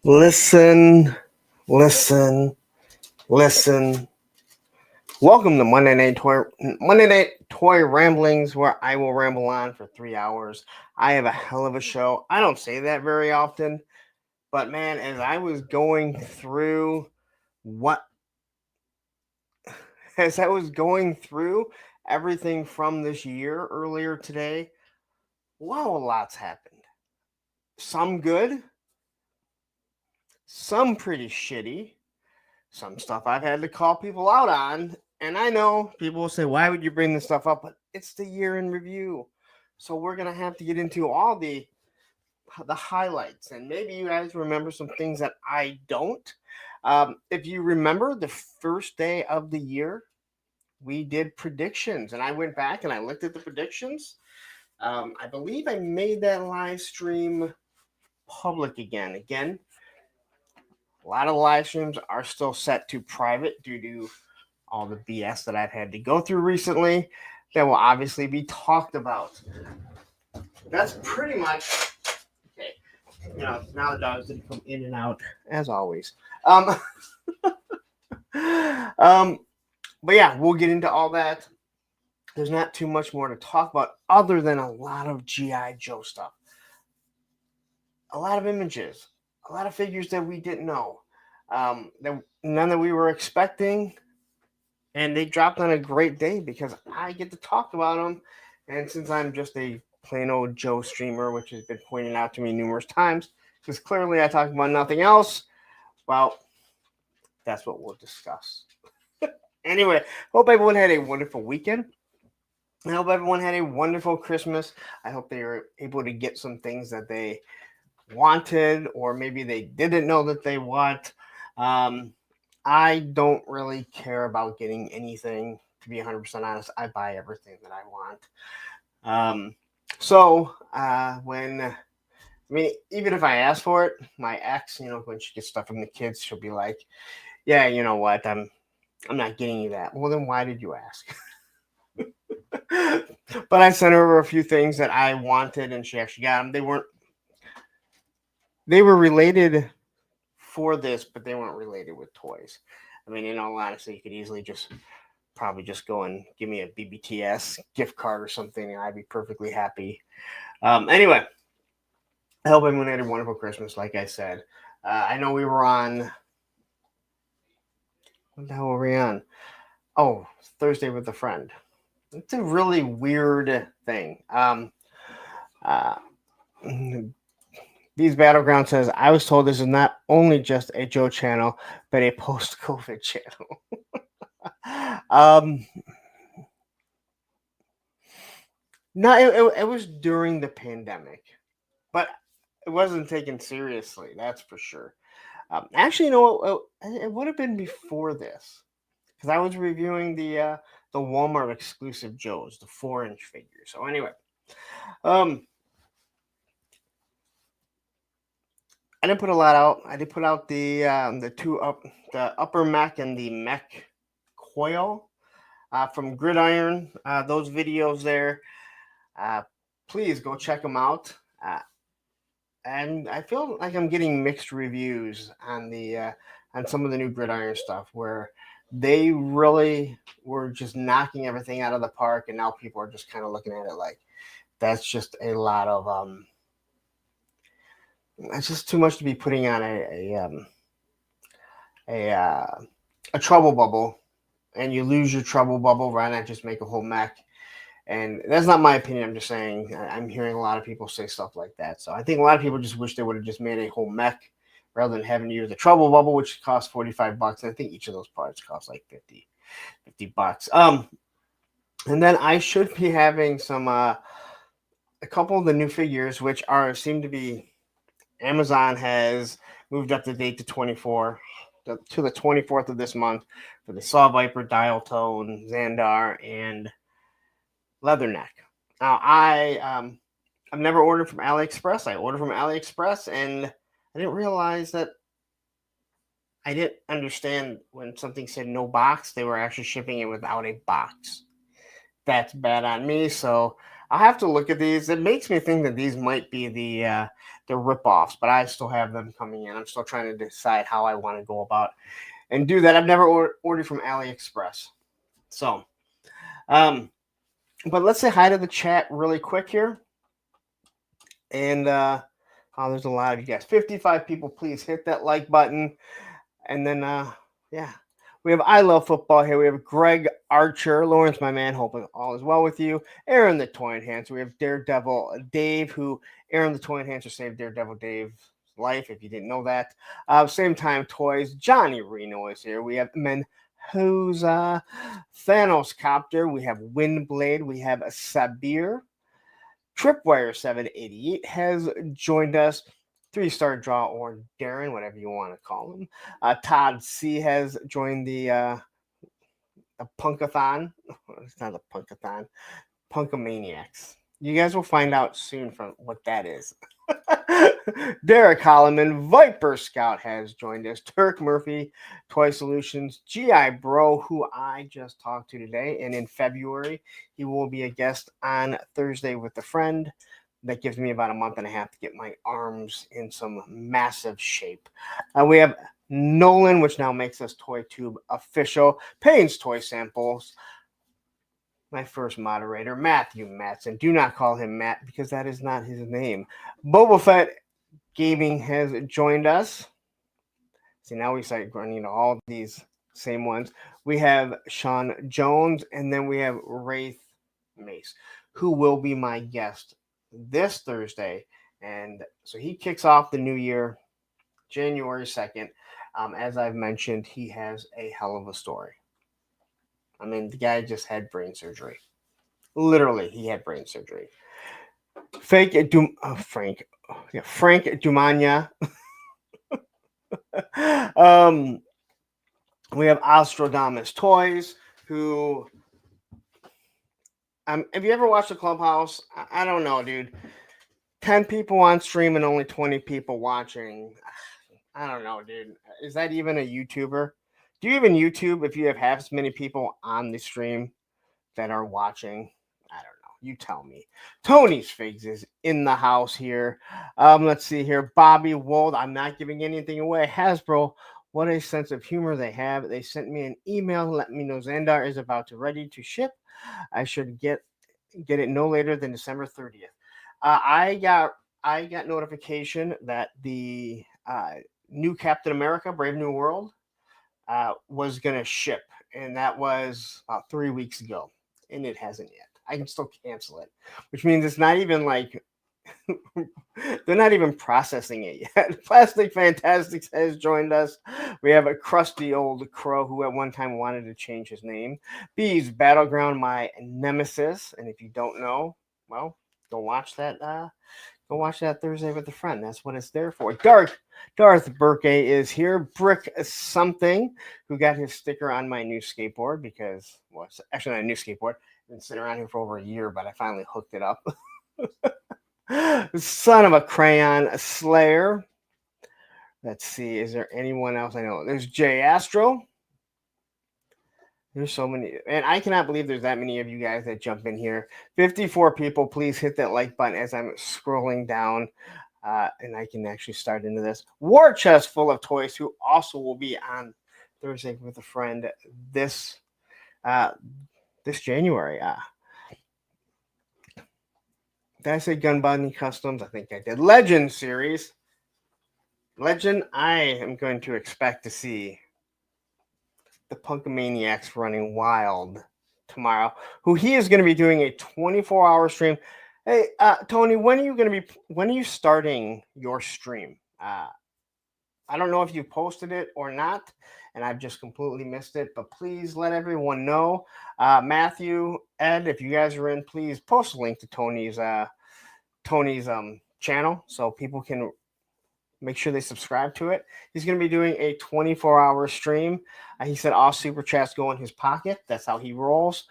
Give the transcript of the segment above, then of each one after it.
Listen, listen, listen. Welcome to Monday Night Toy Ramblings, where I will ramble on for 3 hours. I have a hell of a show. I don't say that very often, but man, as I was going through what, as I was going through everything from this year earlier today, wow, a lot's happened. Some good, some pretty shitty. Some stuff I've had to call people out on. And I know people will say, why would you bring this stuff up? But it's the year in review. So we're going to have to get into all the highlights. And maybe you guys remember some things that I don't. If you remember the first day of the year, we did predictions. And I went back and I looked at the predictions. I believe I made that live stream public again. A lot of the live streams are still set to private due to all the BS that I've had to go through recently that will obviously be talked about. That's pretty much okay. Now the dogs didn't come in and out as always. But yeah, we'll get into all that. There's not too much more to talk about other than a lot of G.I. Joe stuff. A lot of images, a lot of figures that we didn't know, none that we were expecting, and they dropped on a great day because I get to talk about them. And since I'm just a plain old Joe streamer, which has been pointed out to me numerous times, because clearly I talk about nothing else, well, that's what we'll discuss. Anyway, hope everyone had a wonderful weekend. I hope everyone had a wonderful Christmas. I hope they were able to get some things that they wanted, or maybe they didn't know that they want. I don't really care about getting anything, to be 100% honest. I buy everything that I want. Even if I ask for it, my ex, when she gets stuff from the kids, she'll be like, yeah, you know what, I'm not getting you that. Well, then why did you ask? But I sent her over a few things that I wanted, and she actually got them. They were related for this, but they weren't related with toys. I mean, in all honesty, you could easily probably just go and give me a BBTS gift card or something, and I'd be perfectly happy. Anyway, I hope everyone had a wonderful Christmas, like I said. I know we were on... What the hell were we on? Oh, Thursday with a friend. It's a really weird thing. These Battleground says, I was told this is not only just a Joe channel, but a post-COVID channel. No, it was during the pandemic, but it wasn't taken seriously. That's for sure. Actually, it would have been before this, because I was reviewing the Walmart exclusive Joes, the 4-inch figures. So anyway, I didn't put a lot out. I did put out the upper mech and the mech coil from Gridiron. Those videos there, please go check them out. And I feel like I'm getting mixed reviews on on some of the new Gridiron stuff, where they really were just knocking everything out of the park, and now people are just kind of looking at it like that's just a lot of it's just too much to be putting on a trouble bubble, and you lose your trouble bubble. Why not just make a whole mech? And that's not my opinion. I'm just saying I'm hearing a lot of people say stuff like that. So I think a lot of people just wish they would have just made a whole mech rather than having to use the trouble bubble, which costs $45. And I think each of those parts costs like $50. And then I should be having some a couple of the new figures, which seem to be... Amazon has moved up the date to the 24th of this month for the Saw Viper, Dial Tone, Xandar, and Leatherneck. Now, I've never ordered from AliExpress. I ordered from AliExpress, and I didn't realize that... I didn't understand when something said no box, they were actually shipping it without a box. That's bad on me. So I'll have to look at these. It makes me think that these might be the rip-offs, but I still have them coming in. I'm still trying to decide how I want to go about and do that. I've never ordered from AliExpress. So, but let's say hi to the chat really quick here. And oh, there's a lot of you guys. 55 people. Please hit that like button. And then, yeah, we have I Love Football here. We have Greg Archer, Lawrence, my man. Hoping all is well with you. Aaron the Toy Enhancer. We have Daredevil Dave, who Aaron the Toy Enhancer saved Daredevil Dave's life, if you didn't know that. Same time, Toys. Johnny Reno is here. We have Men. Who's Thanos Copter? We have Windblade. We have Sabir. Tripwire 788 has joined us. 3-star draw or Darren, whatever you want to call him. Todd C has joined the Punkathon. It's not a Punkathon. Punkamaniacs. You guys will find out soon from what that is. Derek Holloman, Viper Scout has joined us. Turk Murphy, Toy Solutions, GI Bro, who I just talked to today. And in February, he will be a guest on Thursday with a friend. That gives me about a month and a half to get my arms in some massive shape. We have Nolan, which now makes us ToyTube official. Payne's Toy Samples. My first moderator, Matthew Matson. Do not call him Matt because that is not his name. Boba Fett Gaming has joined us. See, now we start running all these same ones. We have Sean Jones, and then we have Wraith Mace, who will be my guest this Thursday. And so he kicks off the new year, January 2nd. As I've mentioned, he has a hell of a story. I mean, the guy just had brain surgery. Literally, he had brain surgery. Frank Dumania. We have Astrodamus Toys, who have you ever watched the Clubhouse? I don't know, dude. 10 people on stream and only 20 people watching. I don't know, dude. Is that even a YouTuber? Do you even YouTube if you have half as many people on the stream that are watching? I don't know. You tell me. Tony's Figs is in the house here. Let's see here. Bobby Wold. I'm not giving anything away. Hasbro. What a sense of humor they have. They sent me an email letting me know Xandar is about to ready to ship. I should get it no later than December 30th. I got notification that the new Captain America, Brave New World, was going to ship, and that was about 3 weeks ago, and it hasn't yet. I can still cancel it, which means it's not even like they're not even processing it yet. Plastic Fantastics has joined us. We have a crusty old crow who at one time wanted to change his name. Bees Battleground, my nemesis, and if you don't know, well, go watch that. Go watch that Thursday with a friend. That's what it's there for. Darth Burke is here. Brick something, who got his sticker on my new skateboard because, well, it's actually not a new skateboard. I've been sitting around here for over a year, but I finally hooked it up. Son of a Crayon Slayer. Let's see. Is there anyone else I know? There's Jay Astro. There's so many. And I cannot believe there's that many of you guys that jump in here. 54 people. Please hit that like button as I'm scrolling down. And I can actually start into this. War Chest Full of Toys, who also will be on Thursday with a friend this January. Did I say Gun Bunny Customs? I think I did. Legend series. Legend, I am going to expect to see the Punkamaniacs running wild tomorrow, who he is going to be doing a 24-hour stream. Hey, Tony, when are you starting your stream? I don't know if you posted it or not, and I've just completely missed it, but please let everyone know. Matthew, Ed, if you guys are in, please post a link to Tony's channel so people can make sure they subscribe to it. He's going to be doing a 24-hour stream. He said all super chats go in his pocket. That's how he rolls.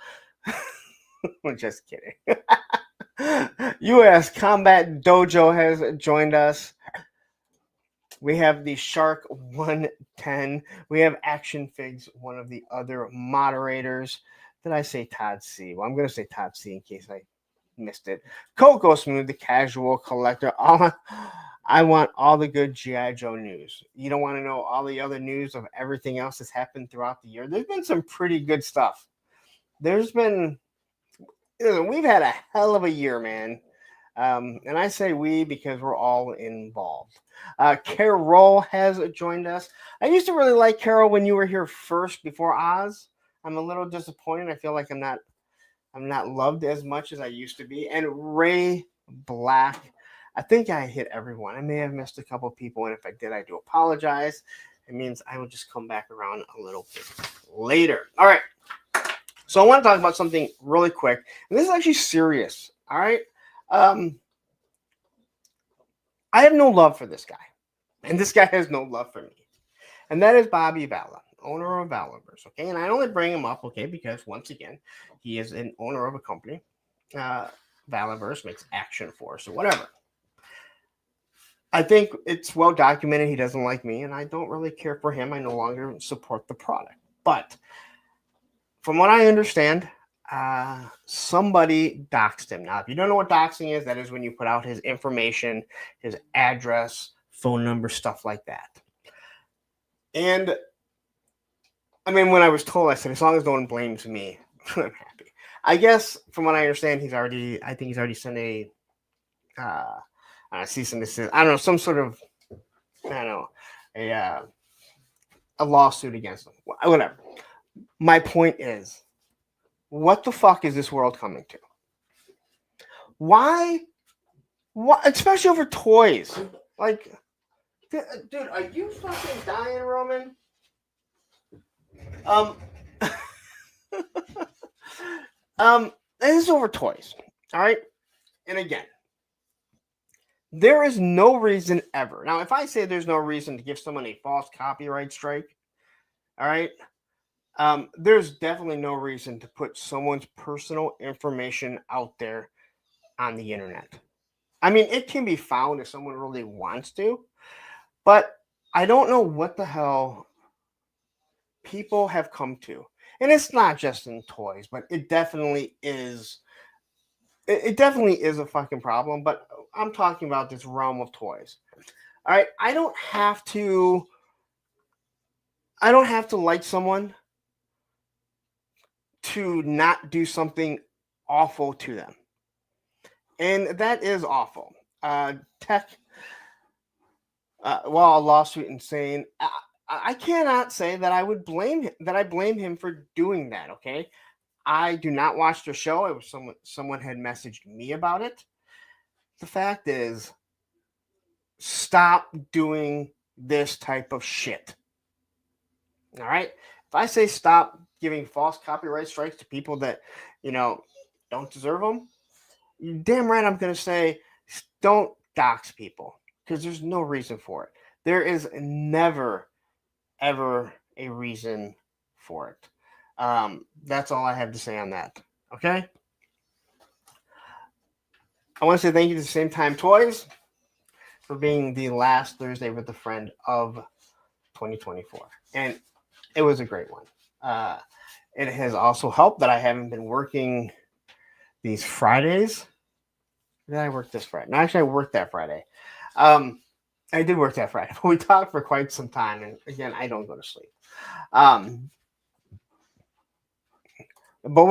I'm just kidding. U.S. Combat Dojo has joined us. We have the Shark 110. We have Action Figs, one of the other moderators. Did I say Todd C? Well, I'm going to say Todd C in case I missed it. Coco Smooth, the casual collector. I want all the good G.I. Joe news. You don't want to know all the other news of everything else that's happened throughout the year. There's been some pretty good stuff. There's been, we've had a hell of a year, man. And I say we because we're all involved. Carol has joined us. I used to really like Carol when you were here first before Oz. I'm a little disappointed. I feel like I'm not loved as much as I used to be. And Ray Black, I think I hit everyone. I may have missed a couple of people, and if I did, I do apologize. It means I will just come back around a little bit later. All right. So I want to talk about something really quick, and this is actually serious. All right. I have no love for this guy, and this guy has no love for me, and that is Bobby Valla, owner of Valaverse. Okay, and I only bring him up, okay, because once again, he is an owner of a company. Valaverse makes Action Force or whatever. I think it's well documented he doesn't like me, and I don't really care for him. I no longer support the product, but from what I understand, somebody doxed him. Now, if you don't know what doxing is, that is when you put out his information, his address, phone number, stuff like that. And I mean, when I was told, I said, as long as no one blames me, I'm happy. I guess from what I understand, I think he's already sent a cease and desist. I don't know, some sort of, a lawsuit against him. Whatever. My point is, what the fuck is this world coming to? Why? What? Especially over toys. Like, dude, are you fucking dying, Roman? This is over toys. All right. And again, there is no reason ever. Now, if I say there's no reason to give someone a false copyright strike, all right, there's definitely no reason to put someone's personal information out there on the internet. I mean, it can be found if someone really wants to, but I don't know what the hell people have come to. And it's not just in toys, but it definitely is. It definitely is a fucking problem, but I'm talking about this realm of toys. All right, I don't have to like someone to not do something awful to them. And that is awful. Tech, well, a lawsuit insane. I cannot say that I would blame him, that I blame him for doing that. Okay, I do not watch the show. It was someone had messaged me about it. The fact is, stop doing this type of shit. All right. If I say stop giving false copyright strikes to people that don't deserve them, damn right I'm going to say don't dox people, because there's no reason for it. There is never, ever a reason for it. That's all I have to say on that. Okay? I want to say thank you to Same Time Toys for being the last Thursday with a Friend of 2024. And it was a great one. It has also helped that I haven't been working these Fridays. Did I work this Friday? No, actually, I worked that Friday. I did work that Friday, but we talked for quite some time. And again, I don't go to sleep. Boba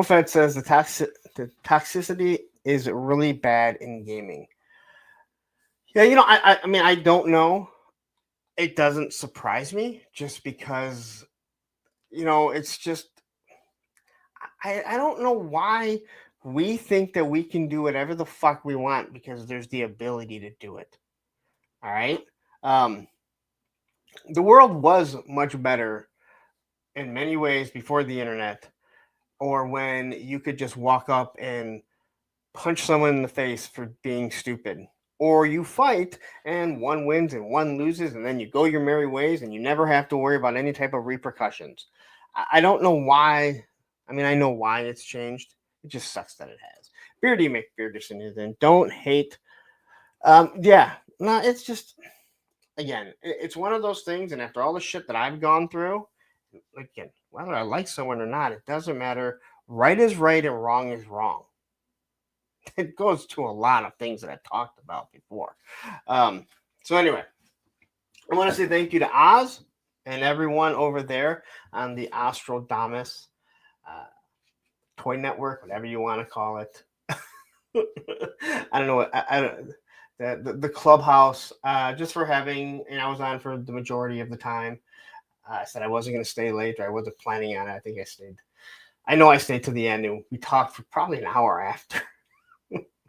Fett says the toxicity is really bad in gaming. Yeah, I mean, I don't know. It doesn't surprise me just because, it's just, I don't know why we think that we can do whatever the fuck we want because there's the ability to do it. All right. The world was much better in many ways before the internet, or when you could just walk up and punch someone in the face for being stupid, or you fight and one wins and one loses, and then you go your merry ways and you never have to worry about any type of repercussions. I don't know why. I mean, I know why it's changed. It just sucks that it has. Beardy McBearderson is in. Don't hate. Yeah, no, it's just, again, it's one of those things. And after all the shit that I've gone through, again, whether I like someone or not, it doesn't matter. Right is right and wrong is wrong. it goes to a lot of things that I talked about before. So anyway, I want to say thank you to Oz and everyone over there on the Astrodamus uh, Toy Network, whatever you want to call it. I don't know what I don't the clubhouse just for having, and I was on for the majority of the time. I said I wasn't going to stay late, or I wasn't planning on it. I think I stayed. I know I stayed to the end, and we talked for probably an hour after.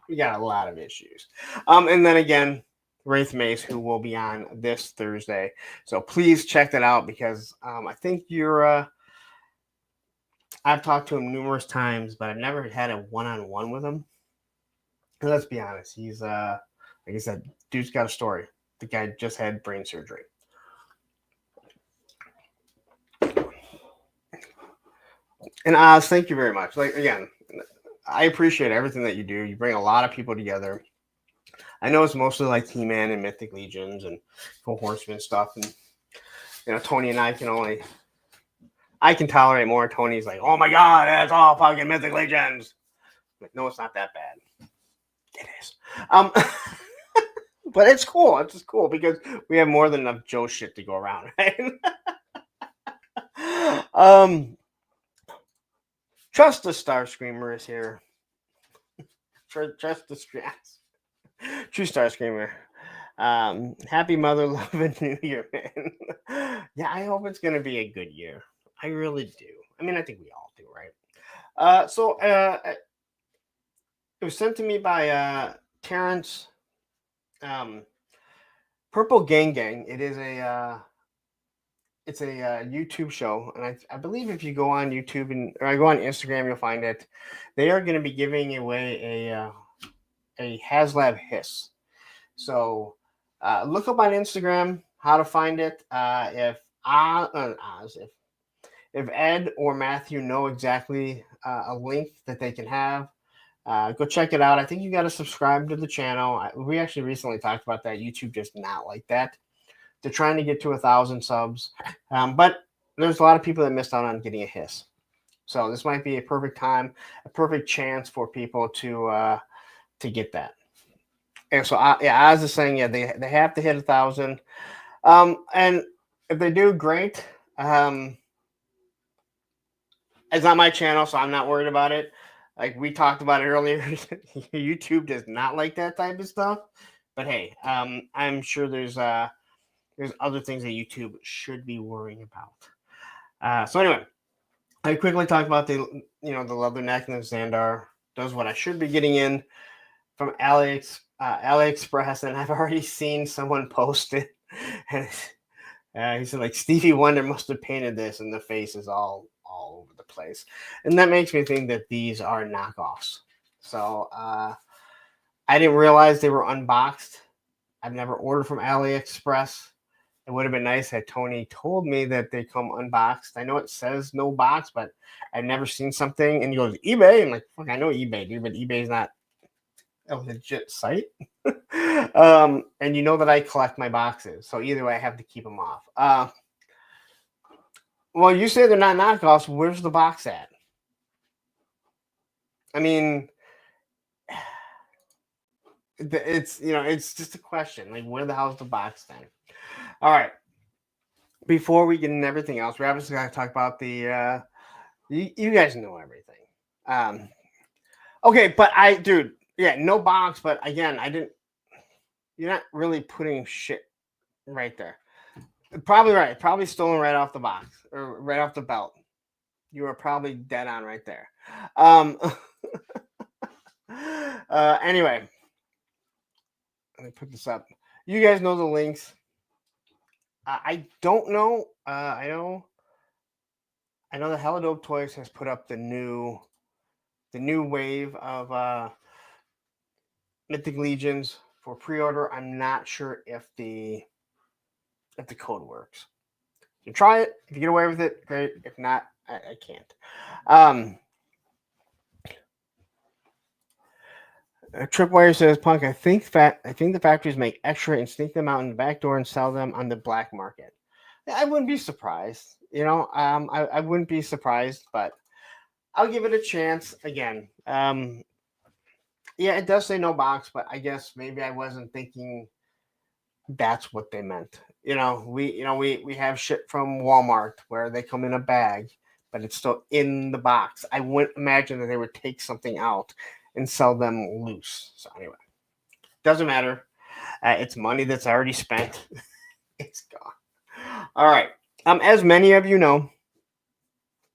We got a lot of issues. And then again, Wraith Mace, who will be on this Thursday. So please check that out because I think you're. I've talked to him numerous times, but I've never had a one-on-one with him. And let's be honest, he's like I said, dude's got a story. The guy just had brain surgery. And Oz, thank you very much. Like again, I appreciate everything that you do. You bring a lot of people together. I know it's mostly like He-Man and Mythic Legions and Full Horseman stuff, and Tony and I can tolerate more. Tony's like, oh my god, that's all fucking Mythic Legions. Like, no, it's not that bad. It is. But it's cool. It's just cool because we have more than enough Joe shit to go around, right? Trust the Star Screamer is here. Trust the stress. True Star Screamer. Happy Mother Loving New Year, man. Yeah, I hope it's gonna be a good year. I really do. I mean, I think we all do, right? So it was sent to me by Terrence. Purple Gang Gang. It is it's a YouTube show, and I believe if you go on YouTube or I go on Instagram, you'll find it. They are going to be giving away a HasLab Hiss. So look up on Instagram how to find it. If Ed or Matthew know exactly a link that they can have, go check it out. I think you got to subscribe to the channel. We actually recently talked about that. YouTube just not like that. They're trying to get to 1,000 subs, but there's a lot of people that missed out on getting a hiss. So this might be a perfect time, a perfect chance for people to get that. And so Oz is saying, yeah, they have to hit 1,000, and if they do, great. It's not my channel, so I'm not worried about it. Like we talked about it earlier, YouTube does not like that type of stuff. But hey, I'm sure there's other things that YouTube should be worrying about. So anyway, I quickly talked about the Leatherneck and the Xandar. Does what I should be getting in from AliExpress, and I've already seen someone post it. And he said like Stevie Wonder must have painted this, and the face is all over the place, and that makes me think that these are knockoffs. So I didn't realize they were unboxed. I've never ordered from AliExpress. It would have been nice had Tony told me that they come unboxed. I know it says no box, but I've never seen something. And he goes, eBay? I'm like, fuck, I know eBay, dude, but eBay's not a legit site. And you know that I collect my boxes. So either way, I have to keep them off. Well, you say they're not knockoffs. Where's the box at? I mean, it's it's just a question. Like, where the hell's the box then? All right. Before we get into everything else, we're obviously going to talk about the. You guys know everything. Okay, but no box. But again, I didn't. You're not really putting shit right there. Probably right. Probably stolen right off the box or right off the belt. You are probably dead on right there. Anyway, let me put this up. You guys know the links. I don't know. I know that Helidope Toys has put up the new wave of Mythic Legions for pre-order. I'm not sure if the code works. You try it. If you get away with it, great. If not, I can't. Tripwire says, Punk, I think the factories make extra and sneak them out in the back door and sell them on the black market. I wouldn't be surprised. I wouldn't be surprised, but I'll give it a chance. Again, Yeah, it does say no box, but I guess maybe I wasn't thinking that's what they meant. We have shit from Walmart where they come in a bag, but it's still in the box. I wouldn't imagine that they would take something out and sell them loose. So anyway, doesn't matter. It's money that's already spent. It's gone. All right. As many of you know,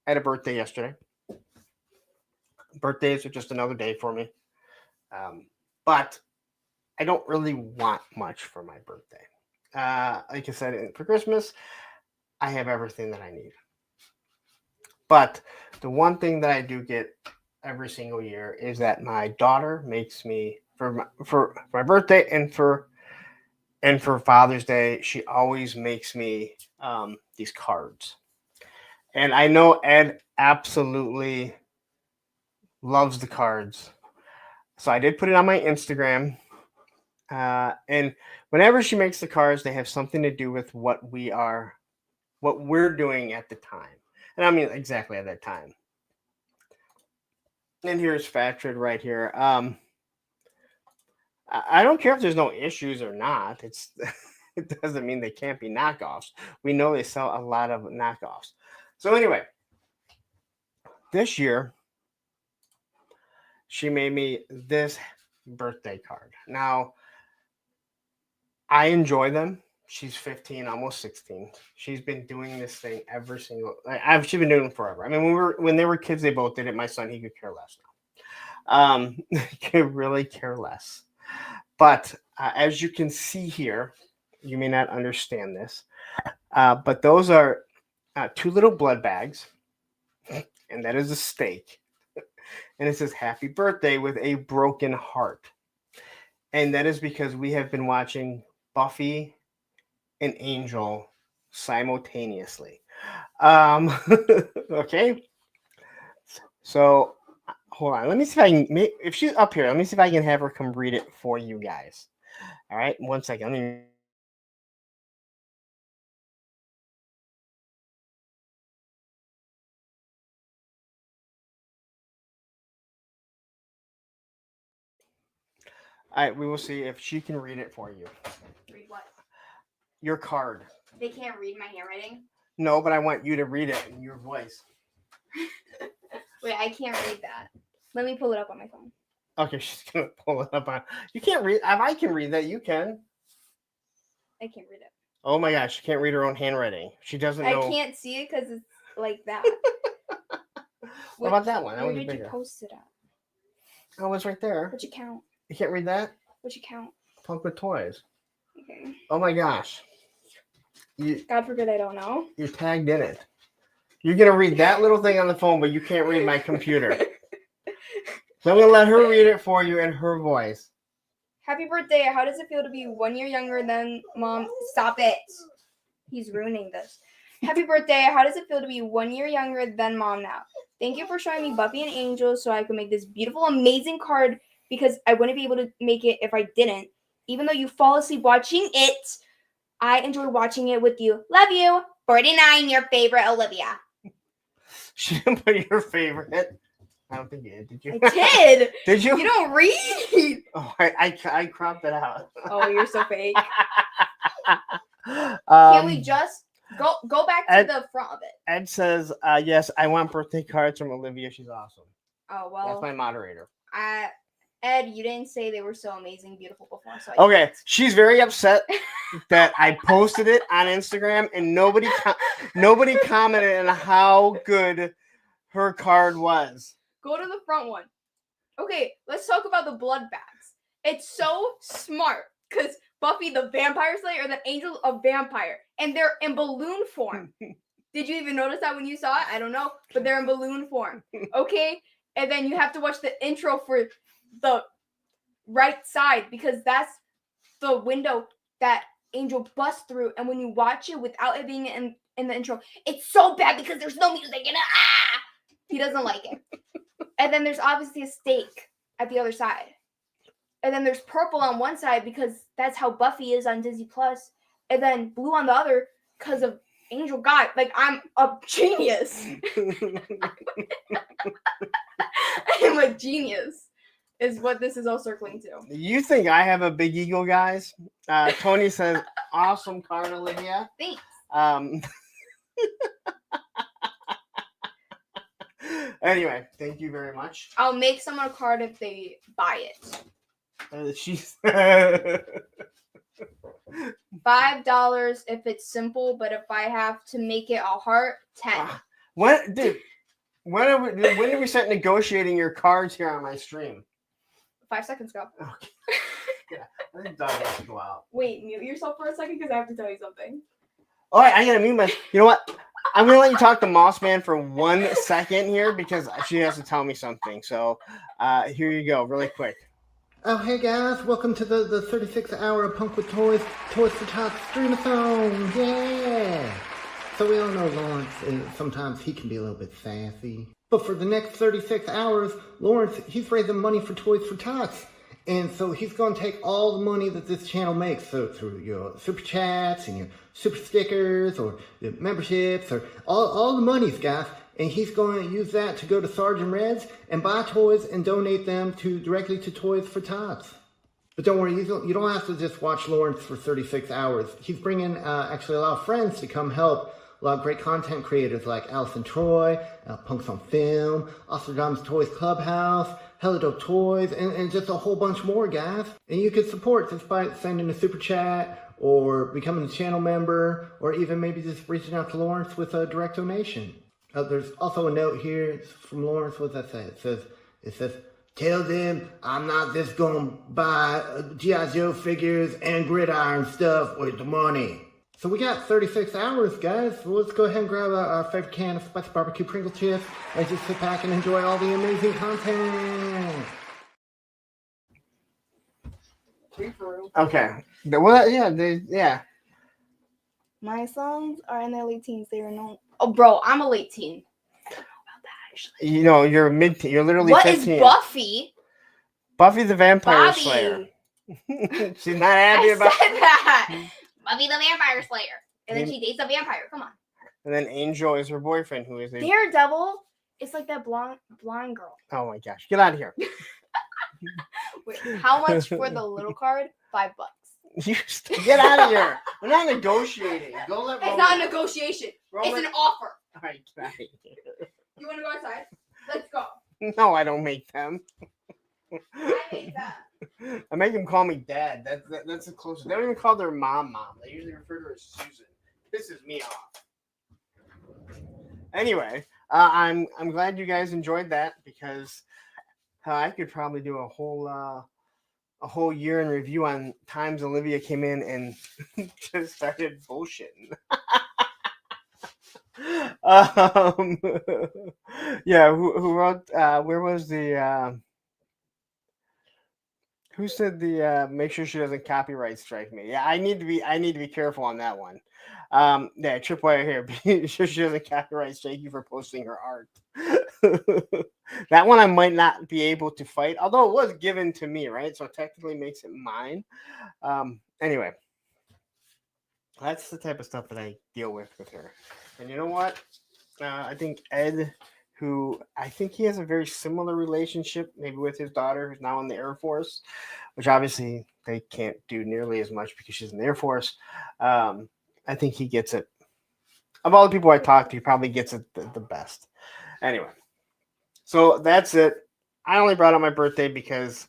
I had a birthday yesterday. Birthdays are just another day for me. But I don't really want much for my birthday. Like I said, for Christmas, I have everything that I need. But the one thing that I do get every single year is that my daughter makes me for my birthday and for Father's Day. She always makes me these cards, and I know Ed absolutely loves the cards. So I did put it on my Instagram. And whenever she makes the cards, they have something to do with what we're doing at the time. And I mean exactly at that time. And here's Fatrid right here. I don't care if there's no issues or not. It doesn't mean they can't be knockoffs. We know they sell a lot of knockoffs. So anyway, this year she made me this birthday card. Now I enjoy them. She's 15, almost 16. She's been doing this thing she's been doing it forever. I mean, when they were kids, they both did it. My son, he could care less now. Could really care less. But as you can see here, you may not understand this, but those are 2 little blood bags, and that is a steak. And it says "Happy Birthday" with a broken heart. And that is because we have been watching Buffy and Angel simultaneously. Okay. So hold on. Let me see if I can. If she's up here, let me see if I can have her come read it for you guys. All right. 1 second. Let me. All right. We will see if she can read it for you. Read what? Your card. They can't read my handwriting? No, but I want you to read it in your voice. Wait, I can't read that. Let me pull it up on my phone. Okay, she's gonna pull it up on. You can't read. If I can read that, you can. I can't read it. Oh my gosh, she can't read her own handwriting. She doesn't know. I can't see it because it's like that. What about that one? That Where one's did bigger. you post it at? Oh, it's right there. Which account? You can't read that? Which account? Punk with Toys. Okay. Oh my gosh. God forbid I don't know. You're tagged in it. You're gonna read that little thing on the phone, but you can't read my computer. So I'm gonna let her read it for you in her voice. Happy birthday. How does it feel to be 1 year younger than mom? Stop it. He's ruining this. Happy birthday. How does it feel to be 1 year younger than mom now? Thank you for showing me Buffy and Angel so I could make this beautiful, amazing card because I wouldn't be able to make it if I didn't. Even though you fall asleep watching it, I enjoy watching it with you. Love you. 49, your favorite Olivia. She didn't put your favorite. I don't think you did. Did you? I did. Did you? You don't read. Oh, I cropped it out. Oh, you're so fake. Can Can we just go back to the front of it? Ed says, yes, I want birthday cards from Olivia. She's awesome. Oh, well. That's my moderator. Ed, you didn't say they were so amazing, beautiful before. So Okay, she's very upset that I posted it on Instagram and nobody commented on how good her card was. Go to the front one. Okay, let's talk about the blood bags. It's so smart because Buffy the Vampire Slayer or the Angel of Vampire, and they're in balloon form. Did you even notice that when you saw it? I don't know, but they're in balloon form. Okay, and then you have to watch the intro for the right side because that's the window that Angel busts through, and when you watch it without it being in the intro, it's so bad because there's no music in it. He doesn't like it. And then there's obviously a steak at the other side. And then there's purple on one side because that's how Buffy is on Disney Plus. And then blue on the other because of Angel. God, like I'm a genius. I am a genius. is what this is all circling to. You think I have a big ego, guys? Tony says, awesome card, Olivia. Thanks. Anyway, thank you very much. I'll make someone a card if they buy it. She's $5 if it's simple, but if I have to make it a heart, 10. When did we start negotiating your cards here on my stream? 5 seconds ago. Okay. Yeah, I think Doug has to go out. Wait, mute yourself for a second because I have to tell you something. All right, I gotta mute my. You know what? I'm gonna let you talk to Moss Man for 1 second here because she has to tell me something. So, here you go, really quick. Oh, hey guys, welcome to the 36-hour Punk with Toys for Tots streamathon, yeah! So we all know Lawrence, and sometimes he can be a little bit sassy. But for the next 36 hours, Lawrence, he's raising money for Toys for Tots. And so he's going to take all the money that this channel makes, so through your super chats and your super stickers or your memberships or all the monies, guys. And he's going to use that to go to Sergeant Reds and buy toys and donate them directly to Toys for Tots. But don't worry, you don't have to just watch Lawrence for 36 hours. He's bringing actually a lot of friends to come help. A lot of great content creators like Allison Troy, Punks on Film, Osterdom's Toys Clubhouse, Helidope Toys, and just a whole bunch more, guys. And you can support just by sending a super chat or becoming a channel member or even maybe just reaching out to Lawrence with a direct donation. There's also a note here from Lawrence. What does that say? It says, tell them I'm not just going to buy G.I. Joe figures and gridiron stuff with the money. So we got 36 hours, guys. So let's go ahead and grab our favorite can of spicy barbecue Pringle chips and just sit back and enjoy all the amazing content. Okay. Well, yeah. My sons are in their late teens. They are known. Oh, bro, I'm a late teen. I don't know about that, actually. You know, you're mid-teen. You're literally What 15. is Buffy? Buffy the Vampire Bobby. Slayer. She's not happy about said that. Buffy the Vampire Slayer. And then she dates a vampire. Come on. And then Angel is her boyfriend, who is a... Daredevil is like that blind girl. Oh my gosh. Get out of here. Wait, how much for the little card? $5. Get out of here. We're not negotiating. Go let It's not a negotiation. It's an offer. All right, get out of here. You want to go outside? Let's go. No, I don't make them. I make them. I make them call me dad. That's the closest. They don't even call their mom. They usually refer to her as Susan. Pisses me off. Anyway, I'm glad you guys enjoyed that because I could probably do a whole year in review on times Olivia came in and just started bullshitting. Yeah, who wrote? Where was the? Who said the? Make sure she doesn't copyright strike me. Yeah, I need to be careful on that one. Yeah, Tripwire here. Be sure she doesn't copyright strike you for posting her art. That one I might not be able to fight, although it was given to me, right? So it technically makes it mine. Anyway, that's the type of stuff that I deal with her. And you know what? I think Ed, who I think he has a very similar relationship, maybe with his daughter, who's now in the Air Force, which obviously they can't do nearly as much because she's in the Air Force. I think he gets it. Of all the people I talked to, he probably gets it the best. Anyway, so that's it. I only brought up my birthday because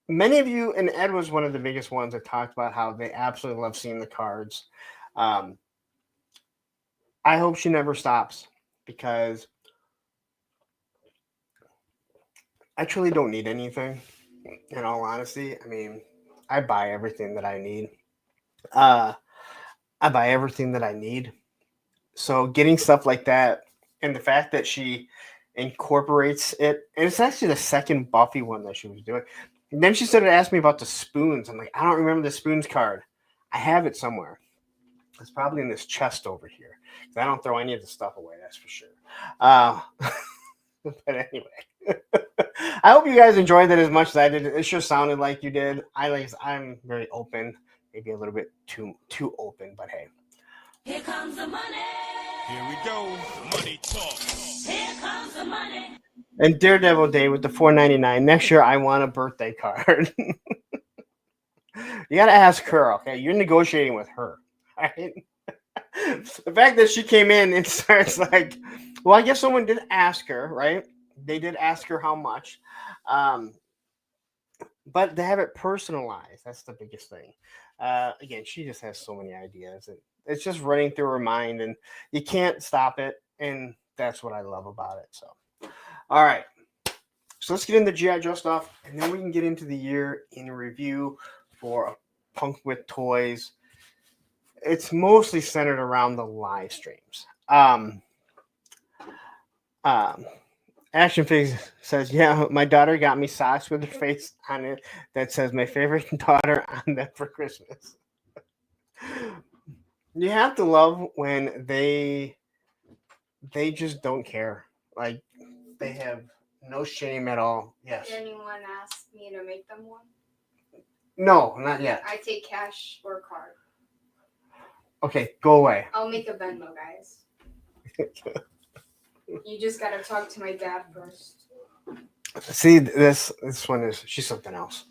many of you, and Ed was one of the biggest ones that talked about how they absolutely love seeing the cards. I hope she never stops because I truly don't need anything, in all honesty. I mean, I buy everything that I need. I buy everything that I need. So getting stuff like that and the fact that she incorporates it, and it's actually the second Buffy one that she was doing. And then she started asking me about the spoons. I'm like, I don't remember the spoons card. I have it somewhere. It's probably in this chest over here. I don't throw any of the stuff away, that's for sure. But anyway, I hope you guys enjoyed that as much as I did. It sure sounded like you did. I'm very open, maybe a little bit too open, but hey. Here comes the money. Here we go. Money talk. Here comes the money. And Daredevil Day with the $4.99. Next year, I want a birthday card. You got to ask her, okay? You're negotiating with her. Right? The fact that she came in and starts like, well, I guess someone did ask her, right? They did ask her how much. But to have it personalized, that's the biggest thing. Again, she just has so many ideas. It's just running through her mind, and you can't stop it. And that's what I love about it. So, all right. So let's get into G.I. Joe stuff, and then we can get into the year in review for Punk with Toys. It's mostly centered around the live streams. Action Fig says, yeah, my daughter got me socks with her face on it that says my favorite daughter on them for Christmas. You have to love when they just don't care. Like, they have no shame at all. Yes. Did anyone ask me to make them one? No, not yet. I take cash or card. Okay, go away. I'll make a Venmo, guys. You just gotta talk to my dad first. See, this one she's something else.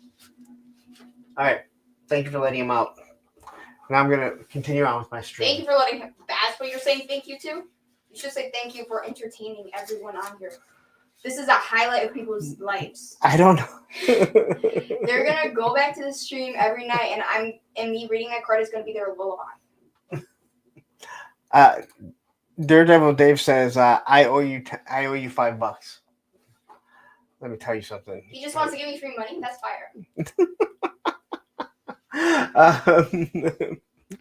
All right. Thank you for letting him out. Now I'm gonna continue on with my stream. Thank you for letting him. That's what you're saying. Thank you to. You should say thank you for entertaining everyone on here. This is a highlight of people's lives. I don't know. They're gonna go back to the stream every night, and me reading that card is gonna be their lullaby. Daredevil Dave says, "I owe you $5." Let me tell you something. He just wants to give me free money. That's fire.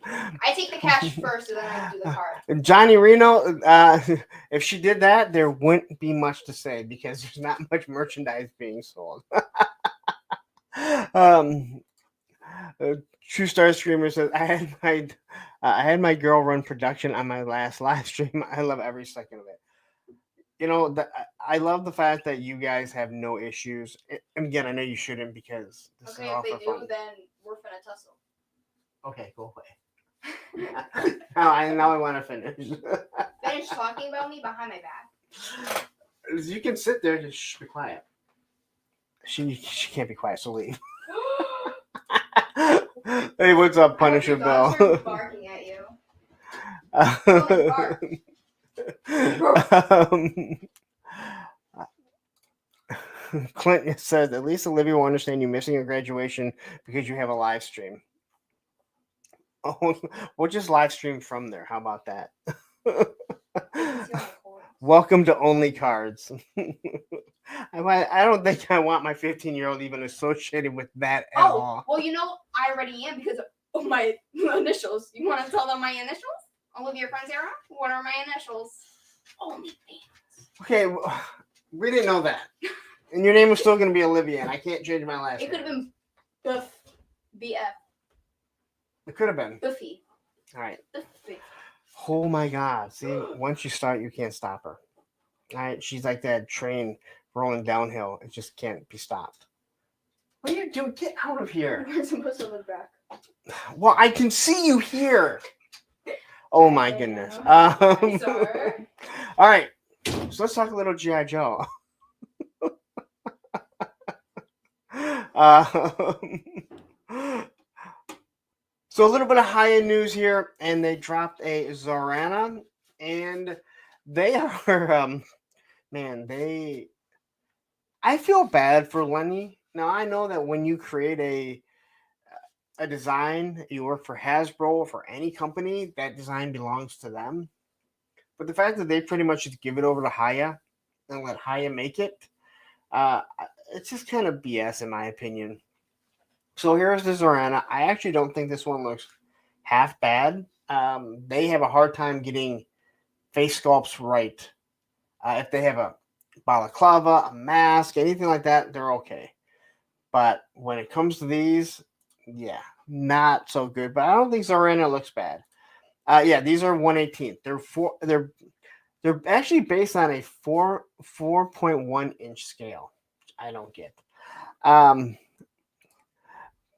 I take the cash first, and then I do the card. Johnny Reno, if she did that, there wouldn't be much to say because there's not much merchandise being sold. True Star Screamer says, I had my girl run production on my last live stream. I love every second of it. You know, I love the fact that you guys have no issues. And again, I know you shouldn't because this is all Okay, for if they do, fun. then we're finna tussle. Okay, go away. now I want to finish. Finish talking about me behind my back. You can sit there, just be quiet. She can't be quiet, so leave. Hey, what's up, Punisher Dogs Bill? are barking at you. Oh, bark. Clint says, at least Olivia will understand you missing your graduation because you have a live stream. Oh, we'll just live stream from there. How about that? Welcome to Only Cards. I don't think I want my 15-year-old even associated with that at all. Well, you know, I already am because of my initials. You want to tell them my initials? Olivia Franzera? What are my initials? Only fans. Okay, we didn't know that. And your name was still going to be Olivia, and I can't change my last name. It could have been Buff. BF. It could have been. Buffy. All right. Buffy. Oh my God. See, once you start, you can't stop her. All right. She's like that train rolling downhill. It just can't be stopped. What are you doing? Get out of here. We're supposed to look back. Well, I can see you here. Oh my goodness. Sorry. All right. So let's talk a little G.I. Joe. So a little bit of high-end news here, and they dropped a Zorana, and they are, I feel bad for Lenny. Now, I know that when you create a design, you work for Hasbro, for any company, that design belongs to them. But the fact that they pretty much just give it over to Haya and let Haya make it, it's just kind of BS in my opinion. So here's the Zorana. I actually don't think this one looks half bad. They have a hard time getting face sculpts right. If they have a balaclava, a mask, anything like that, they're okay. But when it comes to these, yeah, not so good. But I don't think Zorana looks bad. Yeah, these are 1/18. They're actually based on a 4.1 inch scale. I don't get.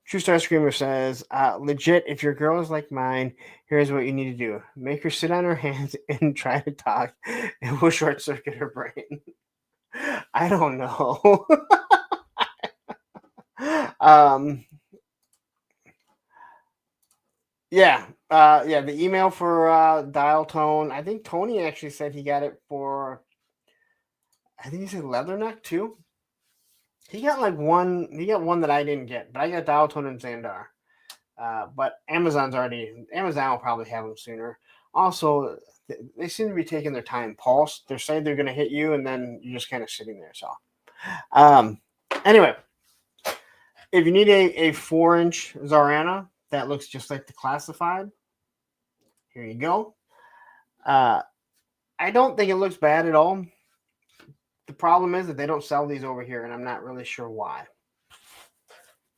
True Star Screamer says, legit, if your girl is like mine, here's what you need to do. Make her sit on her hands and try to talk. It will short circuit her brain. I don't know. um, yeah. Yeah, the email for dial tone. I think Tony actually said he got it for, I think he said Leatherneck too. He got one that I didn't get, but I got dial tone and Xandar. But Amazon will probably have them sooner. Also, they seem to be taking their time. Pulse, they're saying they're going to hit you, and then you're just kind of sitting there. So, anyway, if you need a 4-inch Zarana that looks just like the classified, here you go. I don't think it looks bad at all. The problem is that they don't sell these over here, and I'm not really sure why.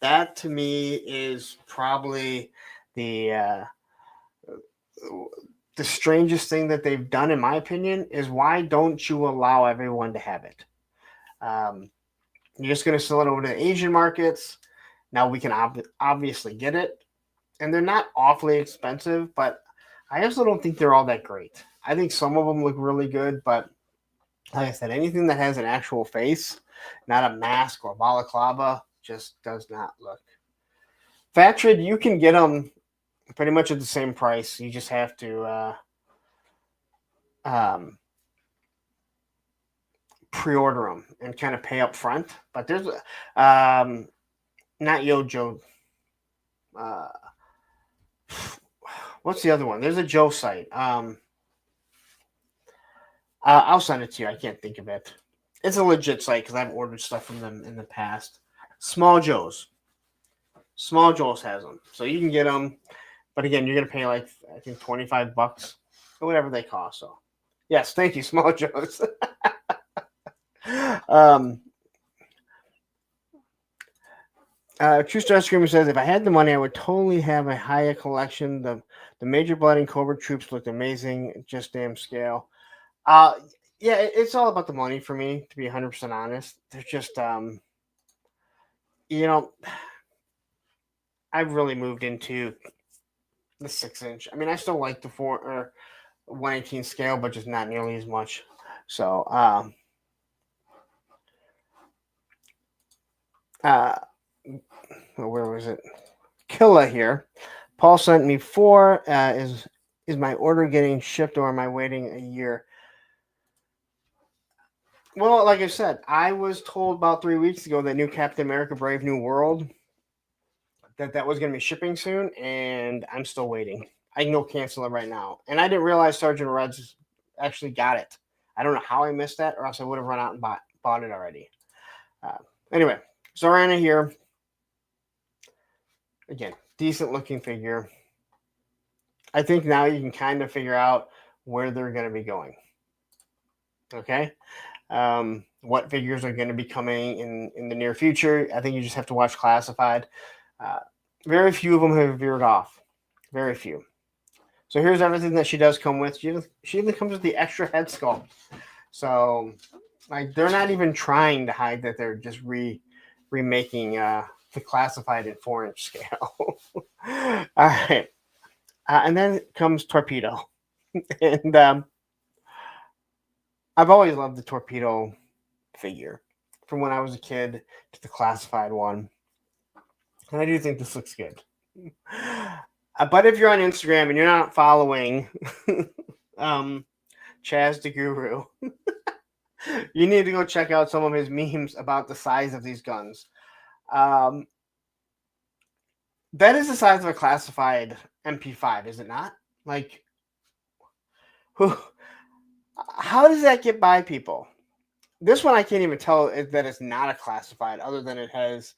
That to me is probably the strangest thing that they've done, in my opinion, is why don't you allow everyone to have it? You're just going to sell it over to the Asian markets. Now we can obviously get it, and they're not awfully expensive, but I also don't think they're all that great. I think some of them look really good, but like I said, anything that has an actual face, not a mask or balaclava, just does not look. Fatrid, you can get them pretty much at the same price. You just have to pre-order them and kind of pay up front. But there's not Yojo. What's the other one? There's a Joe site. I'll send it to you. I can't think of it. It's a legit site because I've ordered stuff from them in the past. Small Joe's. Small Joe's has them. So you can get them. But again, you're going to pay like, I think, $25 or whatever they cost. So, yes, thank you, Small Joe's. True Star Screamer says, if I had the money, I would totally have a Haya collection. The Major Blood and Cobra troops looked amazing. Just damn scale. Yeah, it's all about the money for me, to be 100% honest. They're just, I've really moved into the 6-inch. I mean, I still like the 4 or 1/18 scale, but just not nearly as much. So, where was it? Killa here. Paul sent me 4. Is my order getting shipped, or am I waiting a year? Well, like I said, I was told about 3 weeks ago that new Captain America: Brave New World that was going to be shipping soon, and I'm still waiting. I can go cancel it right now. And I didn't realize Sergeant Reds actually got it. I don't know how I missed that, or else I would have run out and bought it already. Anyway, Zorana here. Again, decent looking figure. I think now you can kind of figure out where they're going to be going. Okay? What figures are going to be coming in the near future. I think you just have to watch Classified. Very few of them have veered off. Very few. So here's everything that she does come with. She even comes with the extra head sculpt. So like they're not even trying to hide that they're just remaking the Classified in 4-inch scale. All right. And then comes Torpedo. And I've always loved the Torpedo figure from when I was a kid to the Classified one. And I do think this looks good. But if you're on Instagram and you're not following Chaz the Guru, you need to go check out some of his memes about the size of these guns. That is the size of a Classified MP5, is it not? Like, how does that get by people? This one I can't even tell that it's not a Classified, other than it has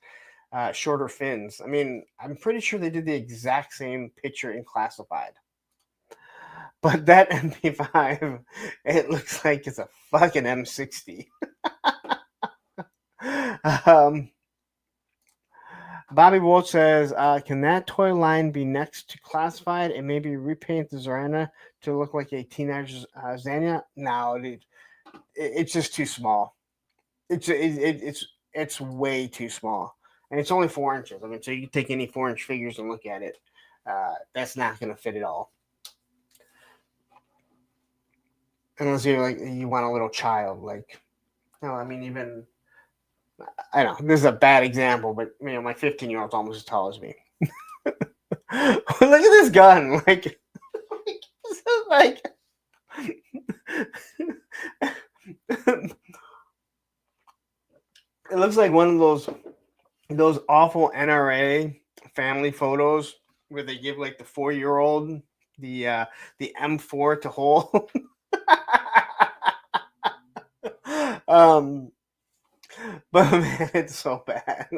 shorter fins. I mean, I'm pretty sure they did the exact same picture in Classified. But that MP5, it looks like it's a fucking M60. Bobby Wolf says, can that toy line be next to Classified and maybe repaint the Zorana to look like a teenage Zanya? No, dude. It's just too small. It's way too small. and it's only 4 inches. I mean, so you can take any 4-inch figures and look at it. That's not going to fit at all. Unless you're like, you want a little child, like, no, I mean, even, I know this is a bad example, but you know, my 15-year-old's almost as tall as me. Look at this gun, like, this is like, it looks like one of those awful NRA family photos where they give like the 4-year-old the M4 to hold. But man, it's so bad.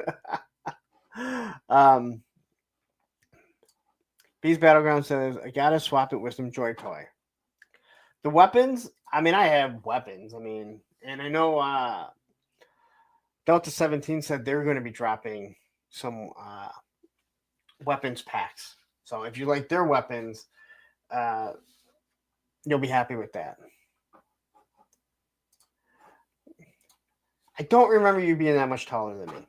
Beast Battleground says, I gotta swap it with some Joy Toy. The weapons, I mean, I have weapons. I mean, and I know Delta 17 said they're going to be dropping some weapons packs. So if you like their weapons, you'll be happy with that. I don't remember you being that much taller than me.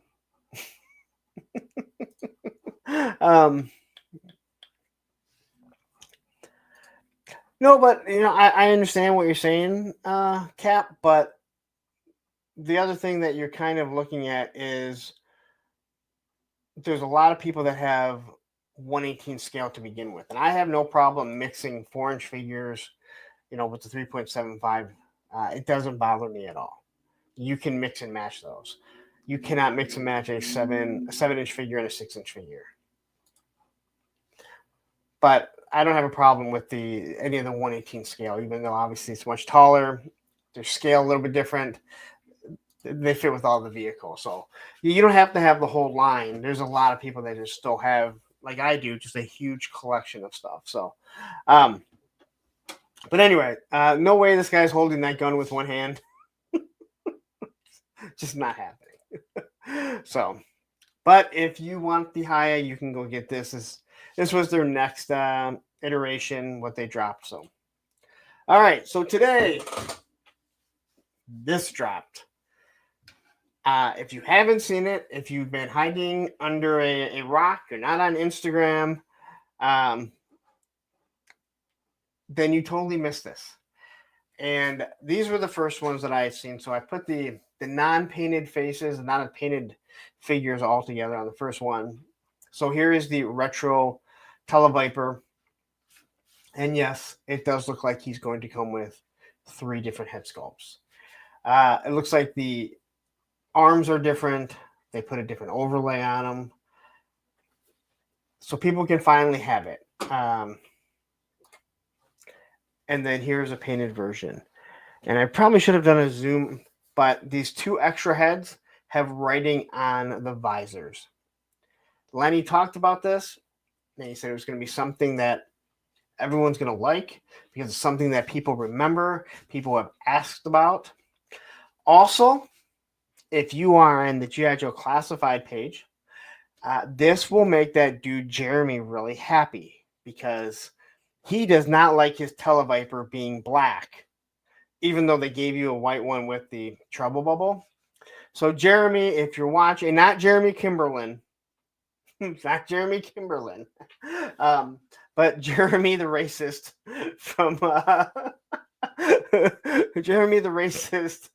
No, but you know, I understand what you're saying, Cap, but the other thing that you're kind of looking at is there's a lot of people that have 1/18 scale to begin with. And I have no problem mixing 4-inch figures, you know, with the 3.75. It doesn't bother me at all. You can mix and match those. You cannot mix and match a 7-inch figure and a 6-inch figure. But I don't have a problem with any of the 1/18 scale, even though obviously it's much taller. Their scale a little bit different. They fit with all the vehicles. So you don't have to have the whole line. There's a lot of people that just still have, like I do, just a huge collection of stuff. So, but anyway, no way this guy's holding that gun with one hand. Just not happening. So, but if you want the Haya, you can go get this. This was their next iteration, what they dropped. So, all right. So today, this dropped. If you haven't seen it, if you've been hiding under a rock, you're not on Instagram, then you totally missed this. And these were the first ones that I had seen. So I put the non-painted faces, non-painted figures all together on the first one. So here is the retro Televiper. And yes, it does look like he's going to come with 3 different head sculpts. It looks like the arms are different. They put a different overlay on them. So people can finally have it. And then here's a painted version. And I probably should have done a zoom, but these 2 extra heads have writing on the visors. Lenny talked about this, and he said it was going to be something that everyone's going to like because it's something that people remember, people have asked about. Also, if you are on the G.I. Joe Classified page, this will make that dude Jeremy really happy because he does not like his Televiper being black, even though they gave you a white one with the trouble bubble. So Jeremy, if you're watching, not Jeremy Kimberlin, not Jeremy Kimberlin, but Jeremy the racist from Jeremy the racist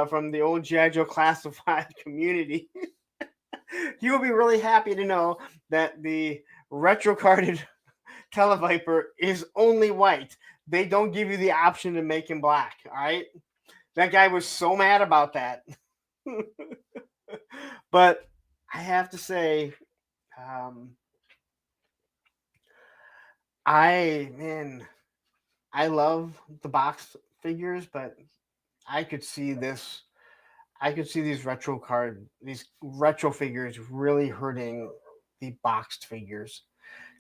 from the old G.I. Joe Classified community. You will be really happy to know that the retro-carded Televiper is only white. They don't give you the option to make him black, all right? That guy was so mad about that. But I have to say, I love the box figures, but I could see this. I could see these retro figures really hurting the boxed figures,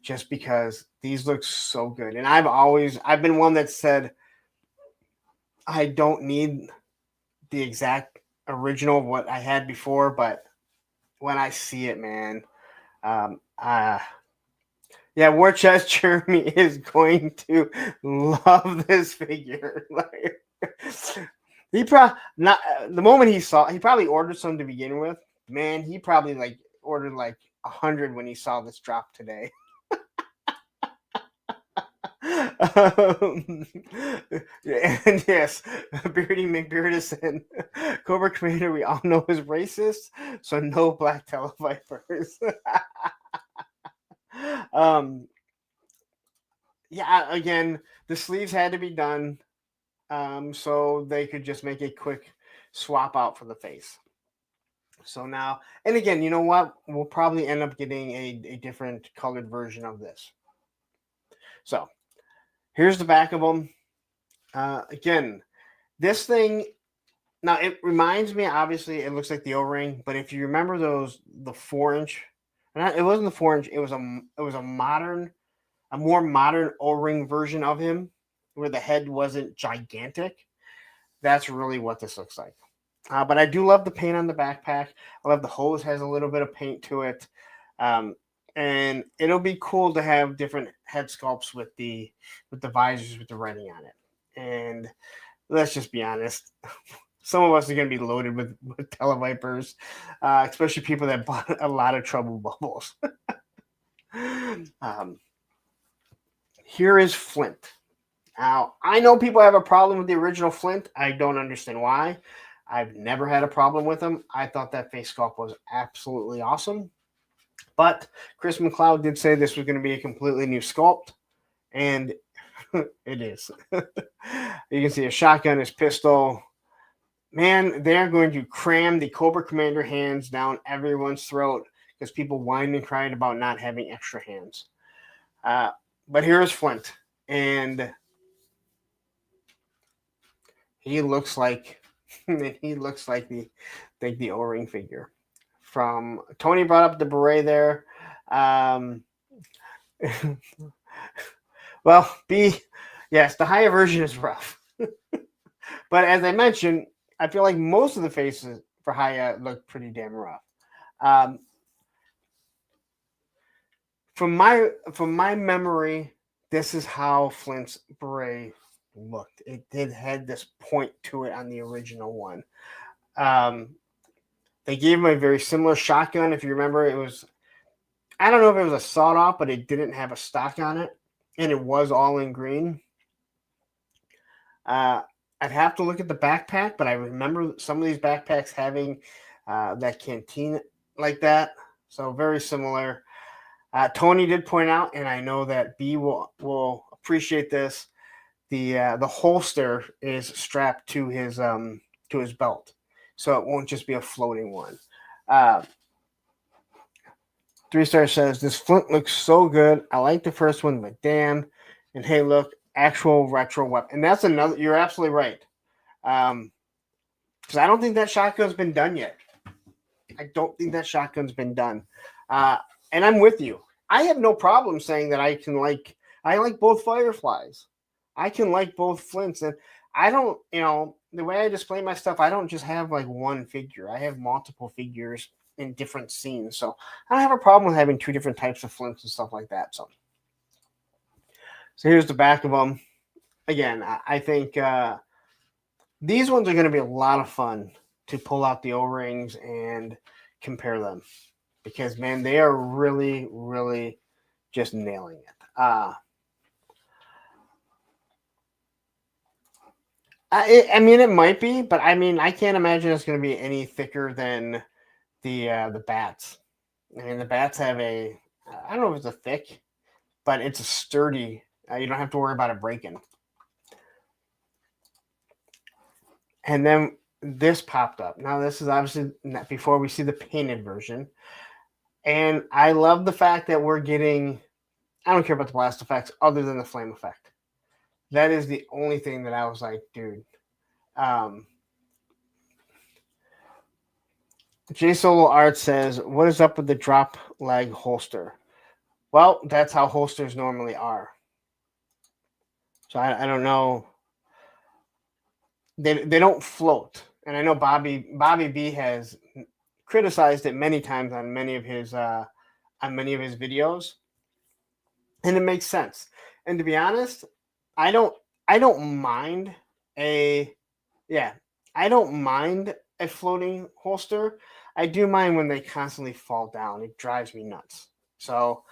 just because these look so good. And I've been one that said I don't need the exact original of what I had before, but when I see it, man, War Chest Jeremy is going to love this figure. He probably not the moment he probably ordered some to begin with. Man, he probably ordered like 100 when he saw this drop today. And yes, Beardy McBeard said, Cobra Commander, we all know is racist, so no black televipers. Yeah, again, the sleeves had to be done, so they could just make a quick swap out for the face. So now, and again, you know what? We'll probably end up getting a different colored version of this. So here's the back of them. Again, this thing, now it reminds me, obviously, it looks like the O-ring, but if you remember the 4-inch, it wasn't the 4-inch, it was a more modern O-ring version of him where the head wasn't gigantic. That's really what this looks like. But I do love the paint on the backpack. I love the hose has a little bit of paint to it. And it'll be cool to have different head sculpts with the visors with the writing on it. And let's just be honest, some of us are going to be loaded with televipers, especially people that bought a lot of trouble bubbles. Here is Flint. Now, I know people have a problem with the original Flint. I don't understand why. I've never had a problem with him. I thought that face sculpt was absolutely awesome. But Chris McLeod did say this was going to be a completely new sculpt, and it is. You can see a shotgun, his pistol. Man, they're going to cram the Cobra Commander hands down everyone's throat because people whined and cried about not having extra hands. But here's Flint, and he looks like the O-ring figure. From Tony brought up the beret there. Well, yes, the higher version is rough. But as I mentioned, I feel like most of the faces for Haya look pretty damn rough. From my memory, this is how Flint's beret looked. It had this point to it on the original one. They gave him a very similar shotgun. If you remember, I don't know if it was a sawed off, but it didn't have a stock on it, and it was all in green. I'd have to look at the backpack, but I remember some of these backpacks having that canteen like that, so very similar. Tony did point out, and I know that B will appreciate this. The holster is strapped to his belt, so it won't just be a floating one. 3-star says this Flint looks so good. I like the first one, but damn. And hey, look, actual retro weapon. And that's another. You're absolutely right. Because I don't think that shotgun's been done yet. I don't think that shotgun's been done. And I'm with you. I have no problem saying that I like both Fireflies. I can like both Flints, and I don't, the way I display my stuff, I don't just have like one figure. I have multiple figures in different scenes, so I don't have a problem with having two different types of Flints and stuff like that. So here's the back of them. Again, I think these ones are going to be a lot of fun to pull out the O-rings and compare them because, man, they are really, really just nailing it. I mean, it might be, but I mean, I can't imagine it's going to be any thicker than the bats. I mean, the bats have I don't know if it's a thick, but it's a sturdy. You don't have to worry about it breaking. And then this popped up. Now, this is obviously not before we see the painted version. And I love the fact that we're getting, I don't care about the blast effects other than the flame effect. That is the only thing that I was like, dude. J Solo Art says, what is up with the drop leg holster? Well, that's how holsters normally are. So I don't know. They don't float. And I know Bobby B has criticized it many times on many of his videos. And it makes sense. And to be honest, I don't mind a floating holster. I do mind when they constantly fall down. It drives me nuts. So,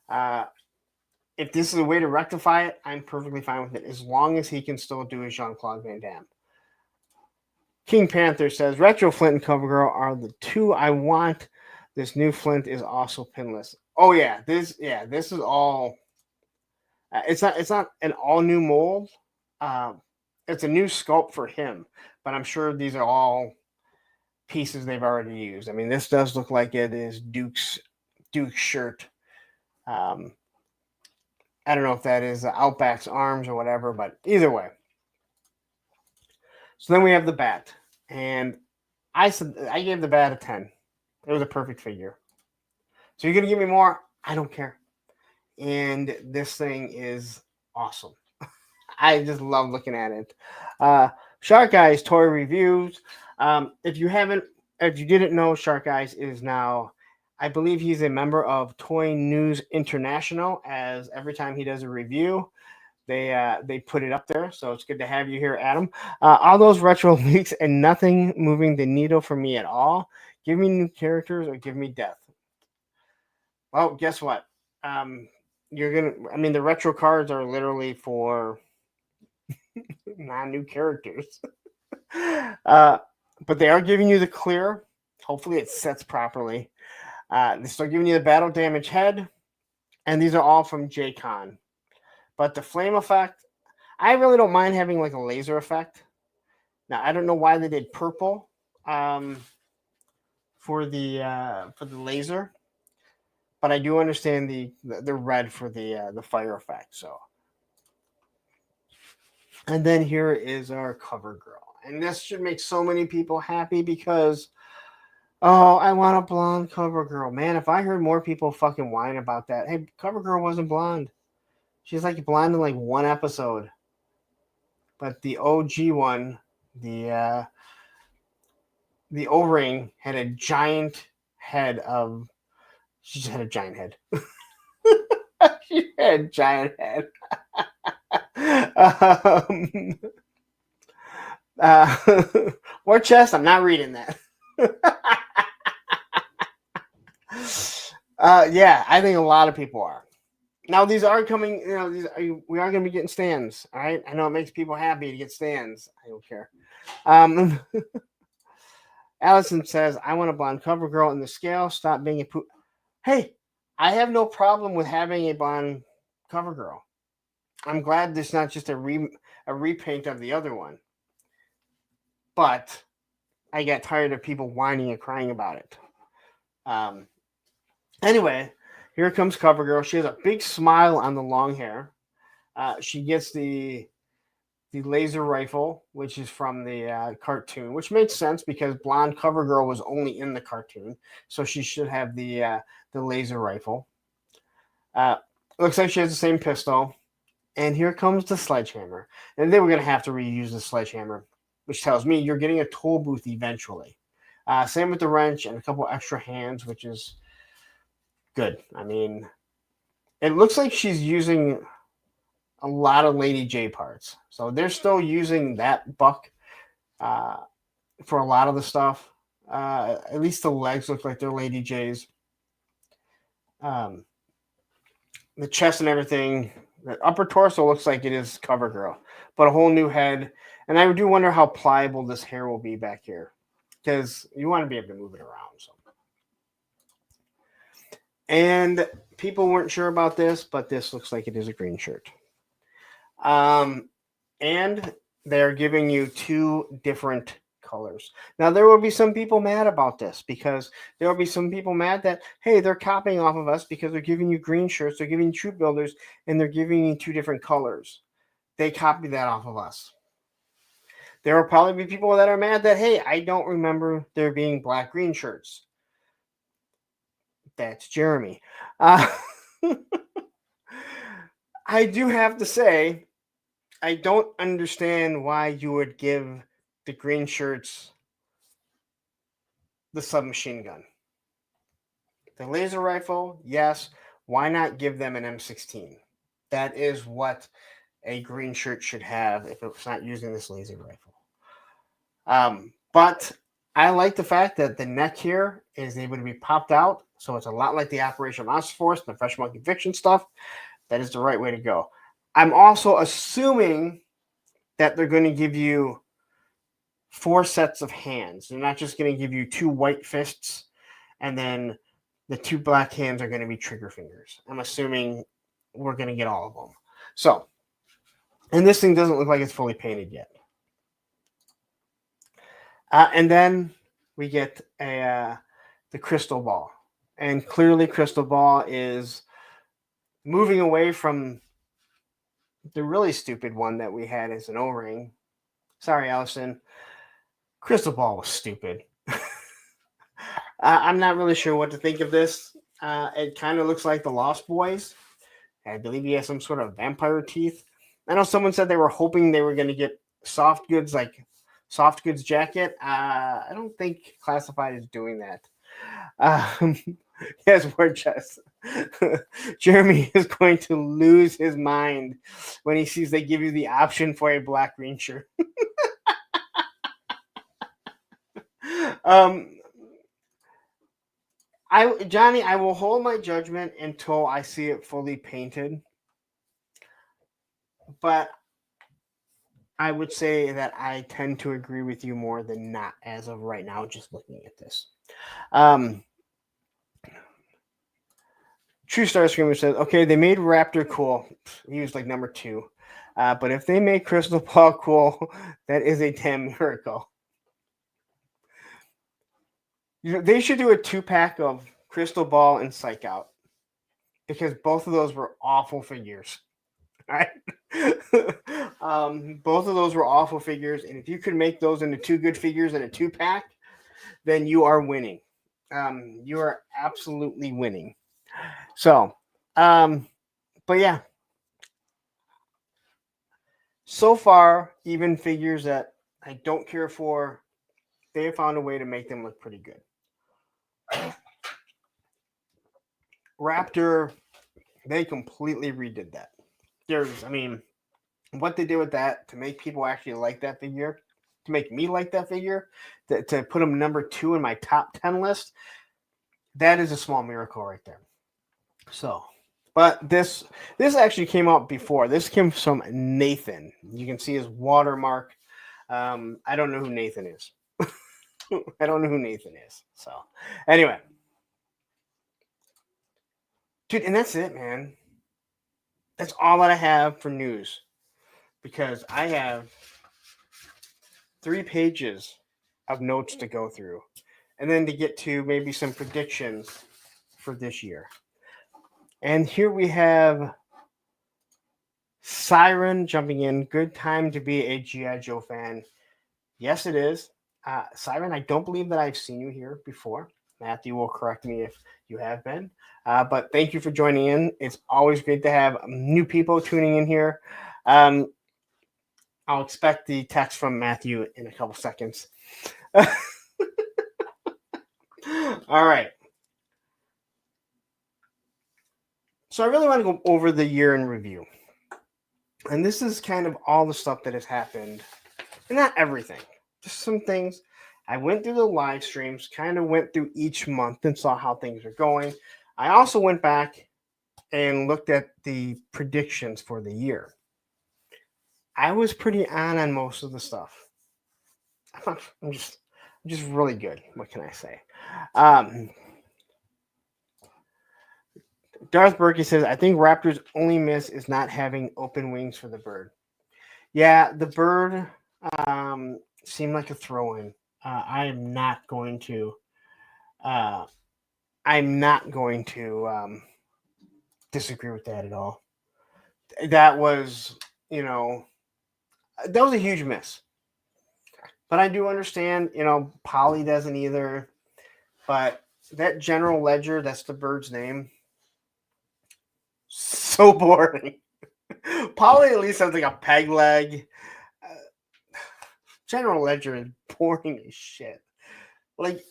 if this is a way to rectify it, I'm perfectly fine with it, as long as he can still do his Jean-Claude Van Damme. King Panther says, Retro Flint and CoverGirl are the two I want. This new Flint is also pinless. Oh yeah, this is all. It's not an all new mold. It's a new sculpt for him, but I'm sure these are all pieces they've already used. I mean, this does look like it is Duke's shirt. I don't know if that is Outback's arms or whatever, but either way. So then we have the bat, and I gave the bat a 10. It was a perfect figure. So you're gonna give me more? I don't care. And this thing is awesome. I just love looking at it. Shark Eyes Toy Reviews. If you didn't know, Shark Eyes is now, I believe he's a member of Toy News International, as every time he does a review, they put it up there. So it's good to have you here, Adam. All those retro leaks and nothing moving the needle for me at all. Give me new characters or give me death. Well, guess what? The retro cards are literally for non-new characters. But they are giving you the clear. Hopefully it sets properly. They're still giving you the battle damage head. And these are all from J-Con. But the flame effect, I really don't mind having like a laser effect. Now, I don't know why they did purple for the laser. But I do understand the red for the fire effect. So, and then here is our cover girl, and this should make so many people happy because, oh, I want a blonde cover girl, man. If I heard more people fucking whine about that, hey, cover girl wasn't blonde. She's like blonde in like one episode, but the OG one, the O-ring had a giant head of. She just had a giant head. She had a giant head. War chest. I'm not reading that. Yeah, I think a lot of people are. Now these are coming. We are going to be getting stands. All right, I know it makes people happy to get stands. I don't care. Allison says, "I want a blonde cover girl in the scale. Stop being a poop." Hey, I have no problem with having a blonde cover girl. I'm glad there's not just a repaint of the other one. But I got tired of people whining and crying about it. Anyway, here comes CoverGirl. She has a big smile on the long hair. She gets the laser rifle, which is from the cartoon, which makes sense because blonde CoverGirl was only in the cartoon, so she should have the laser rifle. Looks like she has the same pistol. And here comes the sledgehammer. And then we're going to have to reuse the sledgehammer, which tells me you're getting a toll booth eventually. Same with the wrench and a couple extra hands, which is good. I mean, it looks like she's using a lot of Lady J parts. So they're still using that buck for a lot of the stuff. At least the legs look like they're Lady J's. The chest and everything. The upper torso looks like it is CoverGirl, but a whole new head. And I do wonder how pliable this hair will be back here, because you want to be able to move it around. So, and people weren't sure about this, but this looks like it is a green shirt. And they're giving you two different colors. Now, there will be some people mad about this because there will be some people mad that, hey, they're copying off of us because they're giving you green shirts, they're giving you troop builders, and they're giving you two different colors. They copied that off of us. There will probably be people that are mad that, hey, I don't remember there being black-green shirts. That's Jeremy. I do have to say, I don't understand why you would give the green shirts the submachine gun. The laser rifle, yes. Why not give them an M16? That is what a green shirt should have if it's not using this laser rifle. But I like the fact that the neck here is able to be popped out. So it's a lot like the Operation Monster Force and the Fresh Monkey Fiction stuff. That is the right way to go. I'm also assuming that they're going to give you 4 sets of hands. They're not just going to give you 2 white fists and then the 2 black hands are going to be trigger fingers. I'm assuming we're going to get all of them. So, and this thing doesn't look like it's fully painted yet. And then we get the crystal ball. And clearly crystal ball is moving away from the really stupid one that we had as an O-ring. Sorry, Allison. Crystal ball was stupid. I'm not really sure what to think of this. It kind of looks like the Lost Boys. I believe he has some sort of vampire teeth. I know someone said they were hoping they were going to get soft goods, like soft goods jacket. I don't think Classified is doing that. Yes, word chest. Jeremy is going to lose his mind when he sees they give you the option for a black green shirt. Johnny, I will hold my judgment until I see it fully painted. But I would say that I tend to agree with you more than not as of right now, just looking at this. True Star Screamer says, okay, they made Raptor cool. He was like number 2. But if they make Crystal Ball cool, that is a damn miracle. You know, they should do a 2-pack of Crystal Ball and Psych Out. Because both of those were awful figures. Right? Both of those were awful figures. And if you could make those into 2 good figures in a 2-pack, then you are winning. You are absolutely winning. So, but yeah. So far, even figures that I don't care for, they have found a way to make them look pretty good. Raptor, they completely redid that. What they did with that to make people actually like that figure, to make me like that figure, to put them number 2 in my top 10 list, that is a small miracle right there. So, but this actually came out before. This came from Nathan. You can see his watermark. I don't know who Nathan is. I don't know who Nathan is. So, anyway. Dude, and that's it, man. That's all that I have for news. Because I have 3 pages of notes to go through. And then to get to maybe some predictions for this year. And here we have Siren jumping in. Good time to be a G.I. Joe fan. Yes, it is. Siren, I don't believe that I've seen you here before. Matthew will correct me if you have been. But thank you for joining in. It's always great to have new people tuning in here. I'll expect the text from Matthew in a couple seconds. All right. So I really want to go over the year in review. And this is kind of all the stuff that has happened. And not everything. Just some things. I went through the live streams, kind of went through each month and saw how things are going. I also went back and looked at the predictions for the year. I was pretty on most of the stuff. I'm just really good. What can I say? Darth Berkey says, I think Raptors' only miss is not having open wings for the bird. Yeah, the bird seemed like a throw-in. I'm not going to disagree with that at all. That was, that was a huge miss. But I do understand, Polly doesn't either. But that General Ledger, that's the bird's name. So boring. Polly at least has like a peg leg. General Ledger is boring as shit. Like,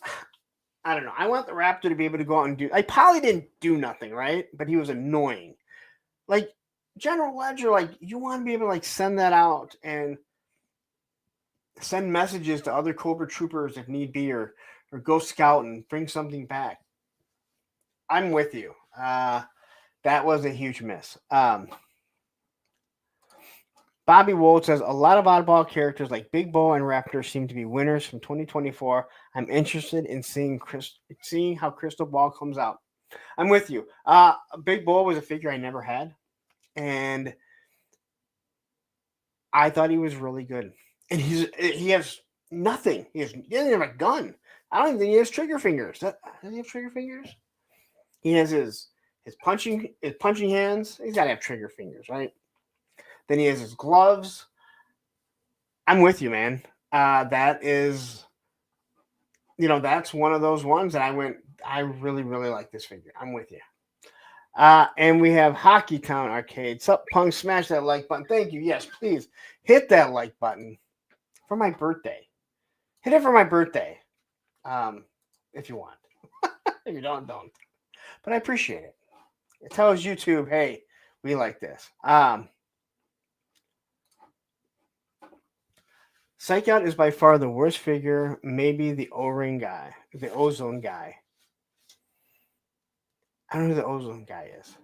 I don't know. I want the Raptor to be able to go out and do... Like, Polly didn't do nothing, right? But he was annoying. Like, General Ledger, like, you want to be able to, like, send that out and send messages to other Cobra troopers if need be, or go scout and bring something back. I'm with you. That was a huge miss. Bobby Wold says a lot of oddball characters like Big Bo and Raptor seem to be winners from 2024. I'm interested in seeing how Crystal Ball comes out. I'm with you. Big Bo was a figure I never had, and I thought he was really good. And he has nothing. He doesn't have a gun. I don't even think he has trigger fingers. Does he have trigger fingers? He has his punching hands. He's got to have trigger fingers, right? Then he has his gloves. I'm with you, man. That is, that's one of those ones that I really, really like this figure. I'm with you. And we have Hockey Town Arcade. Sup, Punk, smash that like button. Thank you. Yes, please hit that like button for my birthday. Hit it for my birthday, if you want. If you don't. But I appreciate it. It tells YouTube, hey, we like this. Psych Out is by far the worst figure, maybe the O-ring guy, the Ozone guy. I don't know who the Ozone guy is.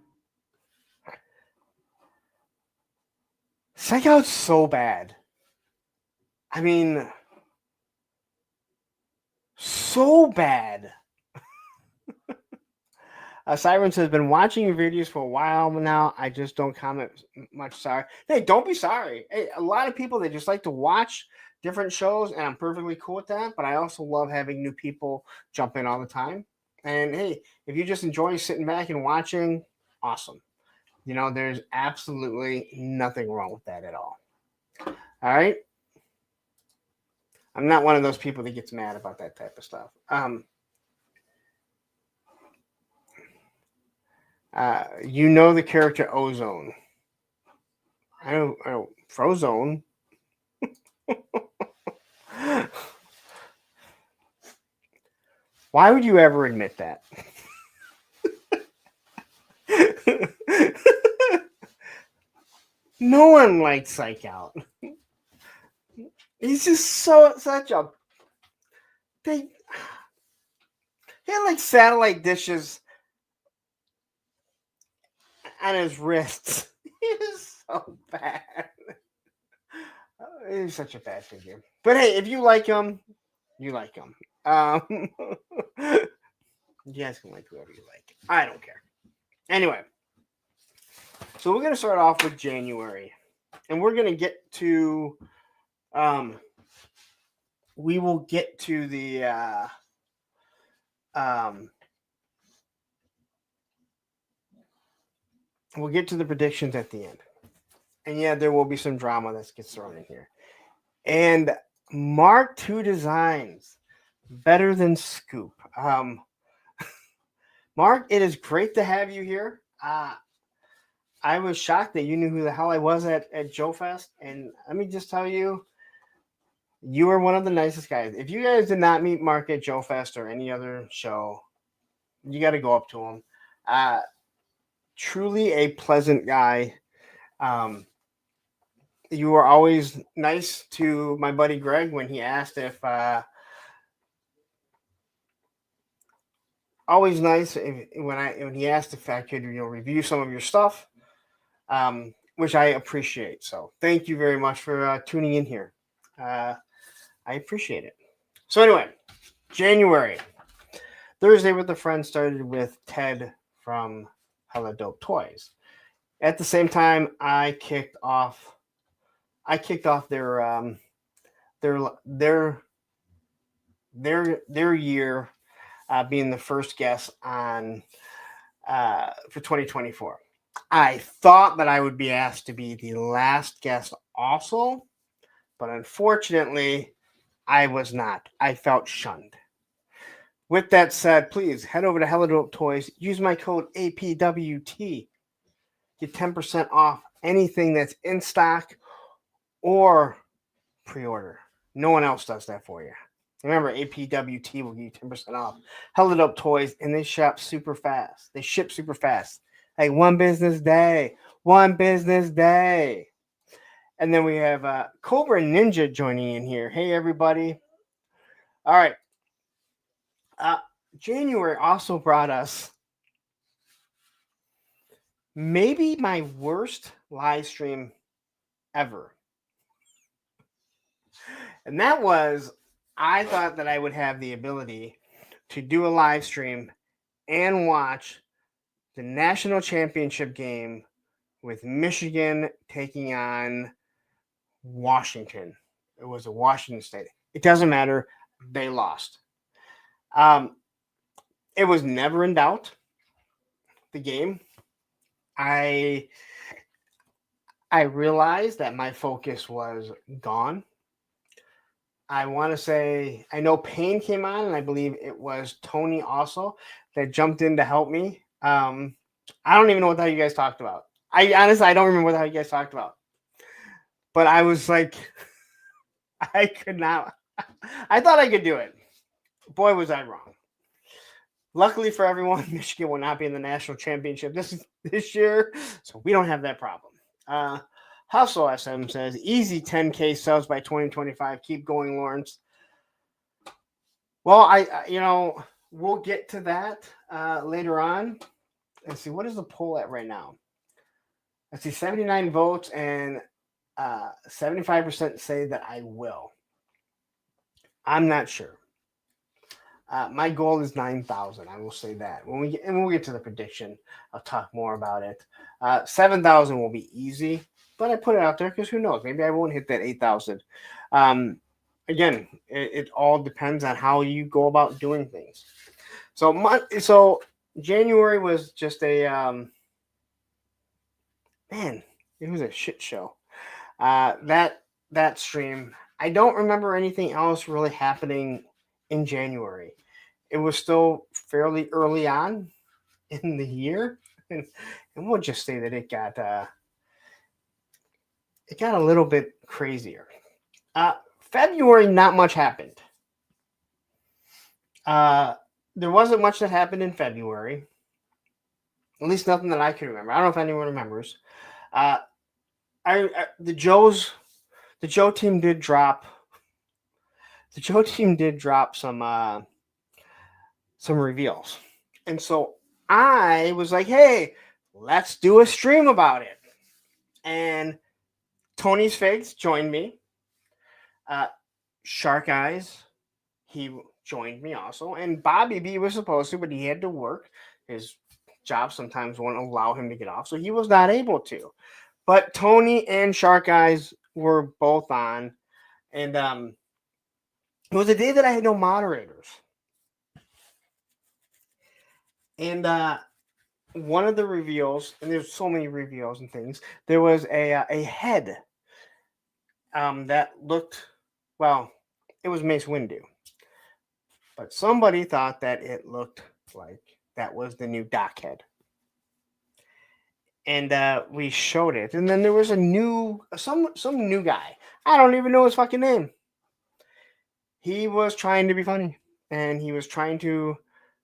Psych Out's so bad. I mean, so bad. Siren says, been watching your videos for a while now. I just don't comment much. Sorry. Hey, don't be sorry. Hey, a lot of people, they just like to watch different shows, and I'm perfectly cool with that. But I also love having new people jump in all the time. And hey, if you just enjoy sitting back and watching, awesome. There's absolutely nothing wrong with that at all. All right. I'm not one of those people that gets mad about that type of stuff. The character Ozone. I know Frozone. Why would you ever admit that? No one likes Psych Out. He's just such a big. He had like satellite dishes on his wrists. He was so bad. He's such a bad figure. But hey, if you like him, you like him. You guys can like whoever you like. I don't care. Anyway, so we're going to start off with January. And we're going to get to... we will get to the... we'll get to the predictions at the end. And yeah, there will be some drama that gets thrown in here. And Mark II Designs, better than Scoop. Mark, it is great to have you here. I was shocked that you knew who the hell I was at Joe Fest. And let me just tell you, you are one of the nicest guys. If you guys did not meet Mark at Joe Fest or any other show, you got to go up to him. Truly a pleasant guy. You were always nice to my buddy Greg when he asked if always nice when he asked if I could review some of your stuff, which I appreciate. So thank you very much for tuning in here. I appreciate it. So anyway, January. Thursday with a Friend started with Ted from Hella Dope Toys. At the same time, I kicked off their year being the first guest on for 2024. I thought that I would be asked to be the last guest also, but unfortunately, I was not. I felt shunned. With that said, please head over to Hella Dope Toys. Use my code APWT. Get 10% off anything that's in stock or pre-order. No one else does that for you. Remember, APWT will give you 10% off. Hella Dope Toys, and they ship super fast. They ship super fast. Like one business day. And then we have Cobra Ninja joining in here. Hey, everybody. All right. January also brought us maybe my worst live stream ever. And that was, I thought that I would have the ability to do a live stream and watch the national championship game with Michigan taking on Washington. It was a Washington State. It doesn't matter. They lost. It was never in doubt, the game. I realized that my focus was gone. I want to say, I know Payne came on, and I believe it was Tony also that jumped in to help me. I don't even know what the hell you guys talked about. I don't remember what the hell you guys talked about. But I was like, I could not. I thought I could do it. Boy, was I wrong. Luckily for everyone, Michigan will not be in the national championship this year, so we don't have that problem. Hustle SM says, easy 10K subs by 2025. Keep going, Lawrence. Well, we'll get to that later on. Let's see, what is the poll at right now? Let's see, 79 votes and 75% say that I will. I'm not sure. My goal is 9,000. I will say that. When we'll get to the prediction, I'll talk more about it. 7,000 will be easy, but I put it out there because who knows? Maybe I won't hit that 8,000. Again, it all depends on how you go about doing things. So January was just a man. It was a shit show. That stream. I don't remember anything else really happening in January. It was still fairly early on in the year, and we'll just say that it got a little bit crazier. February, not much happened. There wasn't much that happened in February. At least nothing that I can remember. I don't know if anyone remembers. The Joe team did drop. The Joe team did drop some reveals, and so I was like, "Hey, let's do a stream about it." And Tony's Figs joined me. Shark Eyes, he joined me also, and Bobby B was supposed to, but he had to work. His job sometimes won't allow him to get off, so he was not able to. But Tony and Shark Eyes were both on, and it was a day that I had no moderators. And one of the reveals, and there's so many reveals and things, there was a head that looked, well, it was Mace Windu. But somebody thought that it looked like that was the new Doc head. And we showed it. And then there was some new guy. I don't even know his fucking name. He was trying to be funny. And he was trying to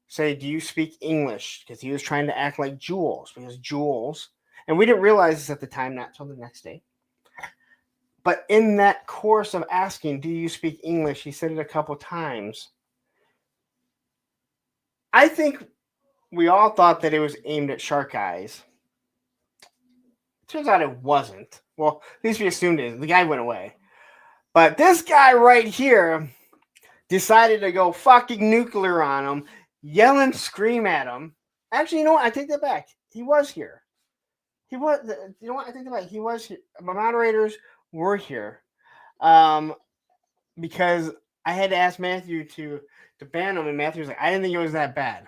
say, do you speak English? Because he was trying to act like Jules. Because Jules, and we didn't realize this at the time, not till the next day. But in that course of asking, do you speak English? He said it a couple times. I think we all thought that it was aimed at Shark Eyes. Turns out it wasn't. Well, at least we assumed it. The guy went away. But this guy right here decided to go fucking nuclear on him, yell and scream at him. Actually, you know what? I take that back. He was here. You know what? I take that back. He was here. My moderators were here. Because I had to ask Matthew to ban him, and Matthew was like, I didn't think it was that bad.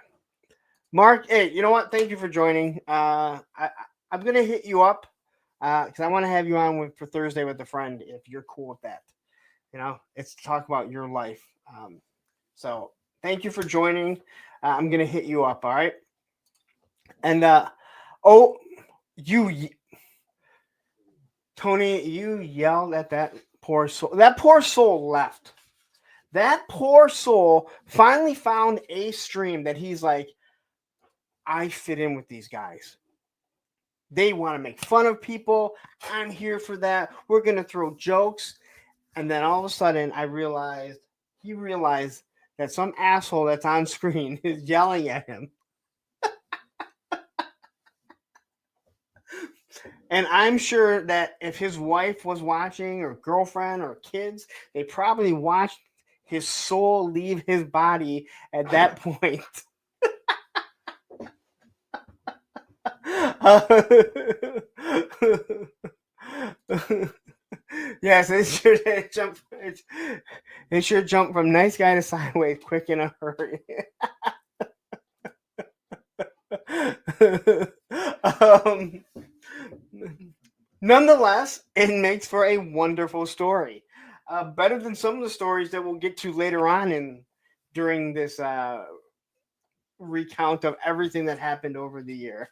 Mark, hey, you know what? Thank you for joining. I'm going to hit you up because I want to have you on for Thursday with a friend if you're cool with that. It's to talk about your life. So thank you for joining. I'm going to hit you up, all right? And, Tony, you yelled at that poor soul. That poor soul left. That poor soul finally found a stream that he's like, I fit in with these guys. They want to make fun of people. I'm here for that. We're going to throw jokes. And then all of a sudden, he realized that some asshole that's on screen is yelling at him. And I'm sure that if his wife was watching, or girlfriend, or kids, they probably watched his soul leave his body at that point. Yes, it should jump from nice guy to sideways quick in a hurry. um, Nonetheless, it makes for a wonderful story. Better than some of the stories that we'll get to later on during this recount of everything that happened over the year.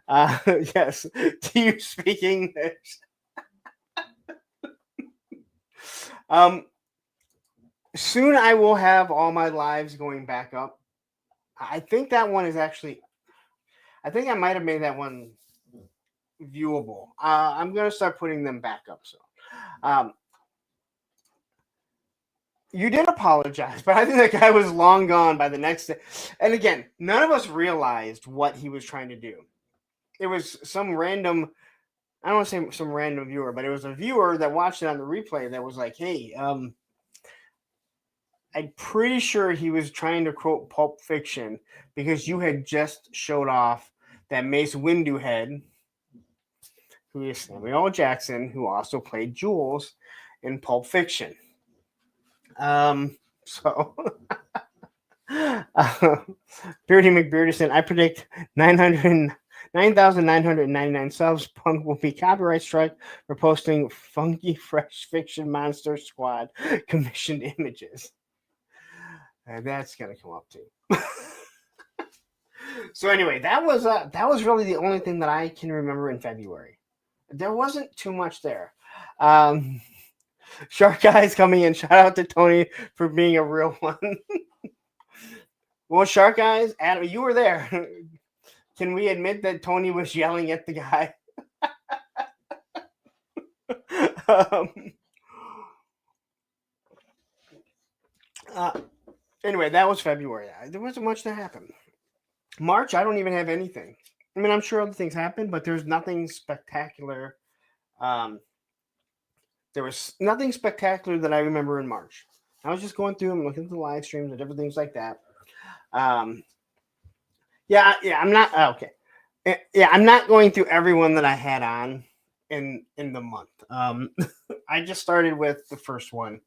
Yes, do you speak English? Soon I will have all my lives going back up. I think that one is actually. I think I might have made that one viewable. I'm gonna start putting them back up. So, you did apologize, but I think that guy was long gone by the next day. And again, none of us realized what he was trying to do. It was some random. I don't want to say some random viewer, but it was a viewer that watched it on the replay that was like, "Hey, I'm pretty sure he was trying to quote Pulp Fiction because you had just showed off that Mace Windu head, who is Samuel L. Jackson, who also played Jules in Pulp Fiction." So Beardy McBeardison, I predict 9,999 subs. Punk will be copyright strike for posting funky fresh fiction monster squad commissioned images. That's gonna come up too. So anyway, that was really the only thing that I can remember in February. There wasn't too much there. Shark Guy's coming in. Shout out to Tony for being a real one. Well, Shark Guys, Adam, you were there. Can we admit that Tony was yelling at the guy? Anyway, that was February. There wasn't much that happened. March, I don't even have anything. I mean, I'm sure other things happened, but there's nothing spectacular. There was nothing spectacular that I remember in March. I was just going through and looking at the live streams and different things like that. I'm not okay. Yeah, I'm not going through everyone that I had on in the month. I just started with the first one.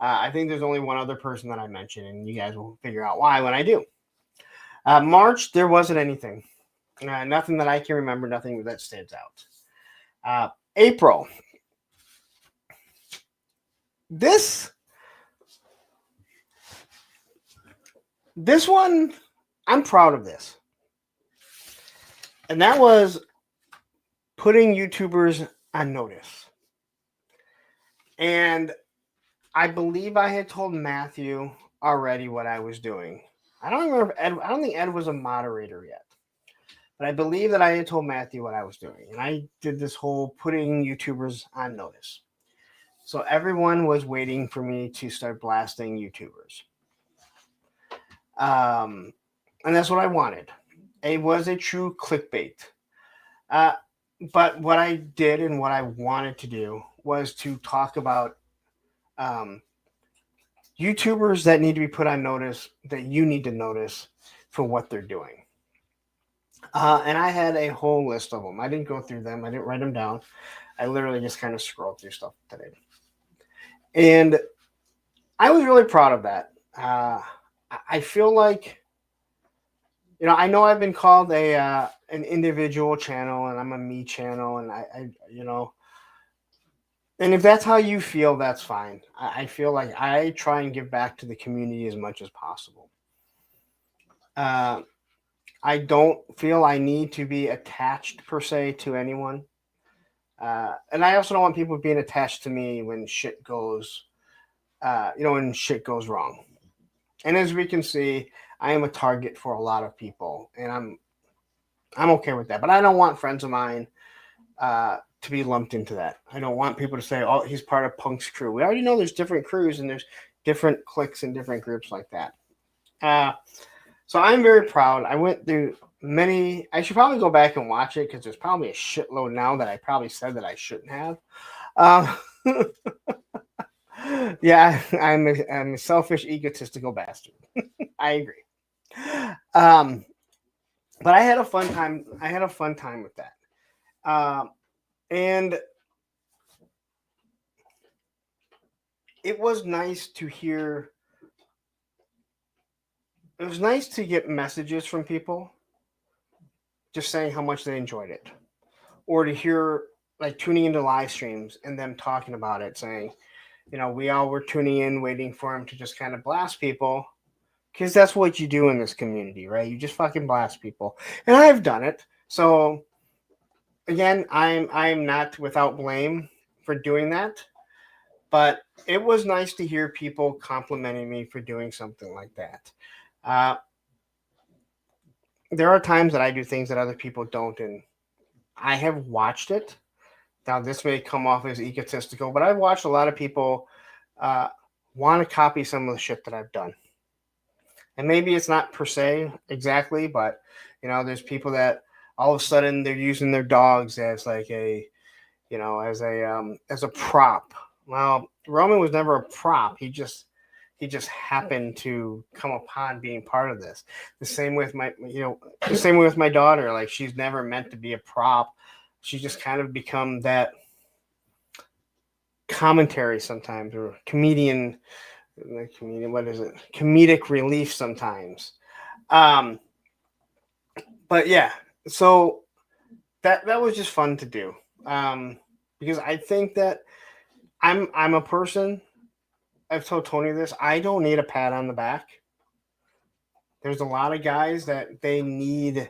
I think there's only one other person that I mentioned, and you guys will figure out why when I do. March, there wasn't anything. Nothing that I can remember, nothing that stands out. April. This one, I'm proud of this. And that was putting YouTubers on notice. And I believe I had told Matthew already what I was doing. I don't remember if Ed. I don't think Ed was a moderator yet. But I believe that I had told Matthew what I was doing. And I did this whole putting YouTubers on notice. So everyone was waiting for me to start blasting YouTubers. And that's what I wanted. It was a true clickbait. But what I did and what I wanted to do was to talk about YouTubers that need to be put on notice, that you need to notice for what they're doing. And I had a whole list of them. I didn't go through them. I didn't write them down. I literally just kind of scrolled through stuff today. And I was really proud of that. I feel like, I know I've been called an individual channel, and I'm a me channel, and I and if that's how you feel, that's fine. I feel like I try and give back to the community as much as possible. I don't feel I need to be attached per se to anyone. And I also don't want people being attached to me when shit goes, when shit goes wrong. And as we can see, I am a target for a lot of people, and I'm okay with that. But I don't want friends of mine to be lumped into that. I don't want people to say, "Oh, he's part of Punk's crew." We already know there's different crews and there's different cliques and different groups like that. So I'm very proud. I went through many. I should probably go back and watch it because there's probably a shitload now that I probably said that I shouldn't have. Um, yeah, I'm a selfish, egotistical bastard. I agree. But I had a fun time. I had a fun time with that. And it was nice to hear. It was nice to get messages from people just saying how much they enjoyed it, or to hear like tuning into live streams and them talking about it, saying, we all were tuning in, waiting for him to just kind of blast people, because that's what you do in this community, right? You just fucking blast people, and I've done it. So again, I'm not without blame for doing that, but it was nice to hear people complimenting me for doing something like that. There are times that I do things that other people don't, and I have watched it. Now, this may come off as egotistical, but I've watched a lot of people want to copy some of the shit that I've done. And maybe it's not per se exactly, but there's people that all of a sudden they're using their dogs as like as a prop. Well, Roman was never a prop. He just happened to come upon being part of this. The same with the same way with my daughter. Like, she's never meant to be a prop. She just kind of become that commentary sometimes, or comedian. What is it? Comedic relief sometimes. But yeah, so that was just fun to do. Because I think that I'm a person. I've told Tony this. I don't need a pat on the back. There's a lot of guys that they need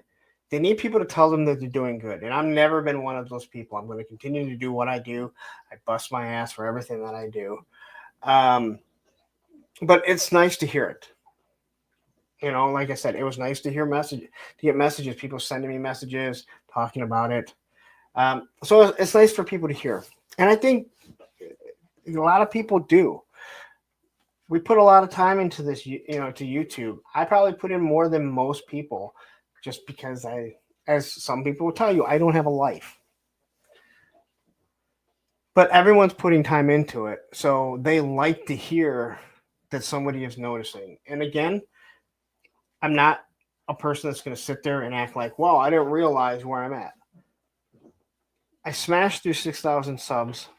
people to tell them that they're doing good. And I've never been one of those people. I'm going to continue to do what I do. I bust my ass for everything that I do. But it's nice to hear it. Like I said, it was nice to get messages, people sending me messages, talking about it. So it's nice for people to hear. And I think a lot of people do. We put a lot of time into this, to YouTube. I probably put in more than most people, just because as some people will tell you, I don't have a life. But everyone's putting time into it, so they like to hear that somebody is noticing. And again, I'm not a person that's going to sit there and act like, well, I didn't realize where I'm at. I smashed through 6,000 subs,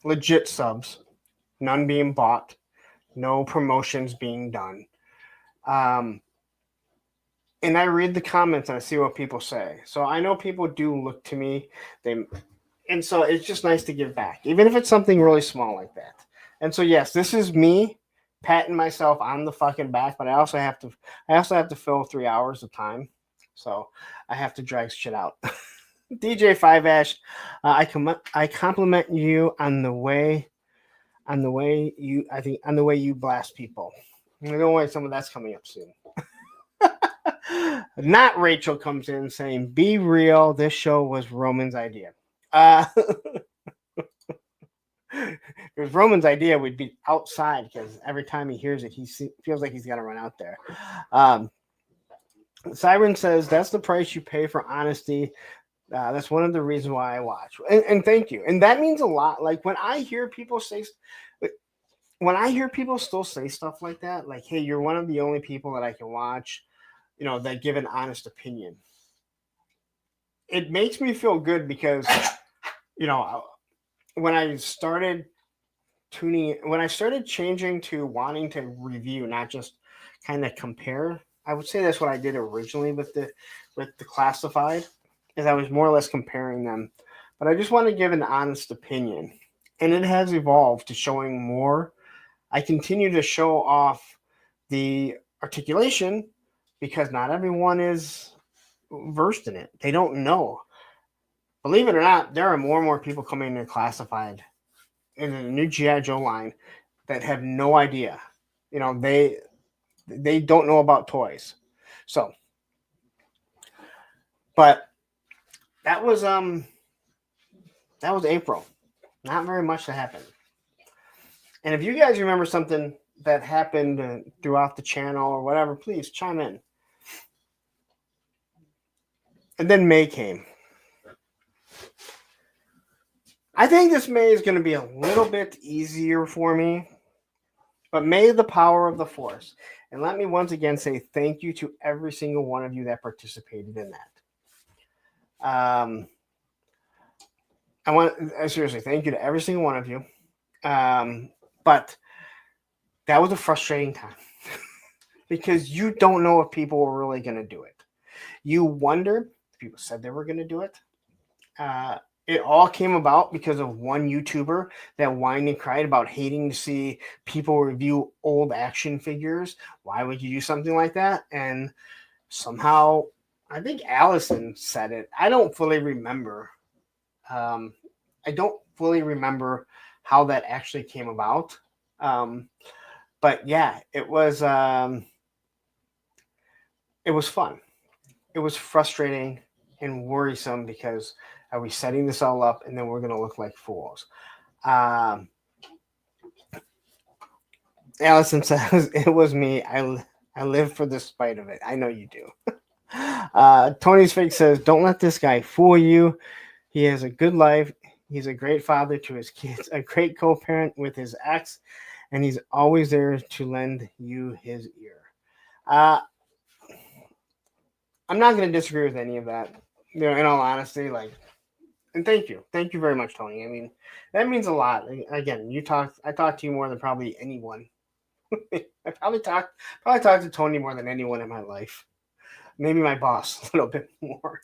legit subs, none being bought. No promotions being done. And I read the comments and I see what people say. So I know people do look to me. And so it's just nice to give back, even if it's something really small like that. And so, yes, this is me patting myself on the fucking back, but I also have to fill 3 hours of time. So I have to drag shit out. DJ 5-Ash, I compliment you on the way you blast people. Don't worry, some of that's coming up soon. Not Rachel comes in saying, "Be real. This show was Roman's idea." It was Roman's idea. We'd be outside because every time he hears it, he feels like he's got to run out there. Siren says, "That's the price you pay for honesty. That's one of the reasons why I watch." And thank you. And that means a lot. Like, when I hear people still say stuff like that, like, "Hey, you're one of the only people that I can watch, that give an honest opinion." It makes me feel good because, when I started changing to wanting to review, not just kind of compare, I would say that's what I did originally with the classified, is I was more or less comparing them. But I just want to give an honest opinion. And it has evolved to showing more. I continue to show off the articulation because not everyone is versed in it. They don't know. Believe it or not, there are more and more people coming in classified in the new G.I. Joe line that have no idea. They don't know about toys. So, But that was April. Not very much that happened. And if you guys remember something that happened throughout the channel or whatever, please chime in. And then May came. I think this May is going to be a little bit easier for me. But may the power of the force. And let me once again say thank you to every single one of you that participated in that. I want seriously thank you to every single one of you. But that was a frustrating time because you don't know if people were really going to do it. You wonder if people said they were going to do it. It all came about because of one YouTuber that whined and cried about hating to see people review old action figures. Why would you do something like that? And somehow, I think Allison said it. I don't fully remember. I don't fully remember how that actually came about. But yeah, it was fun. It was frustrating and worrisome because are we setting this all up and then we're going to look like fools? Allison says, it was me. I live for the spite of it. I know you do. Tony's Fake says, don't let this guy fool you. He has a good life. He's a great father to his kids, a great co-parent with his ex, and he's always there to lend you his ear. I'm not going to disagree with any of that. You know, in all honesty, like, and thank you very much, Tony. I mean, that means a lot. Again, I talked to you more than probably anyone. I probably talked to Tony more than anyone in my life. Maybe my boss a little bit more.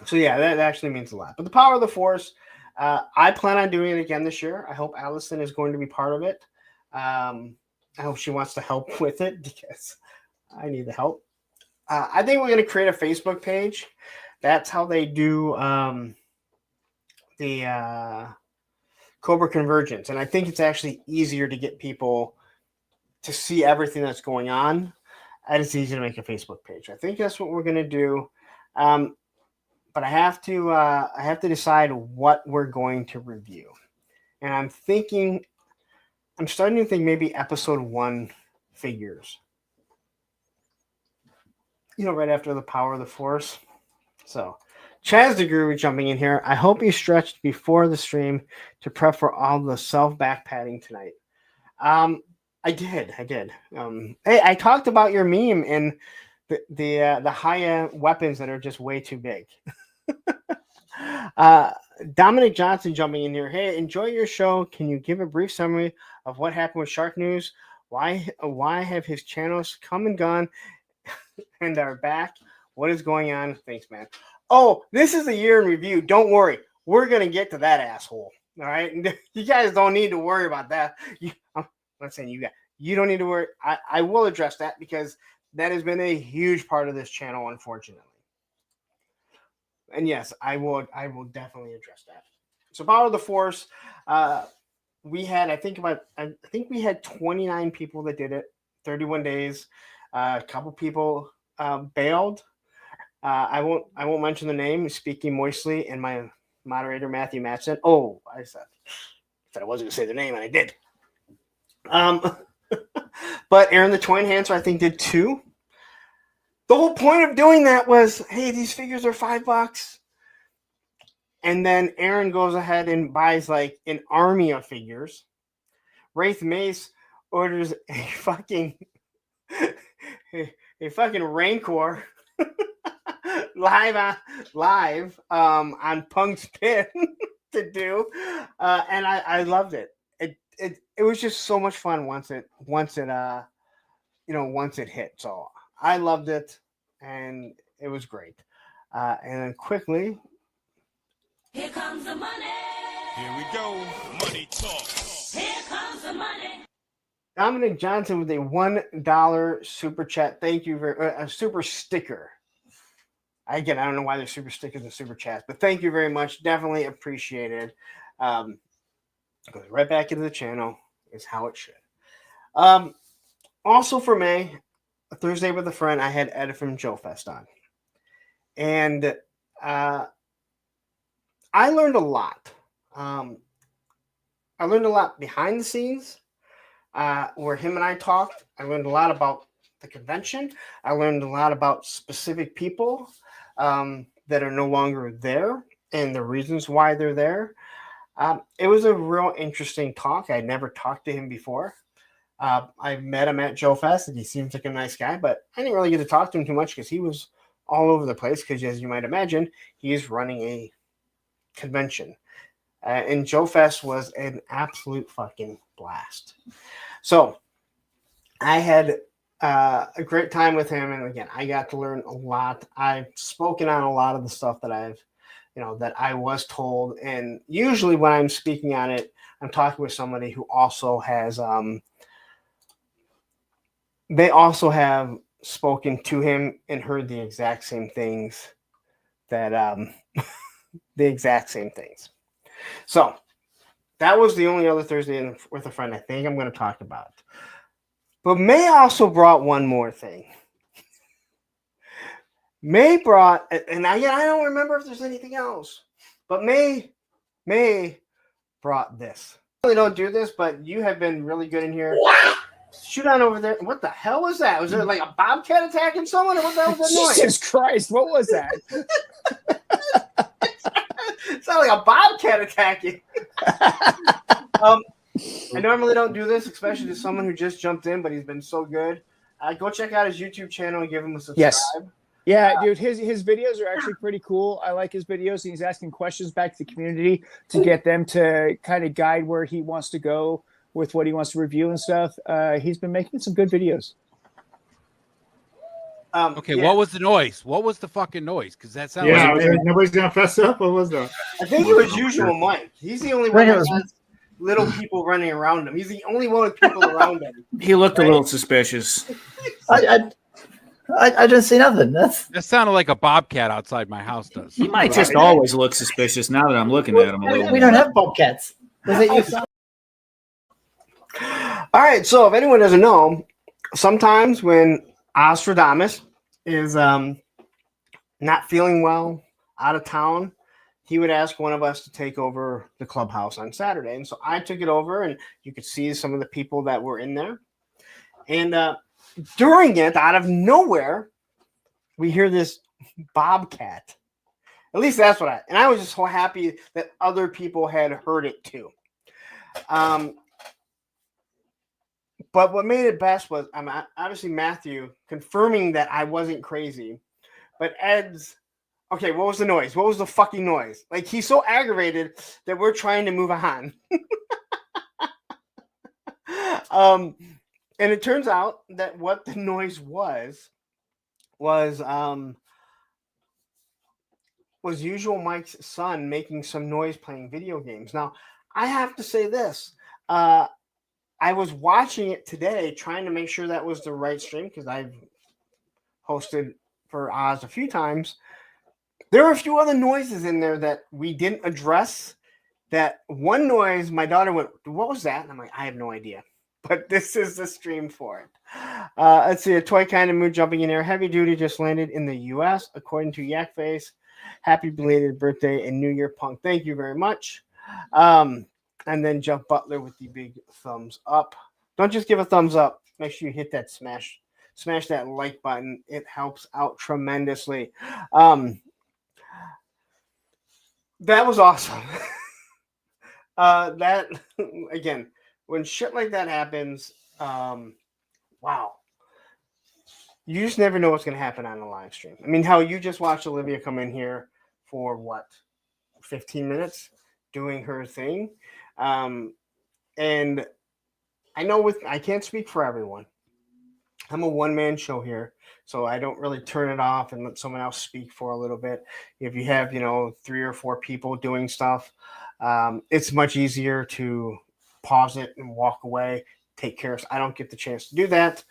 So yeah, that actually means a lot. But the power of the force, I plan on doing it again this year. I hope Allison is going to be part of it. I hope she wants to help with it because I need the help. I think we're going to create a Facebook page. That's how they do the Cobra Convergence. And I think it's actually easier to get people to see everything that's going on. And it's easy to make a Facebook page. I think that's what we're going to do. But I have to decide what we're going to review. And I'm starting to think maybe episode 1 figures. You know, right after the power of the force. So, Chaz the Guru jumping in here. I hope you stretched before the stream to prep for all the self back padding tonight. I did. Hey, I talked about your meme and the high weapons that are just way too big. Dominic Johnson jumping in here. Hey, enjoy your show. Can you give a brief summary of what happened with Shark News? Why have his channels come and gone and are back? What is going on? Thanks, man. Oh, this is a year in review. Don't worry. We're going to get to that asshole. All right. You guys don't need to worry about that. I'm not saying you guys. You don't need to worry. I will address that because that has been a huge part of this channel, unfortunately. And yes, I will definitely address that. So Power of the Force, we had, I think we had 29 people that did it, 31 days. A couple people bailed. I won't mention the name, speaking moistly, and my moderator, Matthew Matson. Oh, I said I wasn't going to say the name, and I did. But Aaron the Toy Enhancer, I think, did 2. The whole point of doing that was, hey, these figures are $5. And then Aaron goes ahead and buys like an army of figures. Wraith Mace orders a fucking Rancor live on Punk's Pin to do, and I loved it. It was just so much fun once it hit. So I loved it, and it was great. And then quickly, Here comes the money. Here we go. Money talk. Here comes the money. Dominic Johnson with a $1 super chat. Thank you very a super sticker. Again, I don't know why there's super stickers and super chats, but thank you very much. Definitely appreciated. Goes right back into the channel is how it should. Also for May, a Thursday with a friend, I had Ed from Joe Fest on. And I learned a lot. I learned a lot behind the scenes where him and I talked. I learned a lot about the convention. I learned a lot about specific people that are no longer there and the reasons why they're there. It was a real interesting talk. I'd never talked to him before. I met him at Joe Fest, and he seems like a nice guy, but I didn't really get to talk to him too much because he was all over the place because, as you might imagine, he is running a convention. And Joe Fest was an absolute fucking blast. So I had a great time with him, and again, I got to learn a lot. I've spoken on a lot of the stuff that that I was told, and usually when I'm speaking on it, I'm talking with somebody who also has they also have spoken to him and heard the exact same things that the exact same things. So that was the only other Thursday with a friend I think I'm going to talk about. But May also brought one more thing. May brought, and I don't remember if there's anything else, but May brought this. I really don't do this, but you have been really good in here. Shoot on over there. What the hell was that? Was there like a bobcat attacking someone, or what the hell was that noise? Jesus Christ, what was that? It sounded like a bobcat attacking. I normally don't do this, especially to someone who just jumped in, but he's been so good. Go check out his YouTube channel and give him a subscribe. Yes. Yeah, dude, his videos are actually pretty cool. I like his videos. He's asking questions back to the community to get them to kind of guide where he wants to go with what he wants to review and stuff. He's been making some good videos. Okay, yeah. What was the noise? What was the fucking noise? Because that sounds nobody's gonna fess up. What was that? I think it was usual Mike. He's the only one that has little people running around him. He's the only one with people around him. He looked a little suspicious. I didn't see nothing. That sounded like a bobcat outside my house does. He might just always look suspicious now that I'm looking at him a little. We don't have bobcats. All right, so if anyone doesn't know, sometimes when Ostradamus is not feeling well, out of town, he would ask one of us to take over the clubhouse on Saturday. And so I took it over, and you could see some of the people that were in there. And during it, out of nowhere, we hear this bobcat. At least that's what and I was just so happy that other people had heard it too. But what made it best was obviously Matthew confirming that I wasn't crazy. But Ed's, okay, what was the noise? What was the fucking noise? Like, he's so aggravated that we're trying to move on. And it turns out that what the noise was usual Mike's son making some noise playing video games. Now, I have to say this. I was watching it today, trying to make sure that was the right stream because I've hosted for Oz a few times. There are a few other noises in there that we didn't address. That one noise, my daughter went, "What was that?" And I'm like, I have no idea. But this is the stream for it. Let's see. A toy kind of mood jumping in air. Heavy Duty just landed in the U.S. according to Yak Face. Happy belated birthday and New Year, Punk. Thank you very much. And then Jeff Butler with the big thumbs up. Don't just give a thumbs up. Make sure you hit that smash that like button. It helps out tremendously. That was awesome. That again, when shit like that happens, wow. You just never know what's going to happen on a live stream. I mean, how you just watched Olivia come in here for what, 15 minutes doing her thing. And I know I can't speak for everyone. I'm a one-man show here, so I don't really turn it off and let someone else speak for a little bit. If you have, 3 or 4 people doing stuff, it's much easier to pause it and walk away, take care of. I don't get the chance to do that,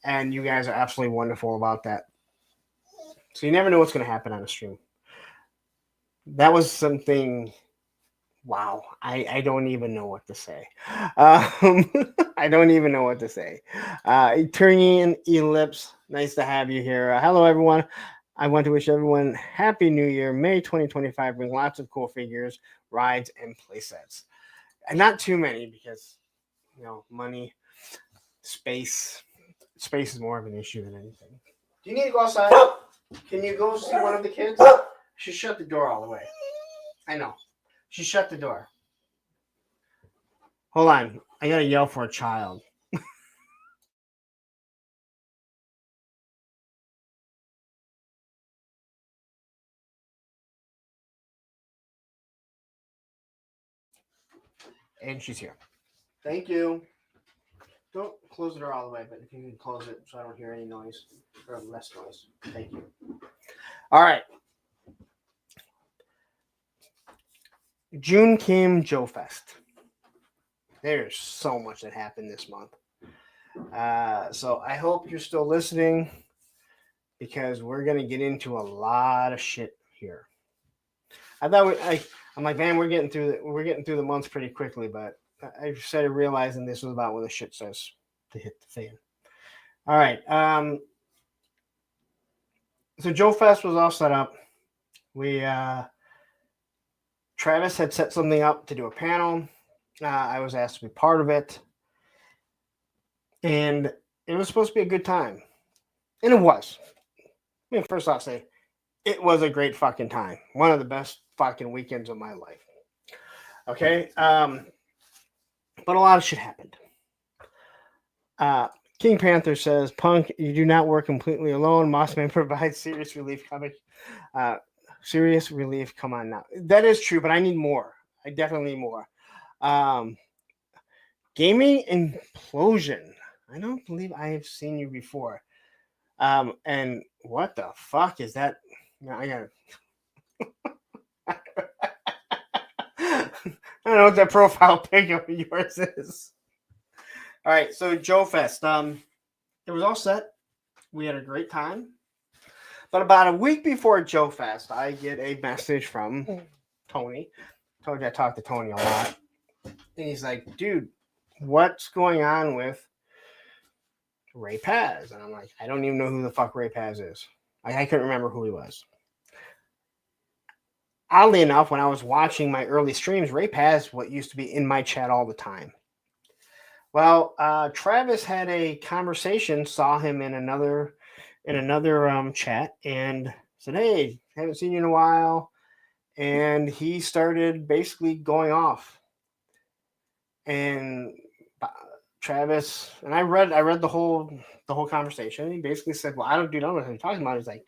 and you guys are absolutely wonderful about that. So you never know what's going to happen on a stream. That was something Wow, I don't even know what to say. Um, I don't even know what to say. Eternian Ellipse, nice to have you here. Hello, everyone. I want to wish everyone Happy New Year. May 2025 bring lots of cool figures, rides, and play sets. And not too many because, money, space. Space is more of an issue than anything. Do you need to go outside? Can you go see one of the kids? She shut the door all the way. I know. She shut the door. Hold on. I gotta yell for a child. And she's here. Thank you. Don't close the door all the way, but if you can close it so I don't hear any noise or less noise. Thank you. All right. June came Joe Fest. There's so much that happened this month. So I hope you're still listening because we're gonna get into a lot of shit here. I'm like, man, we're getting through the months pretty quickly, but I started realizing this was about when the shit starts to hit the fan. All right. So Joe Fest was all set up. Travis had set something up to do a panel. I was asked to be part of it. And it was supposed to be a good time. And it was. First I'll say, it was a great fucking time. One of the best fucking weekends of my life. Okay? But a lot of shit happened. King Panther says, Punk, you do not work completely alone. Mossman provides serious relief coming. Serious relief. Come on now. That is true, but I need more. I definitely need more. Gaming Implosion. I don't believe I have seen you before. And what the fuck is that? I got I don't know what that profile pic of yours is. All right, so Joe Fest. It was all set. We had a great time. But about a week before Joe Fest, I get a message from Tony. Told you I talked to Tony a lot. And he's like, dude, what's going on with Ray Paz? And I'm like, I don't even know who the fuck Ray Paz is. I couldn't remember who he was. Oddly enough, when I was watching my early streams, Ray Paz what used to be in my chat all the time. Well, Travis had a conversation, saw him in another chat, and said, "Hey, haven't seen you in a while." And he started basically going off. And Travis and I read the whole conversation. He basically said, "Well, I don't know what you're talking about." He's like,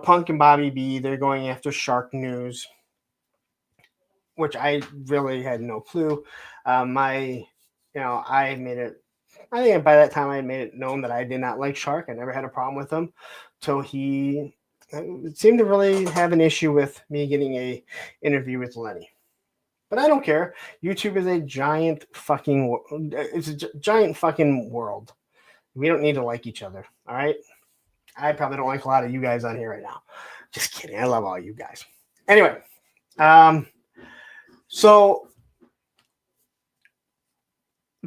Punk and Bobby B, they're going after Shark News, which I really had no clue. I made it. I think by that time I had made it known that I did not like Shark. I never had a problem with him. So he seemed to really have an issue with me getting a interview with Lenny. But I don't care. YouTube is a giant fucking world. We don't need to like each other. All right. I probably don't like a lot of you guys on here right now. Just kidding. I love all you guys. Anyway, so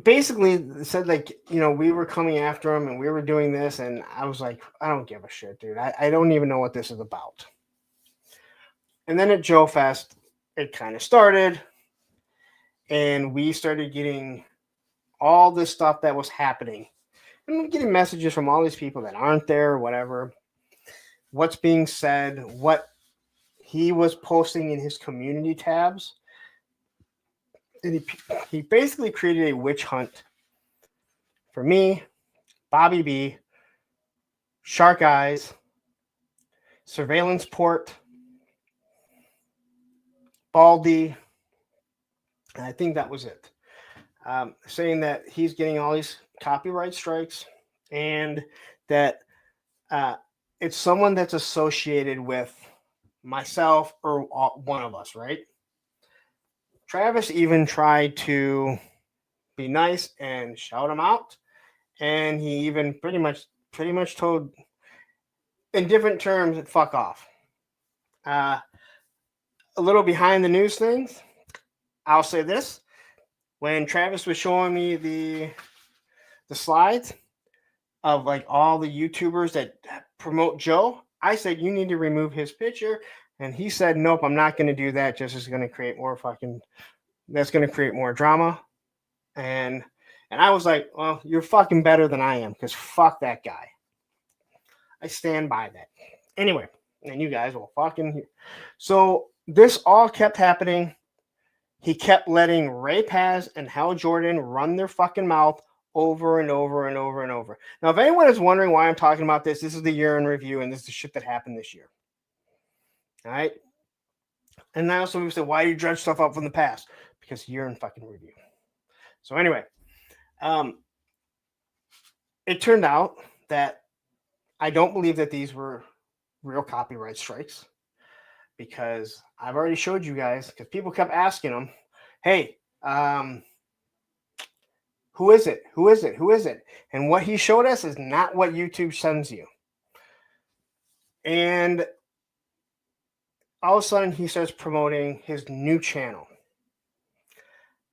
basically said we were coming after him and we were doing this, and I was like, I don't give a shit, dude. I don't even know what this is about. And then at Joe Fest, it kind of started, and we started getting all this stuff that was happening. And I'm getting messages from all these people that aren't there or whatever. What's being said, what he was posting in his community tabs. And he basically created a witch hunt for me, Bobby B, Shark Eyes, Surveillance Port, Baldy, and I think that was it. Saying that he's getting all these copyright strikes and that it's someone that's associated with myself or one of us, right? Travis even tried to be nice and shout him out, and he even pretty much told in different terms, fuck off. A little behind the news things. I'll say this. When Travis was showing me the slides of like all the YouTubers that promote Joe, I said, you need to remove his picture. And he said, nope, I'm not going to do that. Just is going to create more that's going to create more drama. And I was like, well, you're fucking better than I am because fuck that guy. I stand by that. Anyway, and you guys will fucking. So this all kept happening. He kept letting Ray Paz and Hal Jordan run their fucking mouth over and over and over and over. Now, if anyone is wondering why I'm talking about this, this is the year in review, and this is the shit that happened this year. All right? And now some people say, why do you dredge stuff up from the past? Because year in fucking review. So anyway, it turned out that I don't believe that these were real copyright strikes. Because I've already showed you guys, because people kept asking them, hey, who is it? Who is it? Who is it? And what he showed us is not what YouTube sends you. And all of a sudden, he starts promoting his new channel.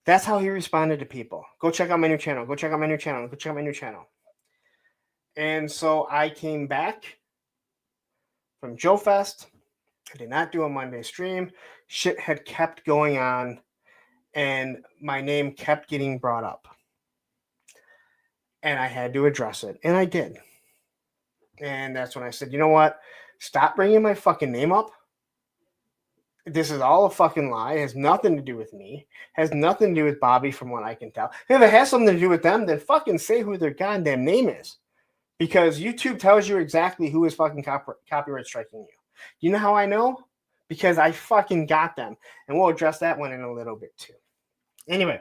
That's how he responded to people. Go check out my new channel. Go check out my new channel. Go check out my new channel. And so I came back from Joe Fest. I did not do a Monday stream. Shit had kept going on, and my name kept getting brought up. And I had to address it, and I did. And that's when I said, you know what? Stop bringing my fucking name up. This is all a fucking lie. It has nothing to do with me. It has nothing to do with Bobby from what I can tell. If it has something to do with them, then fucking say who their goddamn name is. Because YouTube tells you exactly who is fucking copyright striking you. You know how I know? Because I fucking got them. And we'll address that one in a little bit too. Anyway,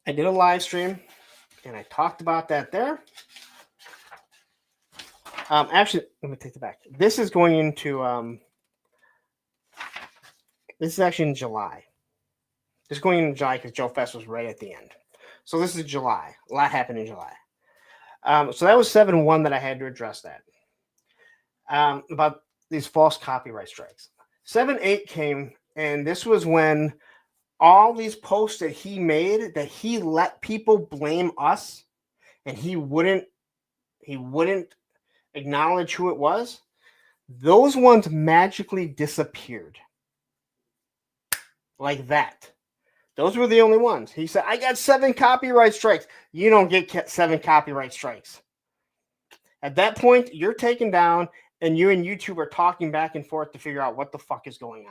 I did a live stream and I talked about that there. Actually, let me take it back. This is going into this is actually in July. This is going into July because Joe Fest was right at the end. So this is July. A lot happened in July. So that was 7-1 that I had to address that. About these false copyright strikes. 7-8 came, and this was when all these posts that he made, that he let people blame us, and he wouldn't acknowledge who it was. Those ones magically disappeared. Like that. Those were the only ones. He said, I got 7 copyright strikes. You don't get 7 copyright strikes. At that point, you're taken down, and you and YouTube are talking back and forth to figure out what the fuck is going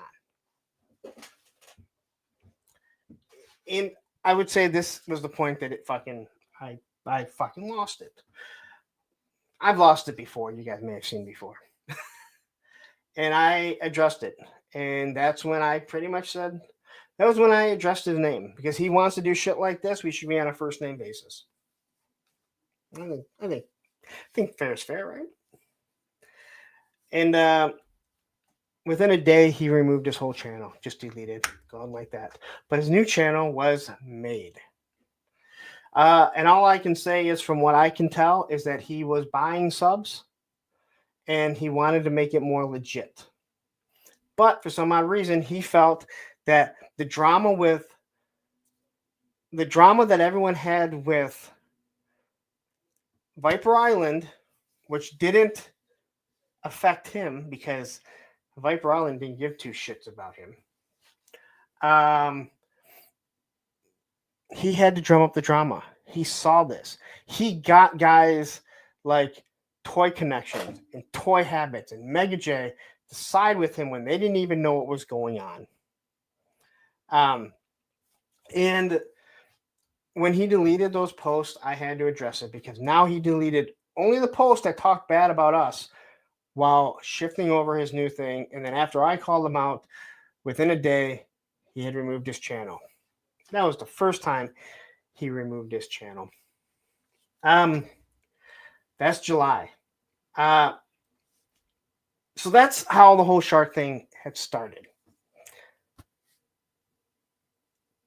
on. And I would say this was the point that it fucking, I fucking lost it. I've lost it before. You guys may have seen before. And I addressed it. And that's when I pretty much said, that was when I addressed his name. Because he wants to do shit like this, we should be on a first name basis. I think fair is fair, right? And within a day, he removed his whole channel, just deleted, gone like that. But his new channel was made. And all I can say is, from what I can tell, is that he was buying subs and he wanted to make it more legit. But for some odd reason, he felt that the drama that everyone had with Viper Island, which didn't affect him because Viper Island didn't give 2 shits about him. He had to drum up the drama. He saw this. He got guys like Toy Connections and Toy Habits and Mega J to side with him when they didn't even know what was going on. And when he deleted those posts, I had to address it because now he deleted only the post that talked bad about us while shifting over his new thing. And then after I called him out, within a day, he had removed his channel. That was the first time he removed his channel. That's July. So that's how the whole shark thing had started.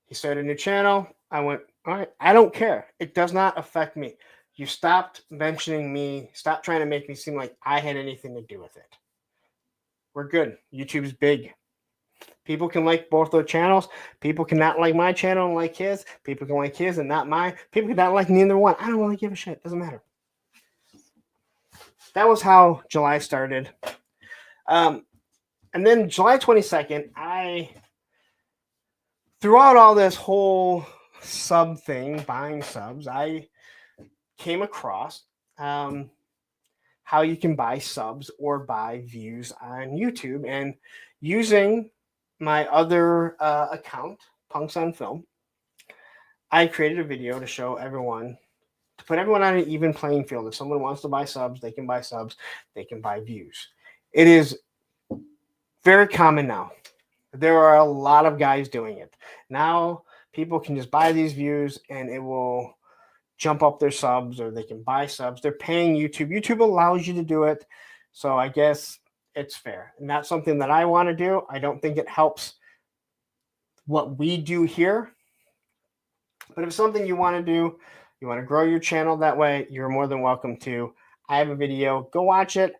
He started a new channel. I went, all right, I don't care. It does not affect me. You stopped mentioning me. Stop trying to make me seem like I had anything to do with it. We're good. YouTube's big. People can like both their channels. People cannot like my channel and like his. People can like his and not mine. People cannot like neither one. I don't really give a shit. Doesn't matter. That was how July started. And then July 22nd, throughout all this whole sub thing, buying subs, I came across how you can buy subs or buy views on YouTube. And using my other account, Punks on Film, I created a video to show everyone, to put everyone on an even playing field. If someone wants to buy subs, they can buy subs, they can buy views. It is very common now. There are a lot of guys doing it. Now people can just buy these views and it will jump up their subs, or they can buy subs. They're paying YouTube. YouTube allows you to do it. So I guess it's fair. And that's something that I want to do. I don't think it helps what we do here. But if it's something you want to do, you want to grow your channel that way, you're more than welcome to. I have a video. Go watch it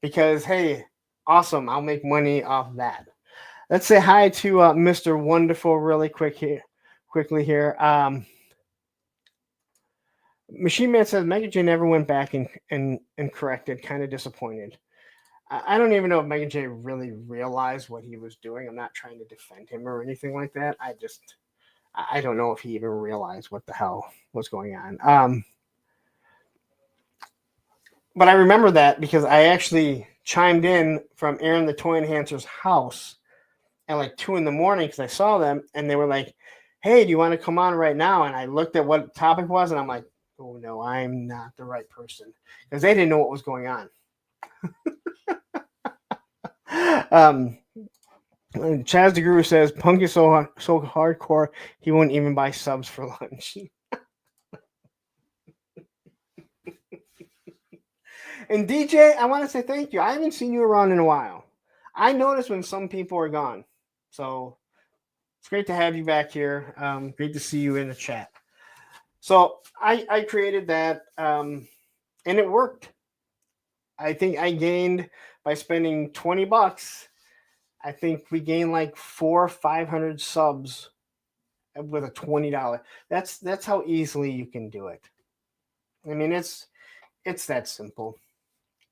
because, hey, awesome. I'll make money off that. Let's say hi to Mr. Wonderful really quickly here. Machine Man says Mega J never went back and corrected. Kind of disappointed. I don't even know if Mega J really realized what he was doing. I'm not trying to defend him or anything like that. I don't know if he even realized what the hell was going on. But I remember that because I actually chimed in from Aaron the Toy Enhancer's house at like 2 a.m. because I saw them and they were like, "Hey, do you want to come on right now?" And I looked at what the topic was and I'm like, "Oh no, I'm not the right person," because they didn't know what was going on. Chaz the Guru says Punk is so hardcore he won't even buy subs for lunch. And DJ, I want to say thank you. I haven't seen you around in a while. I notice when some people are gone. So it's great to have you back here. Great to see you in the chat. So I created that and it worked. I think I gained by spending $20. I think we gained like 400 or 500 subs with a $20. That's how easily you can do it. I mean, it's that simple.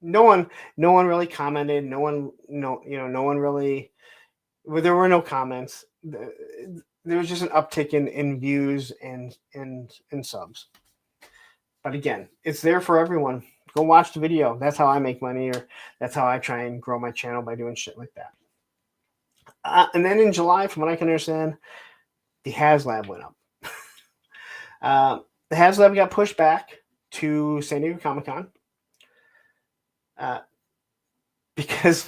No one really commented. No one really. Well, there were no comments. There was just an uptick in views and subs. But again, it's there for everyone. Go watch the video. That's how I make money, or that's how I try and grow my channel, by doing shit like that. And then in July, from what I can understand, the HasLab went up. The HasLab got pushed back to San Diego Comic-Con because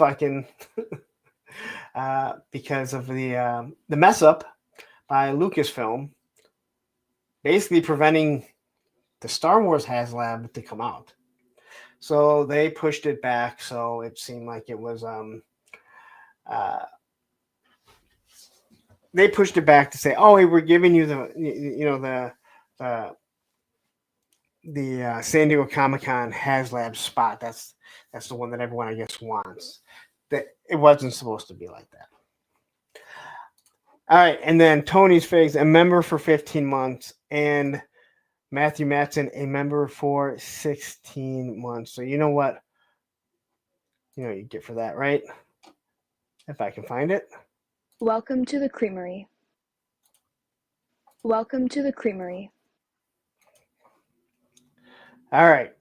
because of the mess up by Lucasfilm, basically preventing the Star Wars HasLab to come out. So they pushed it back. So it seemed like it was they pushed it back to say, "Oh, hey, we're giving you the San Diego Comic-Con HasLab spot. That's the one that everyone, I guess, wants." That it wasn't supposed to be like that. All right, and then Tony's Figs, a member for 15 months, and Matthew Matson, a member for 16 months. So you know what? You know what you get for that, right? If I can find it. Welcome to the creamery. Welcome to the creamery. All right.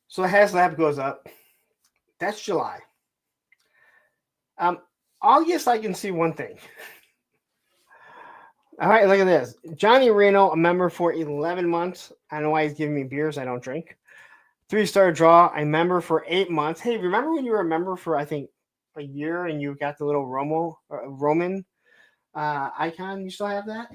So the HasLab goes up. That's July. August, I can see one thing. All right, look at this. Johnny Reno, a member for 11 months. I don't know why he's giving me beers. I don't drink. 3-star draw, a member for 8 months. Hey, remember when you were a member for, I think, a year and you got the little Roman icon? You still have that?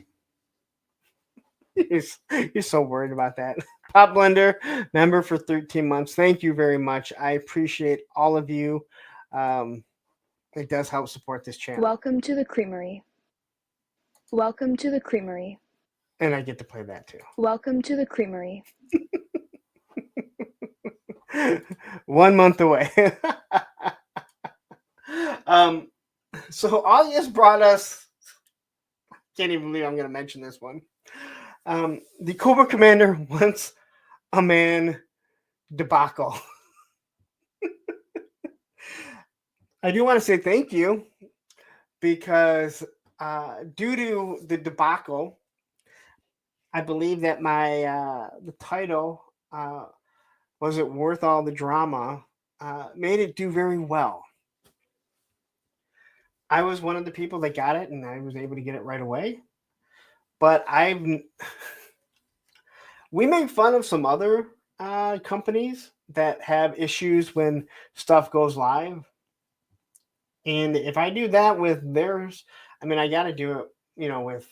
You're so worried about that. Pop Blender, member for 13 months. Thank you very much. I appreciate all of you. It does help support this channel. Welcome to the creamery. Welcome to the creamery. And I get to play that too. Welcome to the creamery. 1 month away. So August brought us. Can't even believe I'm going to mention this one. The Cobra Commander wants a man debacle. I do want to say thank you because due to the debacle, I believe that my the title was it worth all the drama made it do very well. I was one of the people that got it, and I was able to get it right away. But we made fun of some other companies that have issues when stuff goes live. And if I do that with theirs, I mean, I got to do it, with,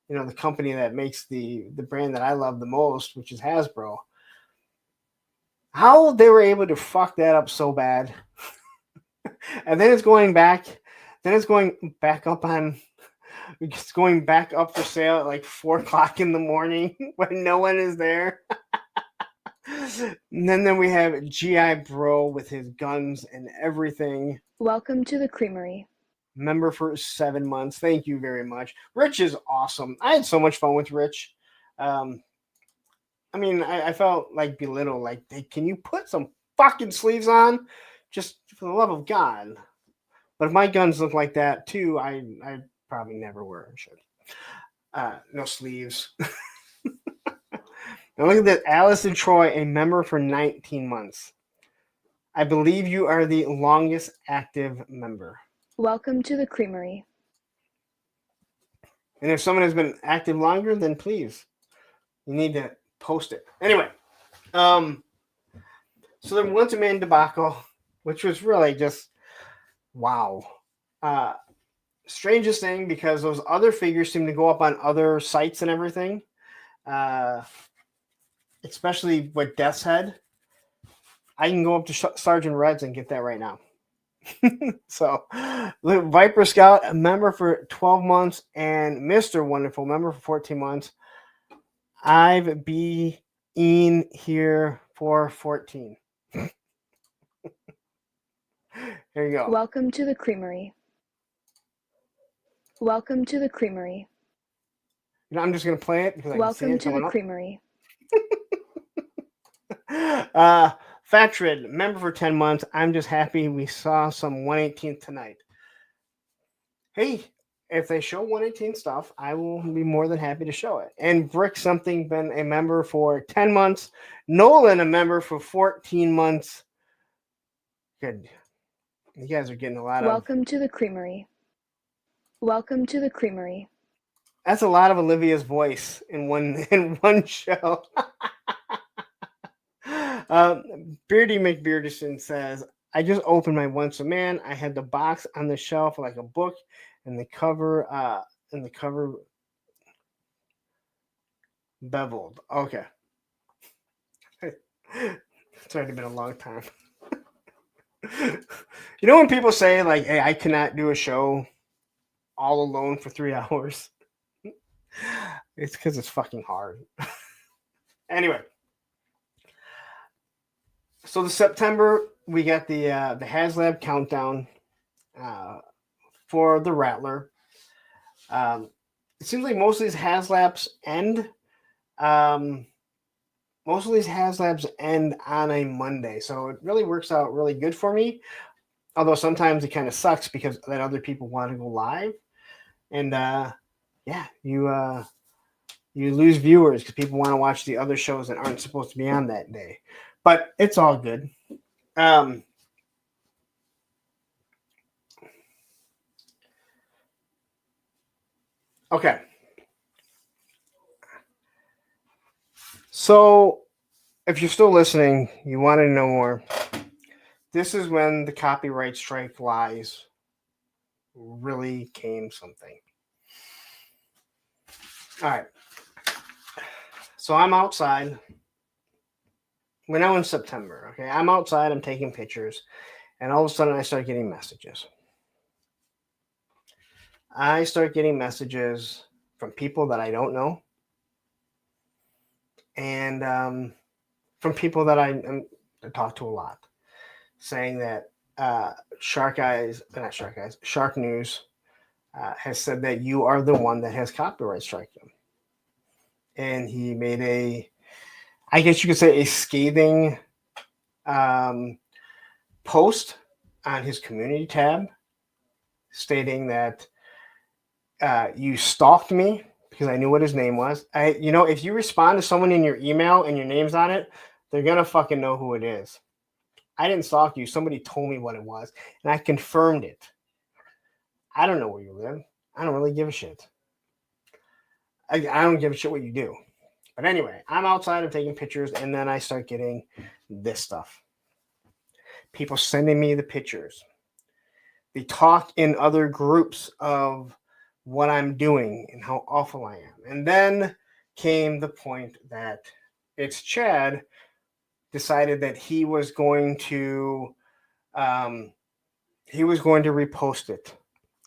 the company that makes the brand that I love the most, which is Hasbro. How they were able to fuck that up so bad. And then it's going back up on, it's going back up for sale at like 4:00 in the morning when no one is there. And then we have GI Bro with his guns and everything. Welcome to the creamery. Member for 7 months. Thank you very much. Rich is awesome. I had so much fun with Rich. I mean, I felt like belittled. Like, hey, can you put some fucking sleeves on? Just for the love of God. But if my guns look like that too, I probably never wear a shirt. No sleeves. Now look at that. Alice and Troy, a member for 19 months. I believe you are the longest active member. Welcome to the creamery. And if someone has been active longer, then please, you need to post it. Anyway, so there was a man debacle, which was really just wow. Strangest thing, because those other figures seem to go up on other sites and everything. Especially with Death's Head. I can go up to Sergeant Reds and get that right now. So, Viper Scout, a member for 12 months, and Mr. Wonderful, member for 14 months. I've been in here for 14. Here you go. Welcome to the creamery. Fatred, I'm just going to play it because I can see it coming up. creamery. Fatrid, member for 10 months. I'm just happy we saw some 118 tonight. Hey, if they show 118 stuff, I will be more than happy to show it. And Brick Something been a member for 10 months. Nolan, a member for 14 months. Good. You guys are getting a lot Welcome to the creamery. That's a lot of Olivia's voice in one show. Beardy McBeardison says, I just opened my Once a Man. I had the box on the shelf like a book, and the cover beveled. Okay. It's already been a long time. You know when people say like, hey, I cannot do a show all alone for 3 hours? It's because it's fucking hard. Anyway. So the September, we got the HasLab countdown for the Rattler. It seems like most of these HasLabs end. Most of these HasLabs end on a Monday, so it really works out really good for me. Although sometimes it kind of sucks because then other people want to go live, and you lose viewers because people want to watch the other shows that aren't supposed to be on that day. But it's all good. Okay. So, if you're still listening, you want to know more, this is when the copyright strike lies really came something. All right. So, I'm outside. We're now in September, okay? I'm outside, I'm taking pictures, and all of a sudden I start getting messages. I start getting messages from people that I don't know, and from people that I'm talked to a lot, saying that Shark News has said that you are the one that has copyright strike them. And he made I guess you could say, a scathing post on his community tab stating that you stalked me because I knew what his name was. If you respond to someone in your email and your name's on it, they're going to fucking know who it is. I didn't stalk you. Somebody told me what it was, and I confirmed it. I don't know where you live. I don't really give a shit. I don't give a shit what you do. But anyway, I'm outside of taking pictures, and then I start getting this stuff. People sending me the pictures. They talk in other groups of what I'm doing and how awful I am. And then came the point that it's Chad decided that he was going to repost it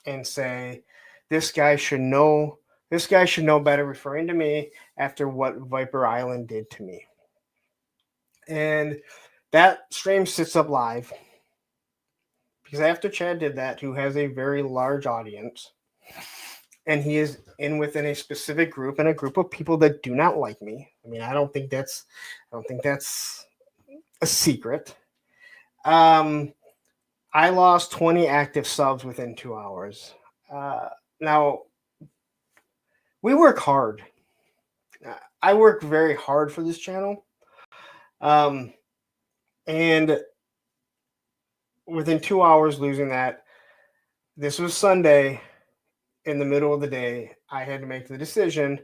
and say, this guy should know better, referring to me after what Viper Island did to me. And that stream sits up live because after Chad did that, who has a very large audience, and he is within a specific group and a group of people that do not like me. I mean, I don't think that's a secret. I lost 20 active subs within 2 hours. Now, we work hard. I work very hard for this channel. And within 2 hours losing that, this was Sunday in the middle of the day. I had to make the decision.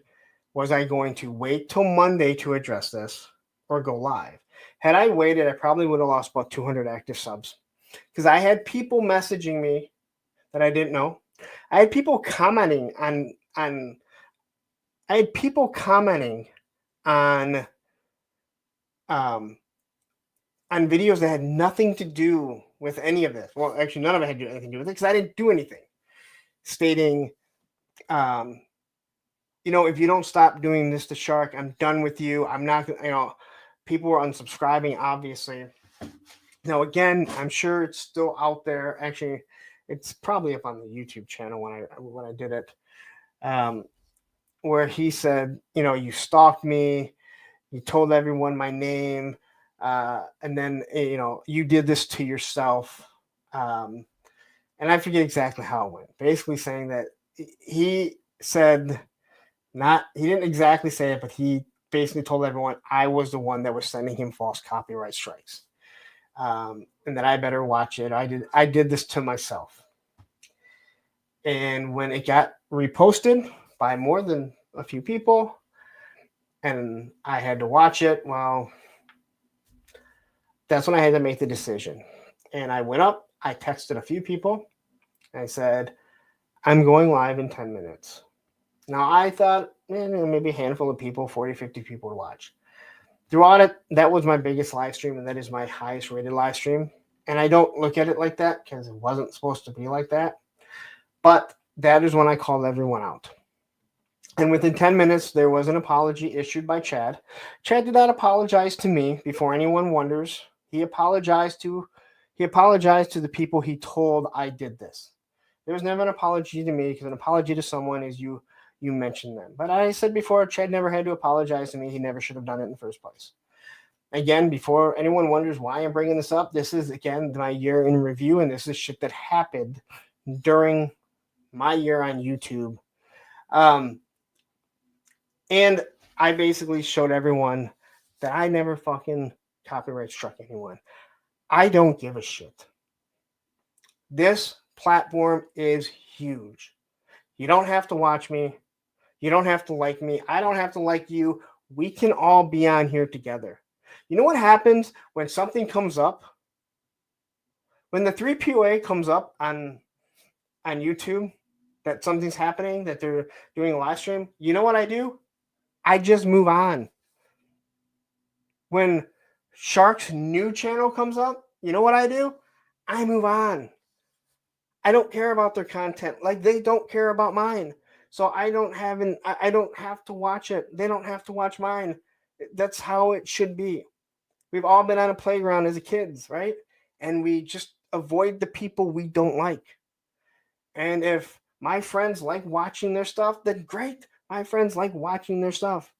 Was I going to wait till Monday to address this or go live? Had I waited, I probably would have lost about 200 active subs because I had people messaging me that I didn't know. I had people commenting on videos that had nothing to do with any of this. Well, actually, none of it had anything to do with it because I didn't do anything. Stating, if you don't stop doing this to Shark, I'm done with you. I'm not, people were unsubscribing, obviously. Now, again, I'm sure it's still out there. Actually, it's probably up on the YouTube channel when I did it, where he said, you stalked me, you told everyone my name, and then you did this to yourself. And I forget exactly how it went. Basically saying that he said, he didn't exactly say it, but he basically told everyone I was the one that was sending him false copyright strikes. And that I better watch it. I did this to myself. And when it got reposted by more than a few people, and I had to watch it, well, that's when I had to make the decision. And I went up, I texted a few people, and I said, I'm going live in 10 minutes. Now, I thought maybe a handful of people, 40, 50 people to watch. Throughout it, that was my biggest live stream, and that is my highest rated live stream. And I don't look at it like that because it wasn't supposed to be like that. But that is when I called everyone out. And within 10 minutes, there was an apology issued by Chad. Chad did not apologize to me, before anyone wonders. He apologized to the people he told I did this. There was never an apology to me, because an apology to someone is you mention them. But I said before, Chad never had to apologize to me. He never should have done it in the first place. Again, before anyone wonders why I'm bringing this up, this is, again, my year in review, and this is shit that happened during my year on YouTube. And I basically showed everyone that I never fucking copyright struck anyone. I don't give a shit. This platform is huge. You don't have to watch me. You don't have to like me. I don't have to like you. We can all be on here together. You know what happens when something comes up? When the 3POA comes up on YouTube, that something's happening, that they're doing a live stream, you know what I do? I just move on. When Shark's new channel comes up, you know what I do? I move on. I don't care about their content like they don't care about mine. So I don't have to watch it. They don't have to watch mine. That's how it should be. We've all been on a playground as a kids, right? And we just avoid the people we don't like. And if my friends like watching their stuff, then great. My friends like watching their stuff.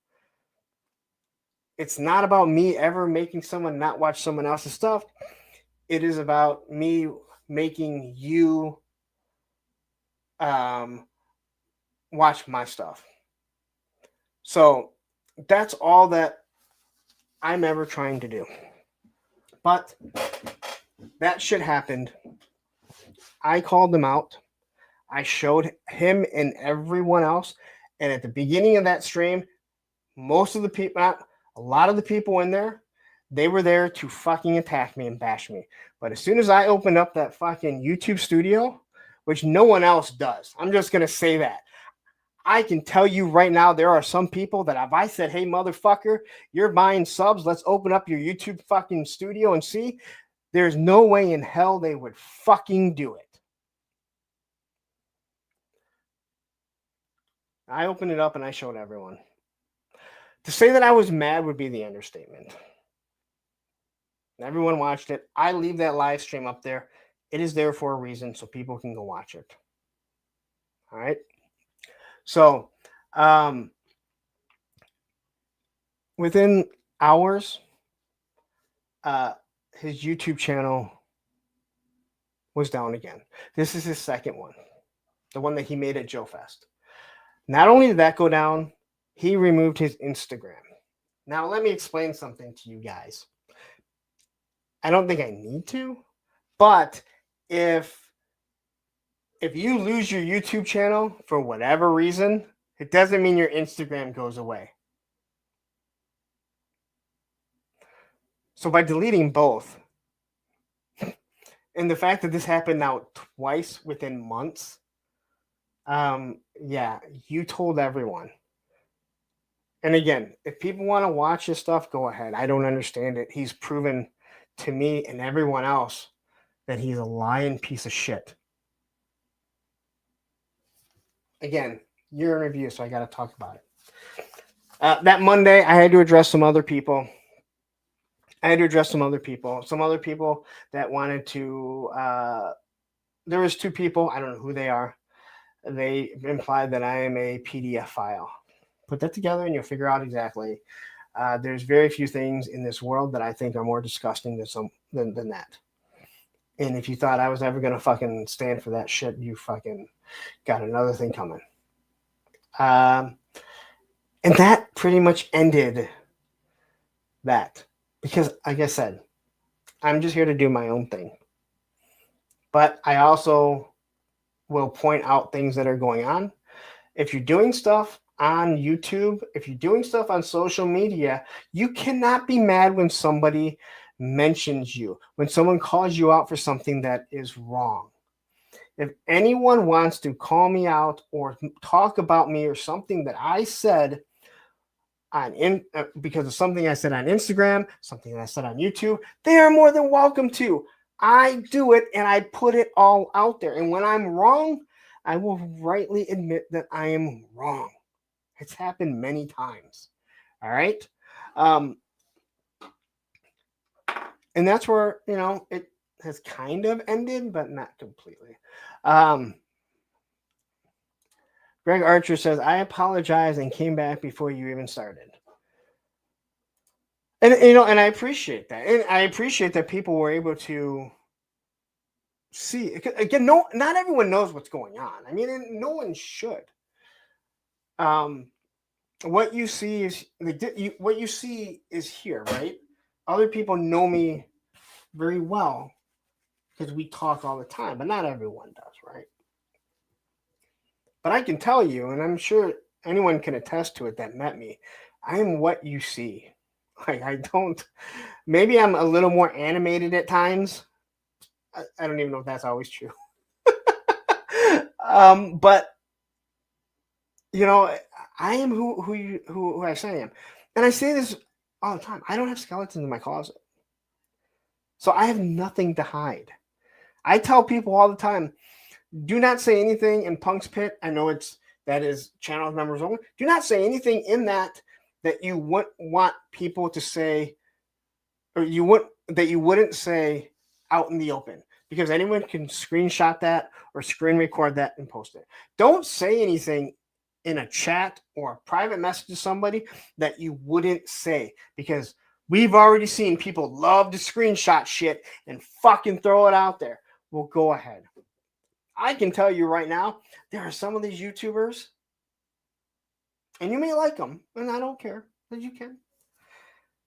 It's not about me ever making someone not watch someone else's stuff. It is about me making you watch my stuff. So that's all that I'm ever trying to do. But that shit happened. I called them out. I showed him and everyone else. And at the beginning of that stream, most of the people, not a lot of the people in there, they were there to fucking attack me and bash me. But as soon as I opened up that fucking YouTube studio, which no one else does, I'm just going to say that. I can tell you right now, there are some people that if I said, hey, motherfucker, you're buying subs, let's open up your YouTube fucking studio and see, there's no way in hell they would fucking do it. I opened it up and I showed everyone. To say that I was mad would be the understatement. Everyone watched it. I leave that live stream up there. It is there for a reason, so people can go watch it. All right. So, within hours, his YouTube channel was down again. This is his second one, the one that he made at Joe Fest. Not only did that go down, he removed his Instagram. Now, let me explain something to you guys. I don't think I need to, but if you lose your YouTube channel for whatever reason, it doesn't mean your Instagram goes away. So by deleting both, and the fact that this happened now twice within months, yeah, you told everyone. And again, if people want to watch his stuff, go ahead. I don't understand it. He's proven to me and everyone else that he's a lying piece of shit. Again, you're in review, so I got to talk about it. That Monday, I had to address some other people. Some other people that wanted to. There was two people. I don't know who they are. They implied that I am a PDF file. Put that together, and you'll figure out exactly. There's very few things in this world that I think are more disgusting than that. And if you thought I was ever going to fucking stand for that shit, you fucking got another thing coming. And that pretty much ended that. Because, like I said, I'm just here to do my own thing. But I also will point out things that are going on. If you're doing stuff on YouTube, if you're doing stuff on social media, you cannot be mad when somebody mentions you, when someone calls you out for something that is wrong. If anyone wants to call me out or talk about me or something that I said because of something I said on Instagram, something that I said on YouTube, they are more than welcome to. I do it and I put it all out there. And when I'm wrong, I will rightly admit that I am wrong. It's happened many times. All right. And that's where, it has kind of ended, but not completely. Greg Archer says, I apologize and came back before you even started. And, and I appreciate that. And I appreciate that people were able to see. Again, not everyone knows what's going on. I mean, no one should. What you see is here, right? Other people know me very well because we talk all the time, but not everyone does, right? But I can tell you, and I'm sure anyone can attest to it that met me, I am what you see. Like, maybe I'm a little more animated at times. I don't even know if that's always true. But I am who I say I am. And I say this all the time. I don't have skeletons in my closet. So I have nothing to hide. I tell people all the time, do not say anything in Punk's Pit. I know that is channel members only. Do not say anything in that you want people to say or you wouldn't say out in the open, because anyone can screenshot that or screen record that and post it. Don't say anything in a chat or a private message to somebody that you wouldn't say, because we've already seen people love to screenshot shit and fucking throw it out there. Well, go ahead. I can tell you right now, there are some of these YouTubers, and you may like them, and I don't care, but you can,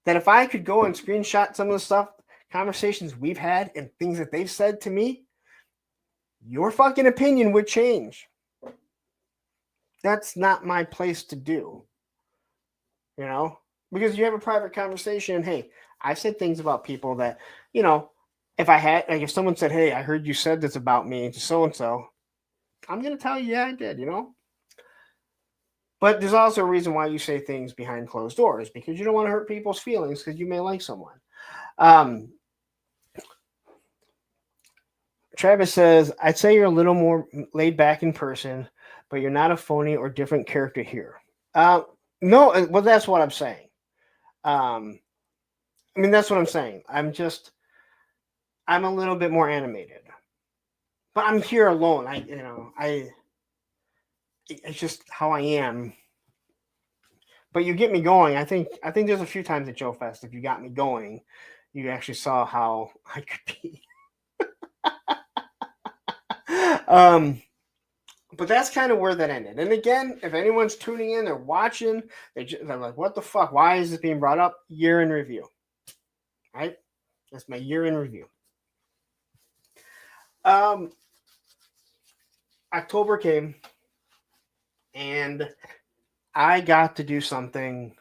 that if I could go and screenshot some of the stuff, conversations we've had and things that they've said to me, your fucking opinion would change. That's not my place to do. You know? Because you have a private conversation. Hey, I said things about people that, you know, if someone said, hey, I heard you said this about me to so-and-so, I'm going to tell you, yeah, I did, you know? But there's also a reason why you say things behind closed doors, because you don't want to hurt people's feelings because you may like someone. Travis says, I'd say you're a little more laid back in person, but you're not a phony or different character here. No, well, that's what I'm saying. I mean, that's what I'm saying. I'm a little bit more animated, but I'm here alone. It's just how I am. But you get me going. I think there's a few times at Joe Fest, if you got me going, you actually saw how I could be. But that's kind of where that ended. And again, if anyone's tuning in, they're watching, they're like, what the fuck? Why is this being brought up? Year in review. Right? That's my year in review. October came, and I got to do something.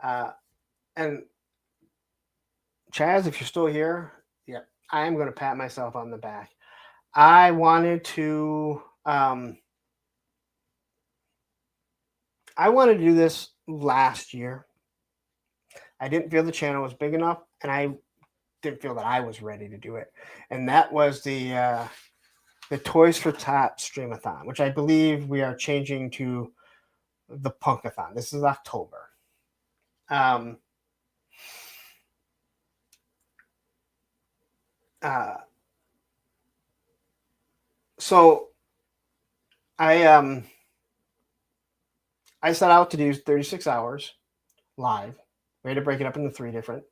And Chaz, if you're still here, yeah, I am going to pat myself on the back. I wanted to do this last year. I didn't feel the channel was big enough, and I didn't feel that I was ready to do it. And that was the Toys for Tots Streamathon, which I believe we are changing to the Punkathon. This is October. So I set out to do 36 hours live. We had to break it up into 3 different.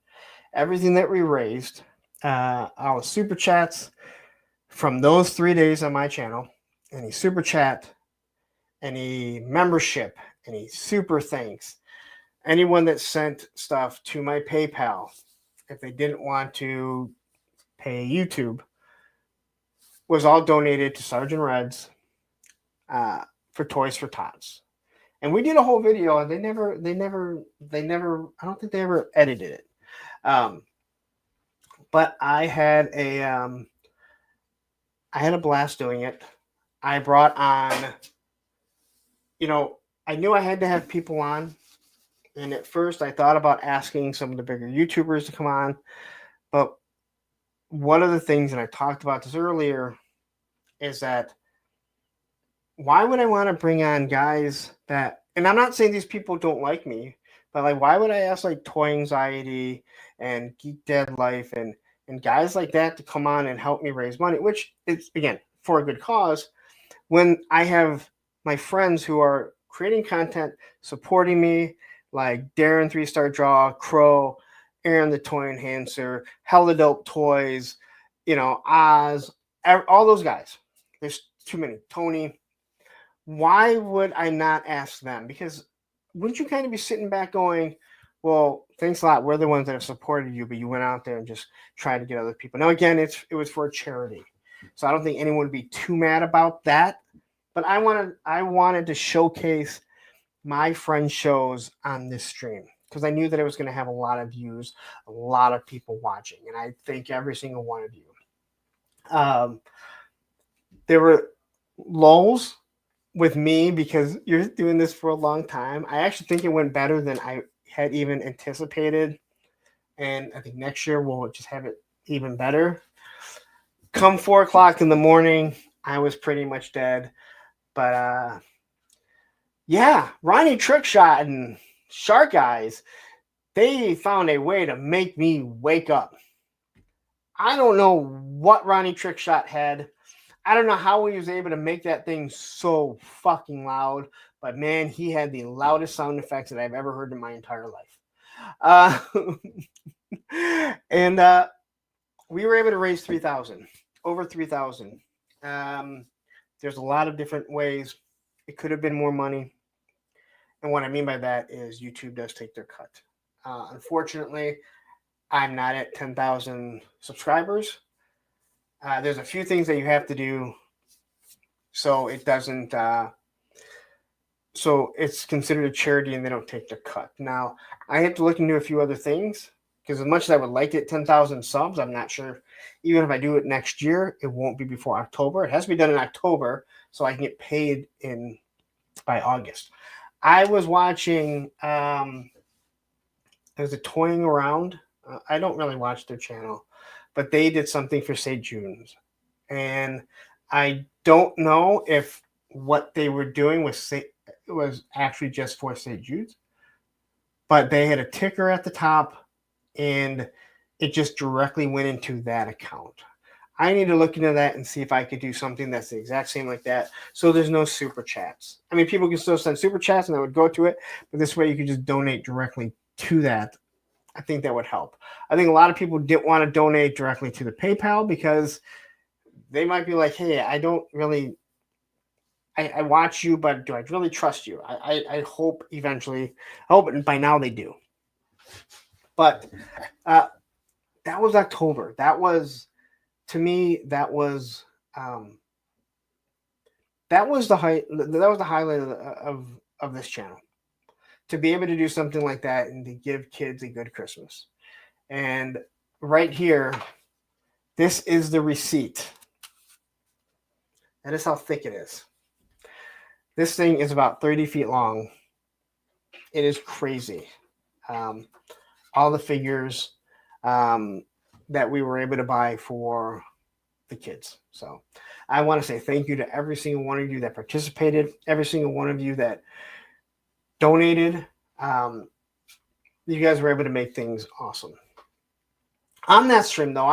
Everything that we raised, our super chats from those 3 days on my channel, any super chat, any membership, any super thanks, anyone that sent stuff to my PayPal, if they didn't want to pay YouTube, was all donated to Sergeant Reds for Toys for Tots. And we did a whole video, and they never, I don't think they ever edited it. But I had a blast doing it. I brought on, I knew I had to have people on. And at first I thought about asking some of the bigger YouTubers to come on. But one of the things, and I talked about this earlier, is that why would I want to bring on guys that, and I'm not saying these people don't like me, but like, why would I ask like Toy Anxiety and Geek Dead Life and guys like that to come on and help me raise money, which is, again, for a good cause, when I have my friends who are creating content, supporting me, like Darren 3-Star Draw, Crow, Aaron the Toy Enhancer, Hella Dope Toys, Oz, all those guys. There's too many. Tony. Why would I not ask them? Because wouldn't you kind of be sitting back going, well, thanks a lot. We're the ones that have supported you, but you went out there and just tried to get other people. Now, again, it was for a charity. So I don't think anyone would be too mad about that. But I wanted to showcase my friend shows on this stream because I knew that it was going to have a lot of views, a lot of people watching. And I thank every single one of you. There were lulls with me because you're doing this for a long time. I actually think it went better than I had even anticipated. And I think next year we'll just have it even better. Come 4 o'clock in the morning, I was pretty much dead. But yeah, Ronnie Trickshot and Shark Eyes, they found a way to make me wake up. I don't know what Ronnie Trickshot had. I don't know how he was able to make that thing so fucking loud, but man, he had the loudest sound effects that I've ever heard in my entire life. And we were able to raise 3,000, over 3,000. There's a lot of different ways. It could have been more money. And what I mean by that is YouTube does take their cut. Unfortunately, I'm not at 10,000 subscribers. There's a few things that you have to do so it doesn't so it's considered a charity and they don't take the cut. Now, I have to look into a few other things because as much as I would like it 10,000 subs, I'm not sure. Even if I do it next year, it won't be before October. It has to be done in October so I can get paid by August. I was watching there's a Toying Around. I don't really watch their channel, but they did something for St. Jude's. And I don't know if what they were doing was actually just for St. Jude's, but they had a ticker at the top and it just directly went into that account. I need to look into that and see if I could do something that's the exact same like that. So there's no super chats. I mean, people can still send super chats and I would go to it, but this way you could just donate directly to that. I think that would help. I think a lot of people didn't want to donate directly to the PayPal because they might be like, hey, I don't really, I watch you, but do I really trust you? I hope eventually, I hope by now they do. But that was October. That was, to me, that was the highlight of this channel. To be able to do something like that and to give kids a good Christmas. And right here, this is the receipt. That is how thick it is. This thing is about 30 feet long. It is crazy. All the figures that we were able to buy for the kids. So I want to say thank you to every single one of you that participated, every single one of you that donated. You guys were able to make things awesome. On that stream, though,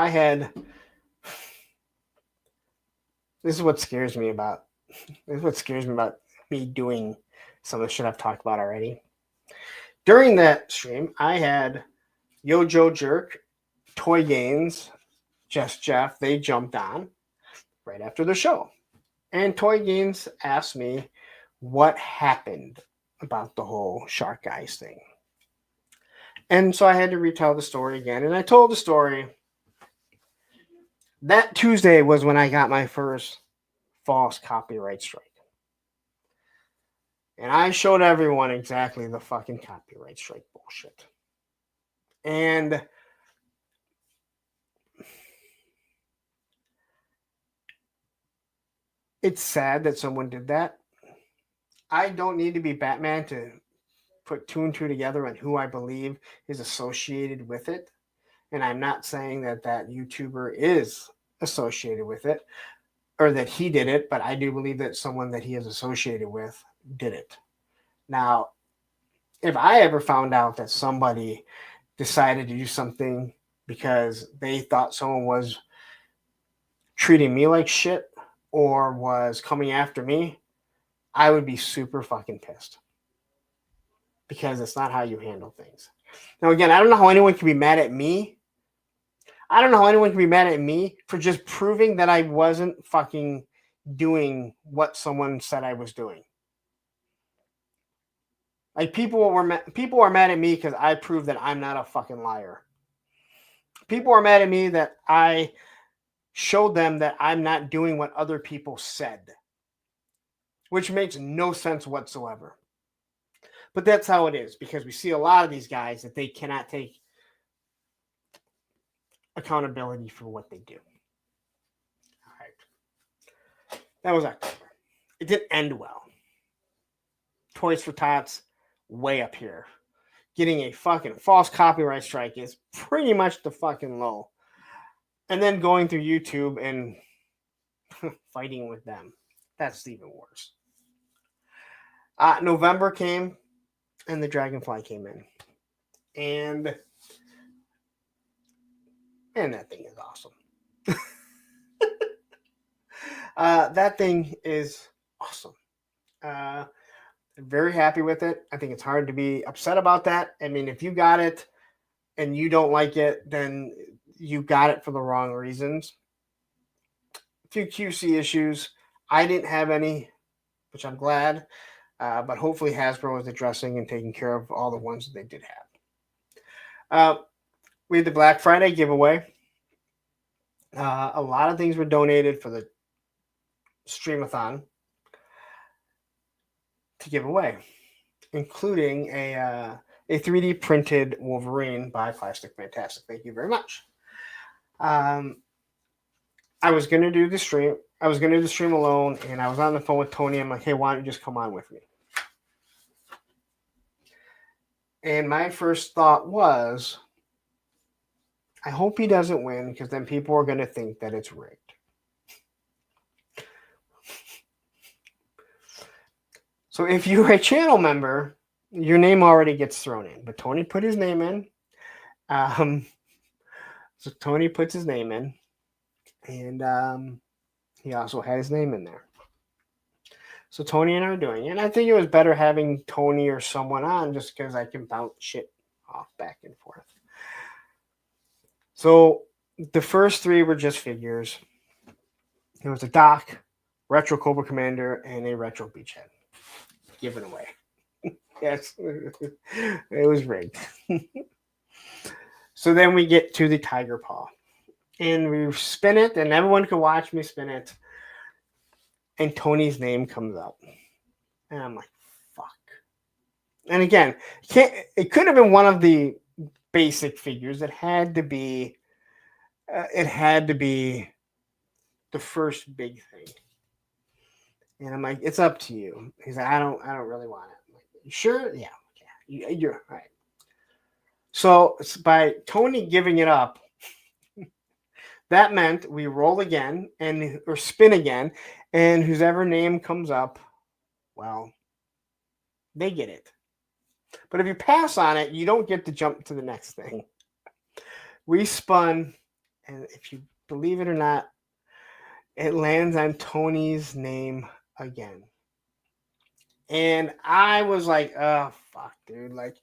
this is what scares me about me doing some of the shit I've talked about already. During that stream, I had Yo Joe Jerk, Toy Gains, Just Jeff, they jumped on right after the show. And Toy Gains asked me what happened about the whole Shark Guys thing. And so I had to retell the story again. And I told the story. That Tuesday was when I got my first false copyright strike. And I showed everyone exactly the fucking copyright strike bullshit. And it's sad that someone did that. I don't need to be Batman to put two and two together on who I believe is associated with it. And I'm not saying that that YouTuber is associated with it or that he did it, but I do believe that someone that he is associated with did it. Now, if I ever found out that somebody decided to do something because they thought someone was treating me like shit or was coming after me, I would be super fucking pissed. Because it's not how you handle things. Now, again, I don't know how anyone can be mad at me. I don't know how anyone can be mad at me for just proving that I wasn't fucking doing what someone said I was doing. Like people are mad at me because I proved that I'm not a fucking liar. People are mad at me that I showed them that I'm not doing what other people said, which makes no sense whatsoever. But that's how it is because we see a lot of these guys that they cannot take accountability for what they do. All right. That was October. It didn't end well. Toys for Tots, way up here. Getting a fucking false copyright strike is pretty much the fucking low. And then going through YouTube and fighting with them. That's even worse. November came and the Dragonfly came in. And that thing is awesome. That thing is awesome. Very happy with it. I think it's hard to be upset about that. I mean, if you got it and you don't like it, then you got it for the wrong reasons. A few QC issues. I didn't have any, which I'm glad. But hopefully Hasbro is addressing and taking care of all the ones that they did have. We had the Black Friday giveaway. A lot of things were donated for the Streamathon to give away, including a 3D printed Wolverine by Plastic Fantastic. Thank you very much. I was going to do the stream. I was going to do the stream alone, and I was on the phone with Tony. I'm like, hey, why don't you just come on with me? And my first thought was, I hope he doesn't win, because then people are going to think that it's rigged. So if you're a channel member, your name already gets thrown in. But Tony put his name in. So Tony puts his name in. And he also had his name in there. So Tony and I are doing it. And I think it was better having Tony or someone on just because I can bounce shit off back and forth. So the first three were just figures. It was a Doc, Retro Cobra Commander, and a Retro Beachhead. Given away. Yes, it was rigged. So then we get to the Tiger Paw. And we spin it, and everyone could watch me spin it. And Tony's name comes up. And I'm like, fuck. And again, it could have been one of the basic figures. It had to be the first big thing. And I'm like, it's up to you. He's like, I don't really want it. I'm like, you sure? Yeah. You're all right. So by Tony giving it up, that meant we roll again or spin again, and whoever name comes up, well, they get it. But if you pass on it, you don't get to jump to the next thing. We spun, and if you believe it or not, it lands on Tony's name again. And I was like, oh, fuck, dude. Like,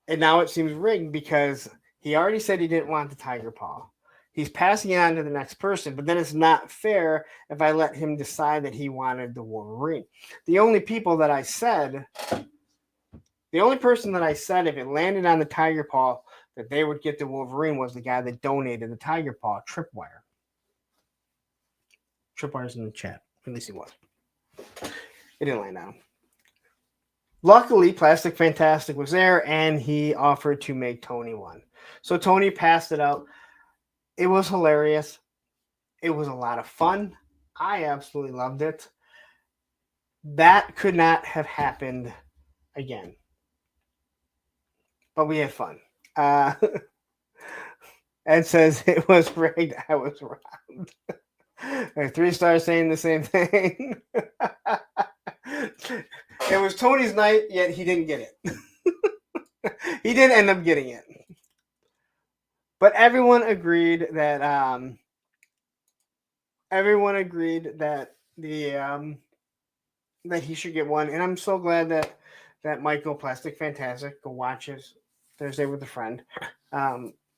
and now it seems rigged because he already said he didn't want the Tiger Paw. He's passing it on to the next person, but then it's not fair if I let him decide that he wanted the Wolverine. The only person that I said if it landed on the Tiger Paw that they would get the Wolverine was the guy that donated the Tiger Paw, Tripwire. Tripwire's in the chat. At least he was. It didn't land on him. Luckily, Plastic Fantastic was there, and he offered to make Tony one. So Tony passed it out. It was hilarious. It was a lot of fun. I absolutely loved it. That could not have happened again. But we had fun. Ed says it was rigged. I was robbed. 3 stars saying the same thing. It was Tony's night, yet he didn't get it. He didn't end up getting it. But everyone agreed that that he should get one, and I'm so glad that Michael Plastic Fantastic, go watch his Thursday with a Friend.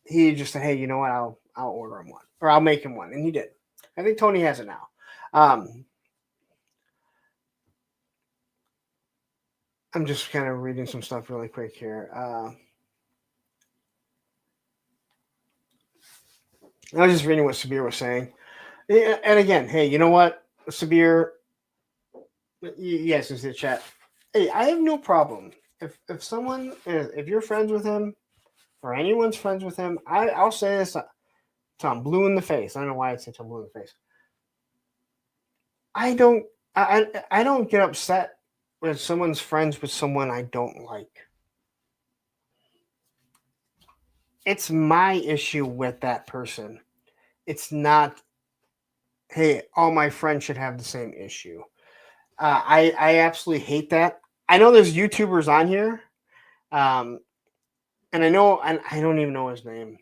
He just said, hey, you know what? I'll order him one, or I'll make him one, and he did. I think Tony has it now. I'm just kind of reading some stuff really quick here. I was just reading what Sabir was saying. And again, hey, you know what? Sabir, yes, it's the chat. Hey, I have no problem. If you're friends with him, or anyone's friends with him, I'll say this till I'm blue in the face. I don't know why I say till I'm blue in the face. I don't get upset when someone's friends with someone I don't like. It's my issue with that person. It's not, hey, all my friends should have the same issue. I absolutely hate that. I know there's YouTubers on here. and I know, and I don't even know his name,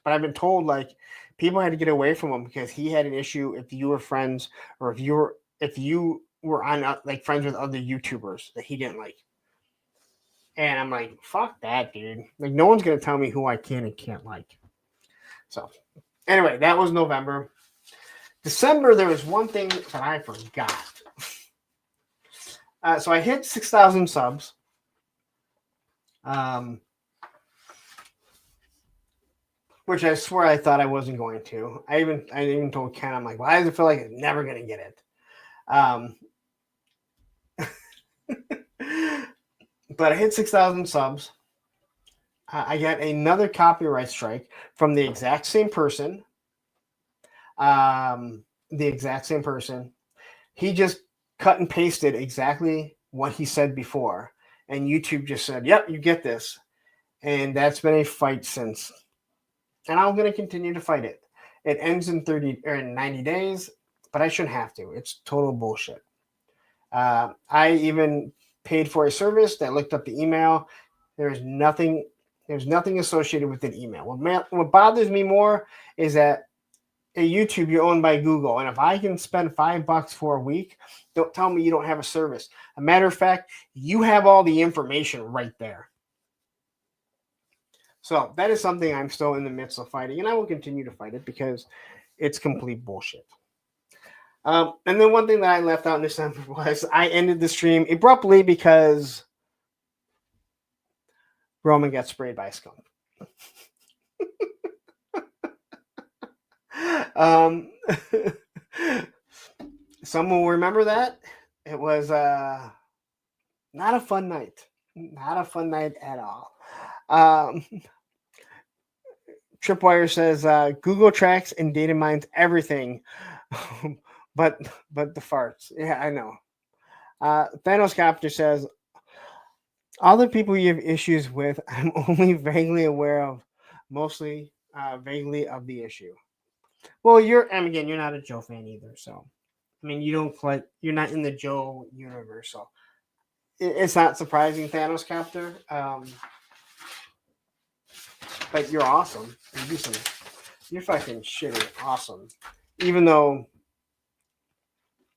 but I've been told like people had to get away from him because he had an issue if you were friends or if you were on like friends with other YouTubers that he didn't like. And I'm like, fuck that, dude. Like, no one's gonna tell me who I can and can't like. So, anyway, that was November. December, there was one thing that I forgot. So I hit 6,000 subs. Which I swear I thought I wasn't going to. I even told Ken, I'm like, why does it feel like it's never gonna get it? But I hit 6,000 subs. I got another copyright strike from the exact same person. He just cut and pasted exactly what he said before, and YouTube just said, "Yep, you get this." And that's been a fight since. And I'm going to continue to fight it. It ends in 90 days, but I shouldn't have to. It's total bullshit. I even paid for a service that looked up the email. There's nothing associated with an email. What bothers me more is that at YouTube, you're owned by Google. And if I can spend $5 for a week, don't tell me you don't have a service. A matter of fact, you have all the information right there. So that is something I'm still in the midst of fighting, and I will continue to fight it because it's complete bullshit. And then one thing that I left out in December was I ended the stream abruptly because Roman got sprayed by a skunk. Someone will remember that. It was not a fun night. Not a fun night at all. Tripwire says Google tracks and data mines everything, but the farts. Yeah, I know. Thanos Copter says all the people you have issues with, I'm only vaguely aware of, mostly vaguely of the issue. Well, you're not a Joe fan either, so I mean, you're not in the Joe universe, so it's not surprising, Thanos Copter. But you're awesome. You're fucking shitty awesome. Even though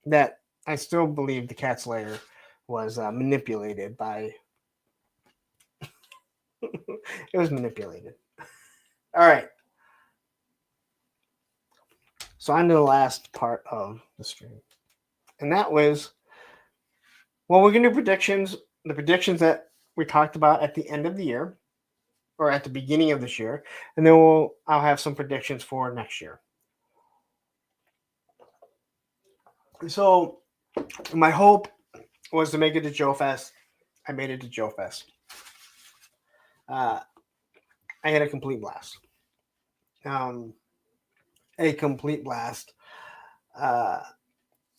that I still believe the cat's lair was manipulated by. It was manipulated. All right. So on to the last part of the stream. And that was, well, we're going to do predictions. The predictions that we talked about at the end of the year, or at the beginning of this year, and then I'll have some predictions for next year. So my hope was to make it to Joe Fest. I made it to Joe Fest. I had a complete blast. A complete blast.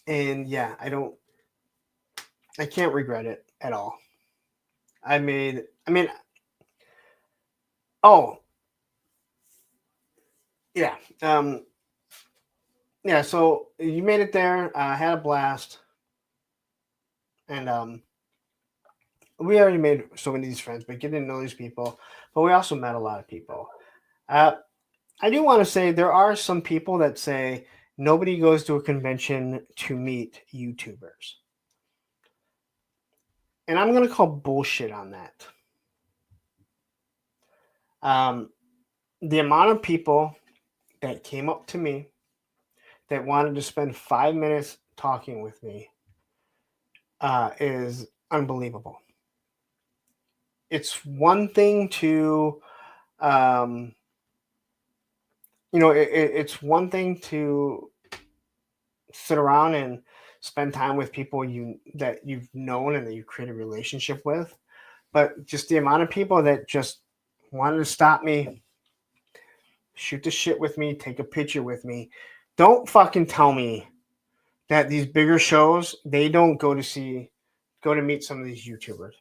And yeah, I can't regret it at all. Yeah. Yeah, so you made it there. Had a blast. And we already made so many of these friends, but getting to know these people. But we also met a lot of people. I do want to say there are some people that say nobody goes to a convention to meet YouTubers. And I'm going to call bullshit on that. The amount of people that came up to me that wanted to spend 5 minutes talking with me is unbelievable. It's one thing to, it's one thing to sit around and spend time with people that you've known and that you create a relationship with, but just the amount of people that just wanted to stop me, shoot the shit with me, take a picture with me. Don't fucking tell me that these bigger shows, they don't go to meet some of these YouTubers.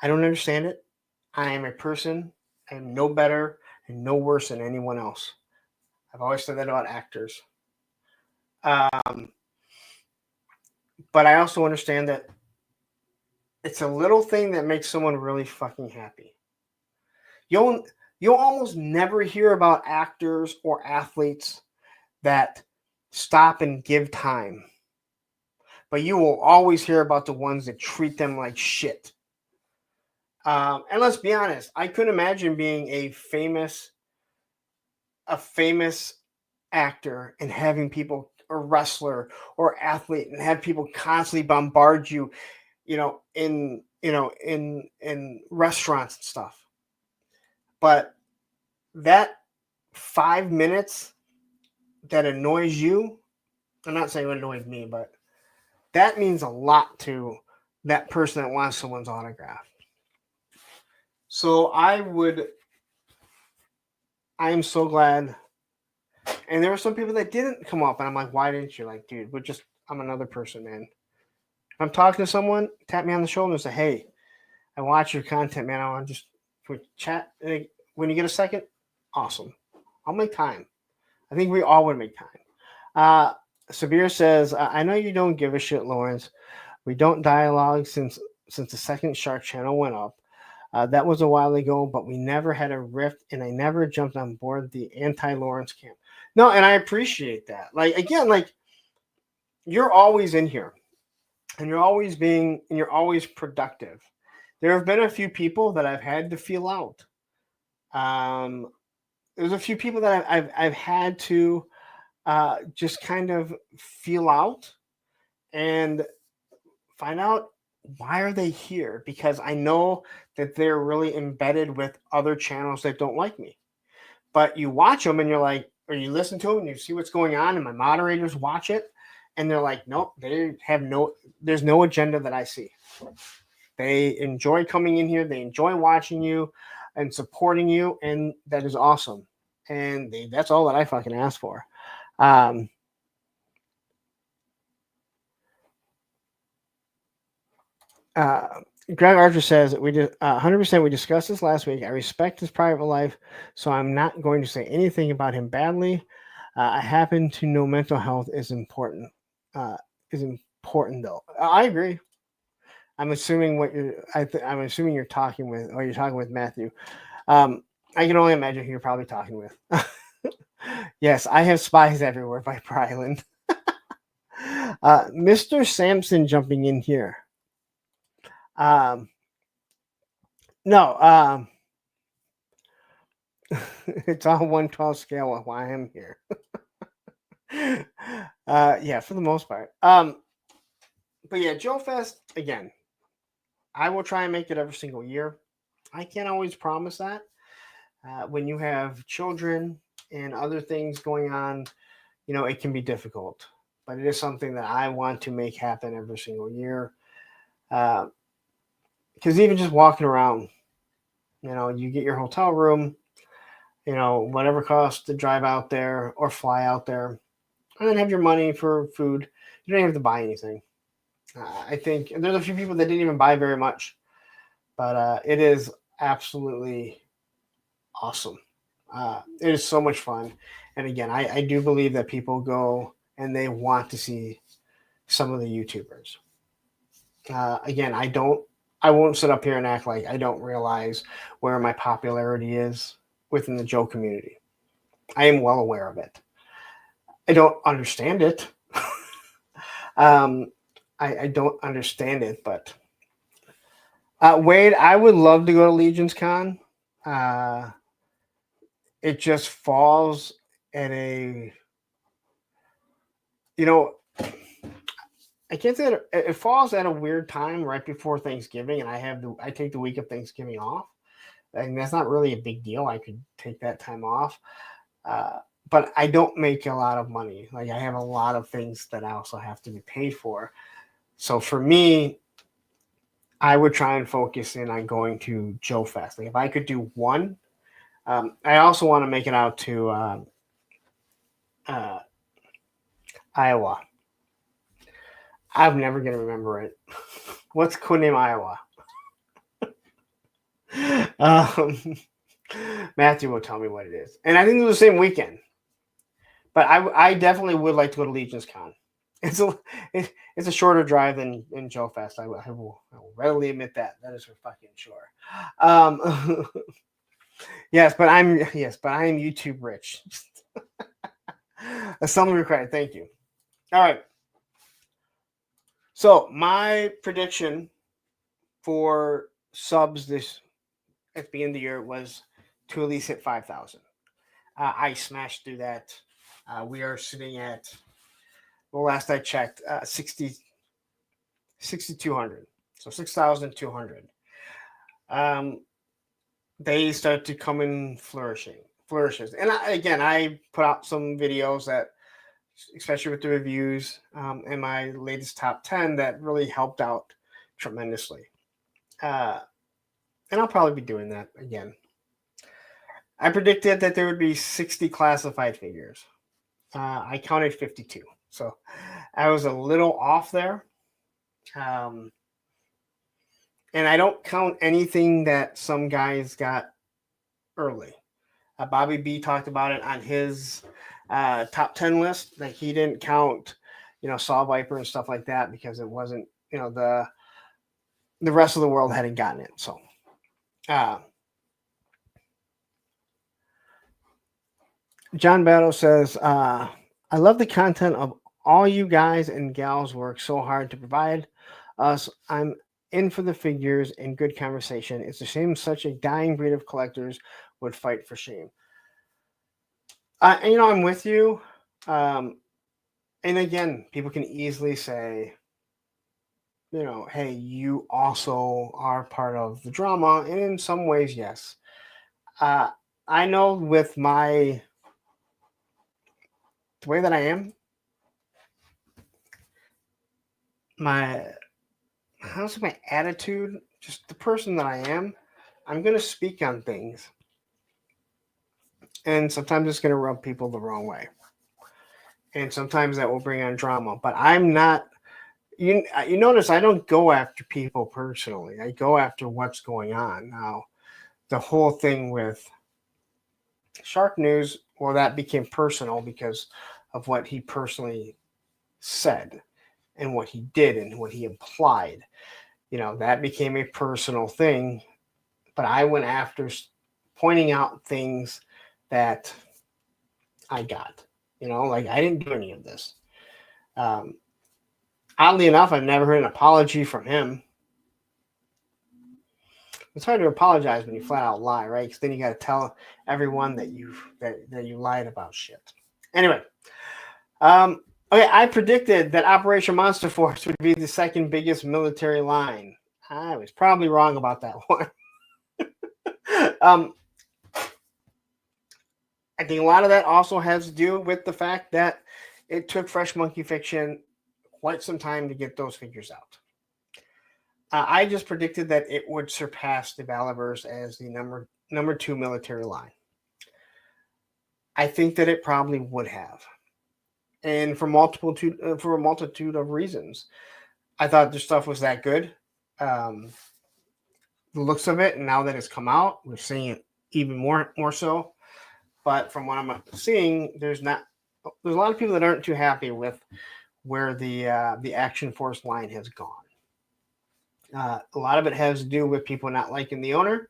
I don't understand it. I am a person. I'm no better and no worse than anyone else. I've always said that about actors. But I also understand that it's a little thing that makes someone really fucking happy. You'll almost never hear about actors or athletes that stop and give time. But you will always hear about the ones that treat them like shit. And let's be honest, I couldn't imagine being a famous actor and having people, or wrestler or athlete, and have people constantly bombard you, in restaurants and stuff. But that 5 minutes that annoys you, I'm not saying it annoys me, but that means a lot to that person that wants someone's autograph. So I am so glad. And there were some people that didn't come up, and I'm like, why didn't you? Like, dude, I'm another person, man. If I'm talking to someone, tap me on the shoulder and say, hey, I watch your content, man. I want to just chat. When you get a second, awesome. I'll make time. I think we all would make time. Sabir says, I know you don't give a shit, Lawrence. We don't dialogue since the second Shark Channel went up. That was a while ago, but we never had a rift, and I never jumped on board the anti-Lawrence camp. No, and I appreciate that. Like, again, like, you're always in here, and you're always productive. There have been a few people that I've had to feel out. There's a few people that I've had to just kind of feel out and find out, why are they here? Because I know that they're really embedded with other channels that don't like me. But you watch them and you're like, or you listen to them and you see what's going on, and my moderators watch it and they're like, nope, there's no agenda that I see. They enjoy coming in here. They enjoy watching you and supporting you. And that is awesome. And that's all that I fucking ask for. Greg Archer says, we did 100%. We discussed this last week. I respect his private life, so I'm not going to say anything about him badly. I happen to know mental health is important. Though. I agree. I'm assuming I'm assuming you're talking with Matthew. I can only imagine who you're probably talking with. Yes, I have Spies Everywhere by Bryland. Mr. Sampson jumping in here. No, it's on 112 scale of why I'm here. Yeah, for the most part. But yeah, Joe Fest, again, I will try and make it every single year. I can't always promise that. When you have children and other things going on, it can be difficult. But it is something that I want to make happen every single year. Because even just walking around, you get your hotel room, whatever costs to drive out there or fly out there, and then have your money for food. You don't have to buy anything. I think there's a few people that didn't even buy very much, but it is absolutely awesome. It is so much fun. And again, I do believe that people go and they want to see some of the YouTubers. Again, I won't sit up here and act like I don't realize where my popularity is within the Joe community. I am well aware of it. I don't understand it. I don't understand it, but Wade, I would love to go to Legion's Con. It just falls at a, I can't say it falls at a weird time right before Thanksgiving, and I take the week of Thanksgiving off. And that's not really a big deal. I could take that time off. But I don't make a lot of money. Like, I have a lot of things that I also have to be paid for. So for me, I would try and focus in on going to Joe Fest. Like, if I could do one, I also want to make it out to Iowa. I'm never going to remember it. What's codename Iowa? Matthew will tell me what it is. And I think it's the same weekend. But I definitely would like to go to Legion's Con. It's a shorter drive than Joe Fest. I will readily admit that. That is for fucking sure. Yes, but I'm YouTube rich. A summary credit. Thank you. All right. So my prediction for subs this at the beginning of the year was to at least hit 5,000. I smashed through that. We are sitting at, well, last I checked, 6,200. So 6,200. They start to come in flourishes. And I put out some videos that, especially with the reviews and my latest top 10, that really helped out tremendously. And I'll probably be doing that again. I predicted that there would be 60 classified figures. I counted 52. So I was a little off there. And I don't count anything that some guys got early. Bobby B talked about it on his top 10 list. Like, he didn't count, Saw Viper and stuff like that because it wasn't, the rest of the world hadn't gotten it. So, John Battle says, I love the content of all you guys and gals work so hard to provide us. I'm in for the figures and good conversation. It's a shame such a dying breed of collectors would fight for shame. And, I'm with you. And again, people can easily say, hey, you also are part of the drama. And in some ways, yes. I know with the way that I am, my attitude, just the person that I am, I'm going to speak on things. And sometimes it's going to rub people the wrong way. And sometimes that will bring on drama. But I'm not, you notice I don't go after people personally. I go after what's going on. Now, the whole thing with Shark News, well, that became personal because of what he personally said and what he did and what he implied. That became a personal thing. But I went after pointing out things that I got. Like, I didn't do any of this. Oddly enough, I've never heard an apology from him. It's hard to apologize when you flat out lie, right? Because then you got to tell everyone that you lied about shit. Anyway, okay, I predicted that Operation Monster Force would be the second biggest military line. I was probably wrong about that one. I think a lot of that also has to do with the fact that it took Fresh Monkey Fiction quite some time to get those figures out. I just predicted that it would surpass the Balaverse as the number 2 military line. I think that it probably would have, and for a multitude of reasons. I thought the stuff was that good. The looks of it, and now that it's come out, we're seeing it even more so. But from what I'm seeing, there's a lot of people that aren't too happy with where the Action Force line has gone. A lot of it has to do with people not liking the owner,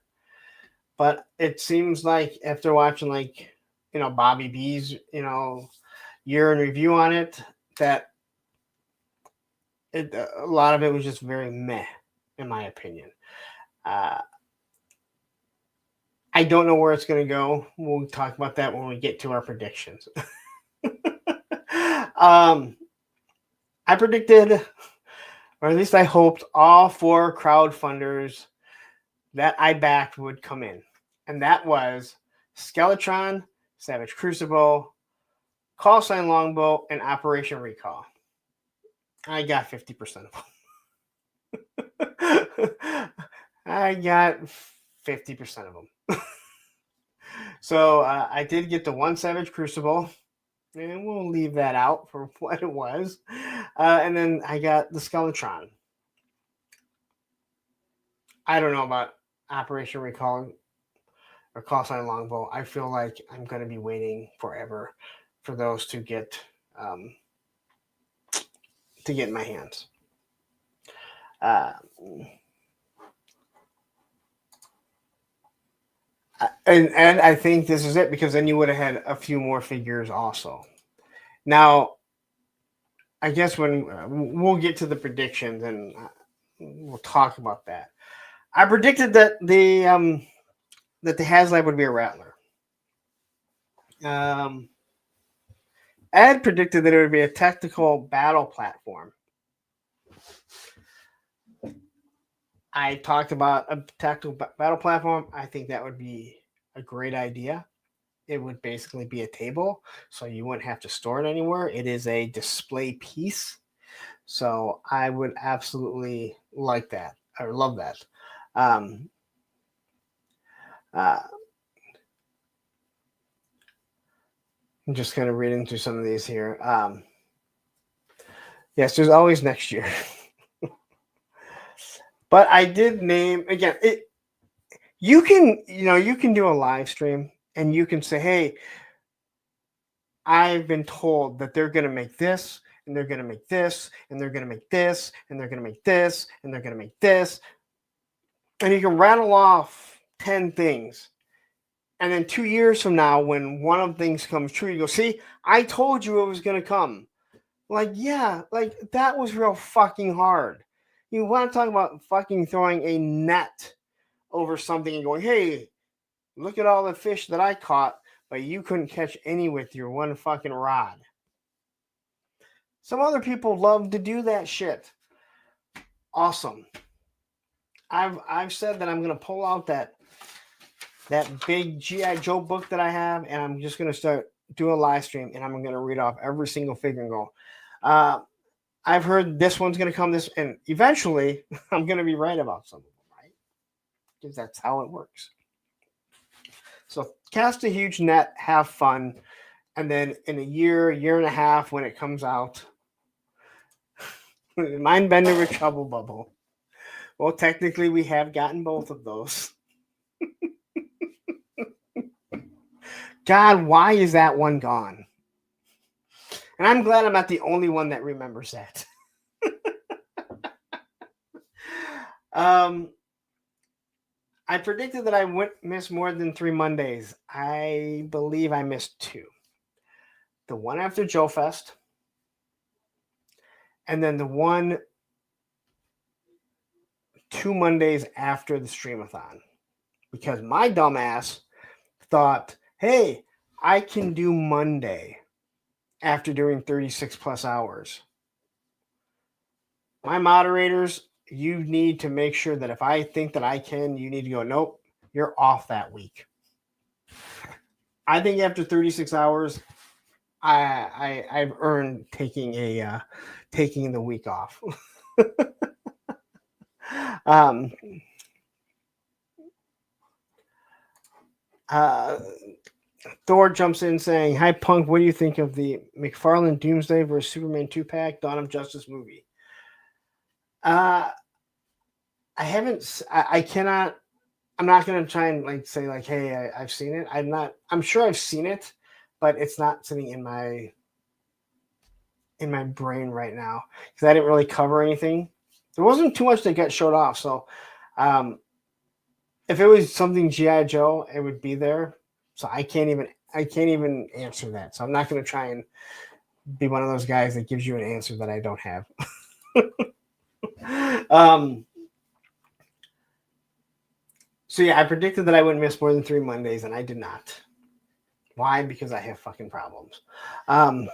but it seems like after watching Bobby B's year in review on it, that a lot of it was just very meh, in my opinion. I don't know where it's going to go. We'll talk about that when we get to our predictions. I predicted, or at least I hoped, all 4 crowdfunders that I backed would come in. And that was Skeletron, Savage Crucible, Call Sign Longbow, and Operation Recall. I got 50% of them. I got 50% of them. So I did get the 1 Savage Crucible, and we'll leave that out for what it was. And then I got the Skeletron. I don't know about Operation Recall or Call Sign Longbow. I feel like I'm going to be waiting forever for those to get in my hands. And I think this is it, because then you would have had a few more figures also. Now, I guess when we'll get to the predictions and we'll talk about that. I predicted that the HasLab would be a Rattler. Ed predicted that it would be a tactical battle platform. I talked about a tactical battle platform. I think that would be a great idea. It would basically be a table, so you wouldn't have to store it anywhere. It is a display piece. So I would absolutely like that. I love that. I'm just kind of reading through some of these here. Yes, there's always next year. But I did name again. You can do a live stream and you can say, "Hey, I've been told that they're going to make this, and they're going to make this, and they're going to make this, and they're going to make this, and they're going to make this." And you can rattle off 10 things. And then 2 years from now, when one of the things comes true, you go, "See, I told you it was going to come." Like, yeah, like that was real fucking hard. You want to talk about fucking throwing a net over something and going, "Hey, look at all the fish that I caught, but you couldn't catch any with your one fucking rod." Some other people love to do that shit. Awesome. I've said that I'm going to pull out that big G.I. Joe book that I have, and I'm just going to start doing a live stream, and I'm going to read off every single figure and go, I've heard this one's going to come this, and eventually I'm going to be right about some of them, right? Because that's how it works. So cast a huge net, have fun, and then in a year and a half when it comes out, Mindbender or Trouble Bubble. Well, technically we have gotten both of those. God, why is that one gone? And I'm glad I'm not the only one that remembers that. I predicted that I wouldn't miss more than 3 Mondays. I believe I missed 2. The one after Joe Fest, and then the one 2 Mondays after the Streamathon. Because my dumbass thought, "Hey, I can do Monday after doing 36 plus hours." My moderators, you need to make sure that if I think that I can, you need to go, "Nope, you're off that week." I think after 36 hours, I've earned taking the week off. Thor jumps in saying, "Hi Punk, what do you think of the McFarlane Doomsday vs Superman 2-pack Dawn of Justice movie?" I haven't. I cannot. I'm not gonna try and say "Hey, I've seen it." I'm sure I've seen it, but it's not sitting in my brain right now because I didn't really cover anything. There wasn't too much that got showed off, so if it was something G.I. Joe, it would be there. So I can't even answer that. So I'm not gonna try and be one of those guys that gives you an answer that I don't have. So yeah, I predicted that I wouldn't miss more than 3 Mondays, and I did not. Why? Because I have fucking problems. I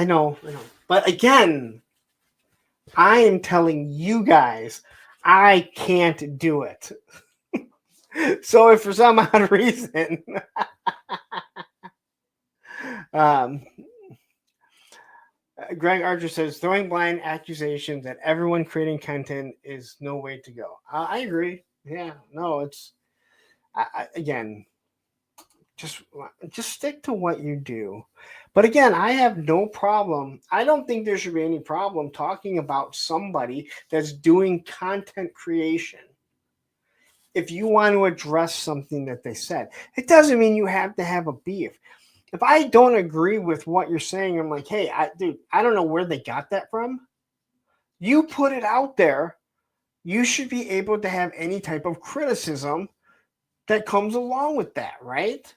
know. But again, I am telling you guys, I can't do it. So if for some odd reason, Greg Archer says, "Throwing blind accusations at everyone creating content is no way to go." I agree. Yeah, no, it's again, just stick to what you do. But again, I have no problem. I don't think there should be any problem talking about somebody that's doing content creation. If you want to address something that they said, it doesn't mean you have to have a beef. If I don't agree with what you're saying, I'm like, "Hey, dude, I don't know where they got that from. You put it out there. you should be able to have any type of criticism that comes along with that, right?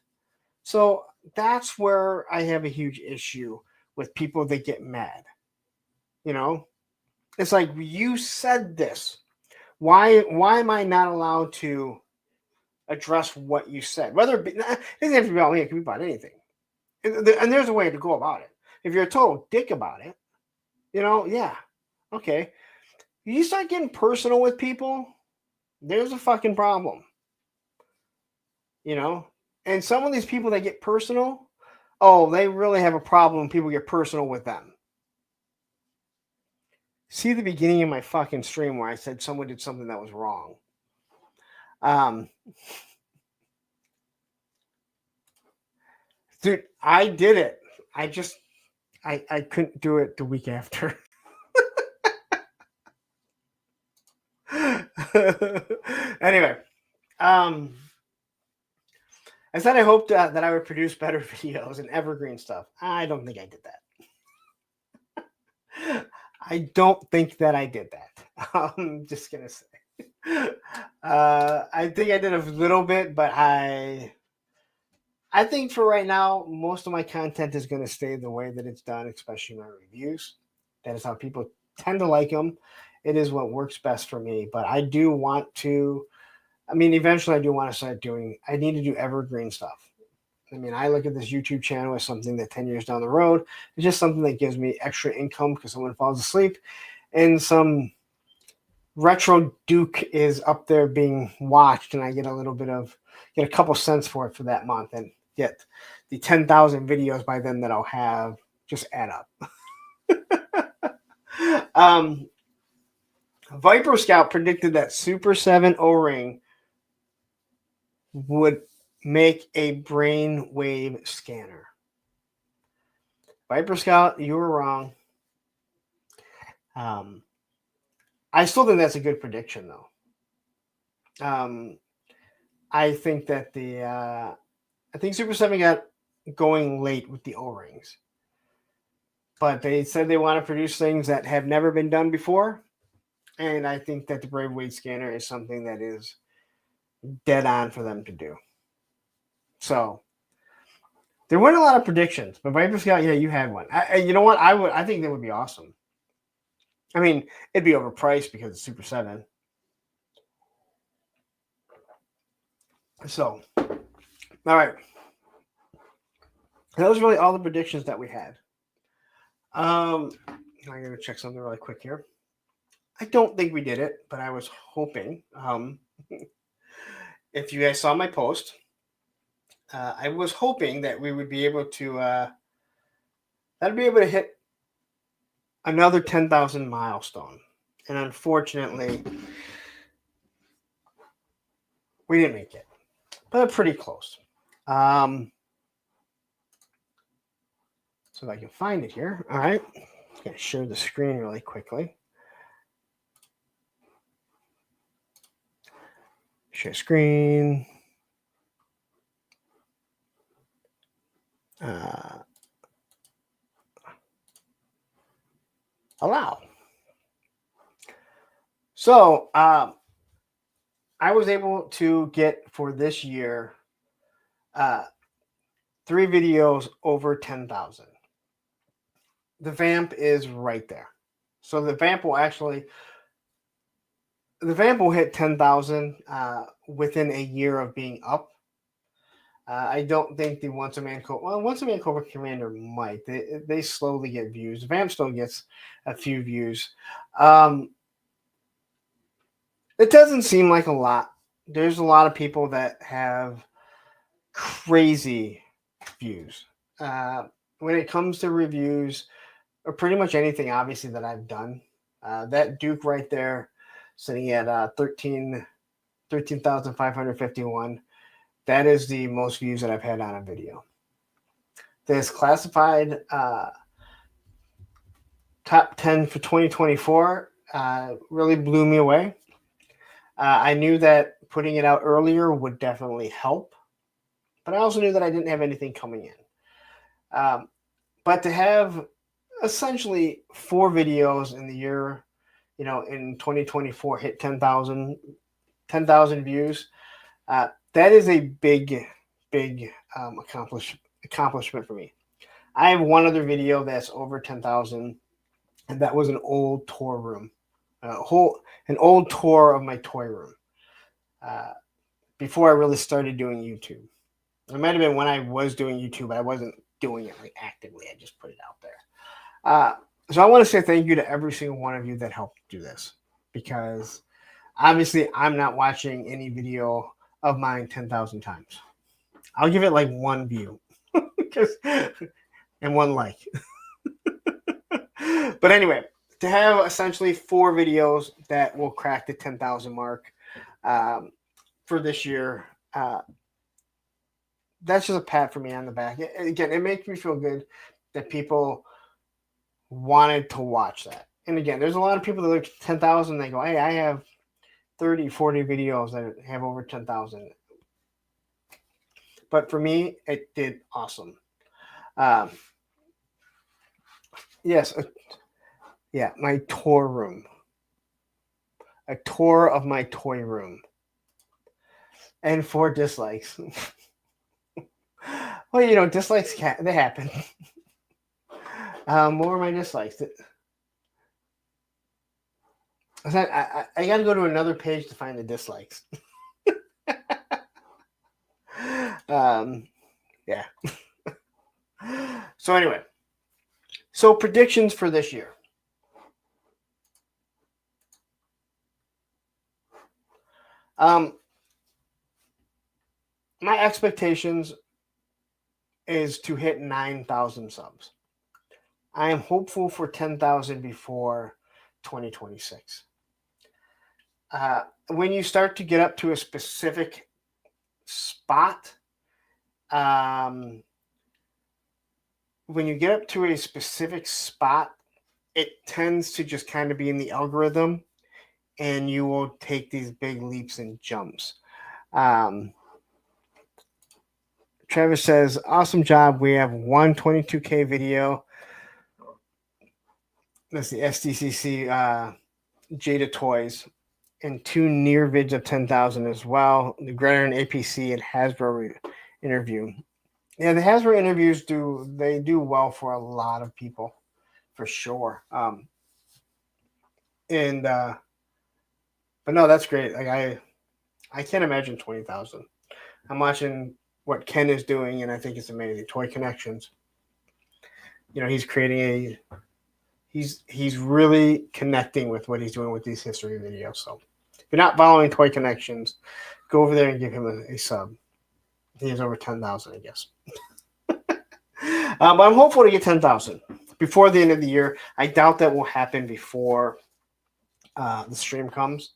So that's where I have a huge issue with people that get mad. You know, it's like you said this. Why am I not allowed to address what you said? Whether it doesn't have to be about me, it can be about anything. And there's a way to go about it. If you're a total dick about it, yeah, okay. You start getting personal with people, there's a fucking problem. And some of these people that get personal, they really have a problem when people get personal with them. See the beginning of my fucking stream where I said someone did something that was wrong. Dude, I did it. I couldn't do it the week after. Anyway, I said I hoped that I would produce better videos and evergreen stuff. I don't think I did that. I don't think that I did that. I'm just gonna say. I think I did a little bit, but I think for right now, most of my content is going to stay the way that it's done, especially my reviews. That is how people tend to like them. It is what works best for me. But I do want to, eventually I do want to start I need to do evergreen stuff. I look at this YouTube channel as something that 10 years down the road, it's just something that gives me extra income because someone falls asleep and some retro Duke is up there being watched and I get a couple cents for it for that month and get the 10,000 videos by then that I'll have just add up. Viper Scout predicted that Super 7 O-Ring would make a brainwave scanner. Viper Scout, you were wrong. I still think that's a good prediction, though. I think that I think Super 7 got going late with the O-rings. But they said they want to produce things that have never been done before. And I think that the brainwave scanner is something that is dead on for them to do. So there weren't a lot of predictions, but Viper Scout, yeah, you had one. You know what? I think that would be awesome. It'd be overpriced because it's Super 7. So, all right. That was really all the predictions that we had. I'm going to check something really quick here. I don't think we did it, but I was hoping. If you guys saw my post, I was hoping that we would be able to hit another 10,000 milestone. And unfortunately, we didn't make it, but pretty close. So if I can find it here. All right. I'm going to share the screen really quickly. Share screen. Allow. So I was able to get for this year 3 videos over 10,000. The vamp is right there. So the vamp will hit 10,000 within a year of being up. I don't think the Once a Man Cobra Commander might. They slowly get views. Vamp still gets a few views. It doesn't seem like a lot. There's a lot of people that have crazy views. When it comes to reviews, or pretty much anything, obviously, that I've done, that Duke right there, sitting at 13,551. That is the most views that I've had on a video. This classified top 10 for 2024 really blew me away. I knew that putting it out earlier would definitely help, but I also knew that I didn't have anything coming in. But to have essentially 4 videos in the year, in 2024 hit 10,000 views. That is a big accomplishment for me. I have one other video that's over 10,000, and that was an old tour room, an old tour of my toy room. Before I really started doing YouTube, it might have been when I was doing YouTube, but I wasn't doing it like actively. I just put it out there. So I want to say thank you to every single one of you that helped do this, because obviously I'm not watching any video of mine 10,000 times. I'll give it like one view and one like. But anyway, to have essentially 4 videos that will crack the 10,000 mark for this year, that's just a pat for me on the back. Again, it makes me feel good that people wanted to watch that. And again, there's a lot of people that look at 10,000, they go, hey, I have 30, 40 videos that have over 10,000. But for me, it did awesome. Yes. Yeah, my tour room. A tour of my toy room. And 4 dislikes. Well, dislikes, they happen. What were my dislikes? I got to go to another page to find the dislikes. Yeah. So anyway, predictions for this year. My expectations is to hit 9,000 subs. I am hopeful for 10,000 before 2026. When you start to get up to a specific spot, it tends to just kind of be in the algorithm, and you will take these big leaps and jumps. Travis says, awesome job. We have one 22K video. That's the SDCC Jada Toys, and 2 near vids of 10,000 as well. The Greta and APC and Hasbro interview. Yeah, the Hasbro interviews do well for a lot of people, for sure. But no, that's great. Like I can't imagine 20,000. I'm watching what Ken is doing, and I think it's amazing. Toy Connections. He's creating he's really connecting with what he's doing with these history videos. So if you're not following Toy Connections, go over there and give him a sub. He has over 10,000, I guess. But I'm hopeful to get 10,000 before the end of the year. I doubt that will happen before the stream comes.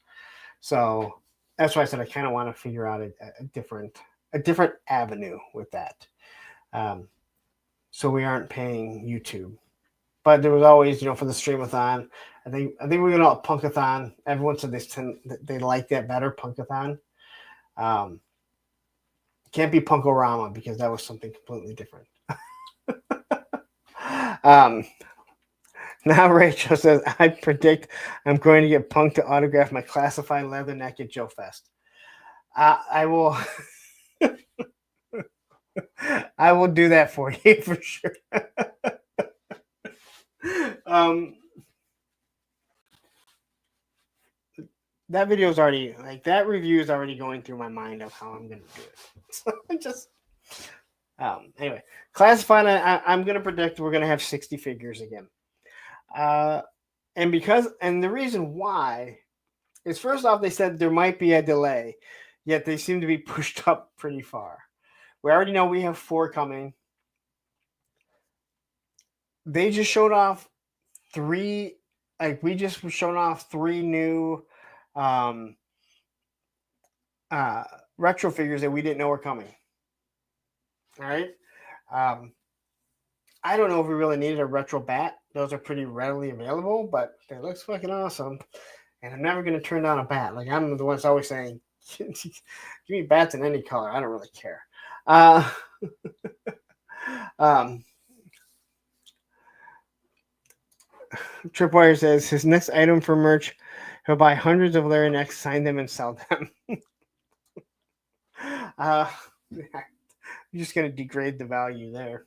So that's why I said I kind of want to figure out a different avenue with that. So we aren't paying YouTube. But there was always, for the streamathon, I think we're gonna a punkathon. Everyone said they like that better, punkathon. Can't be punkorama because that was something completely different. Now Rachel says, I predict I'm going to get Punk to autograph my classified leather neck at Joe Fest. I will I will do that for you for sure. That video is already that review is already going through my mind of how I'm going to do it. So just anyway, classified. I'm going to predict we're going to have 60 figures again. And the reason why is, first off, they said there might be a delay, yet they seem to be pushed up pretty far. We already know we have 4 coming. They just showed off 3. We just showed off 3 new retro figures that we didn't know were coming. All right. I don't know if we really needed a retro bat. Those are pretty readily available, but it looks fucking awesome. And I'm never going to turn down a bat. I'm the one that's always saying, give me bats in any color. I don't really care. Tripwire says his next item for merch, he'll buy hundreds of Larry necks, sign them, and sell them. You're just gonna degrade the value there.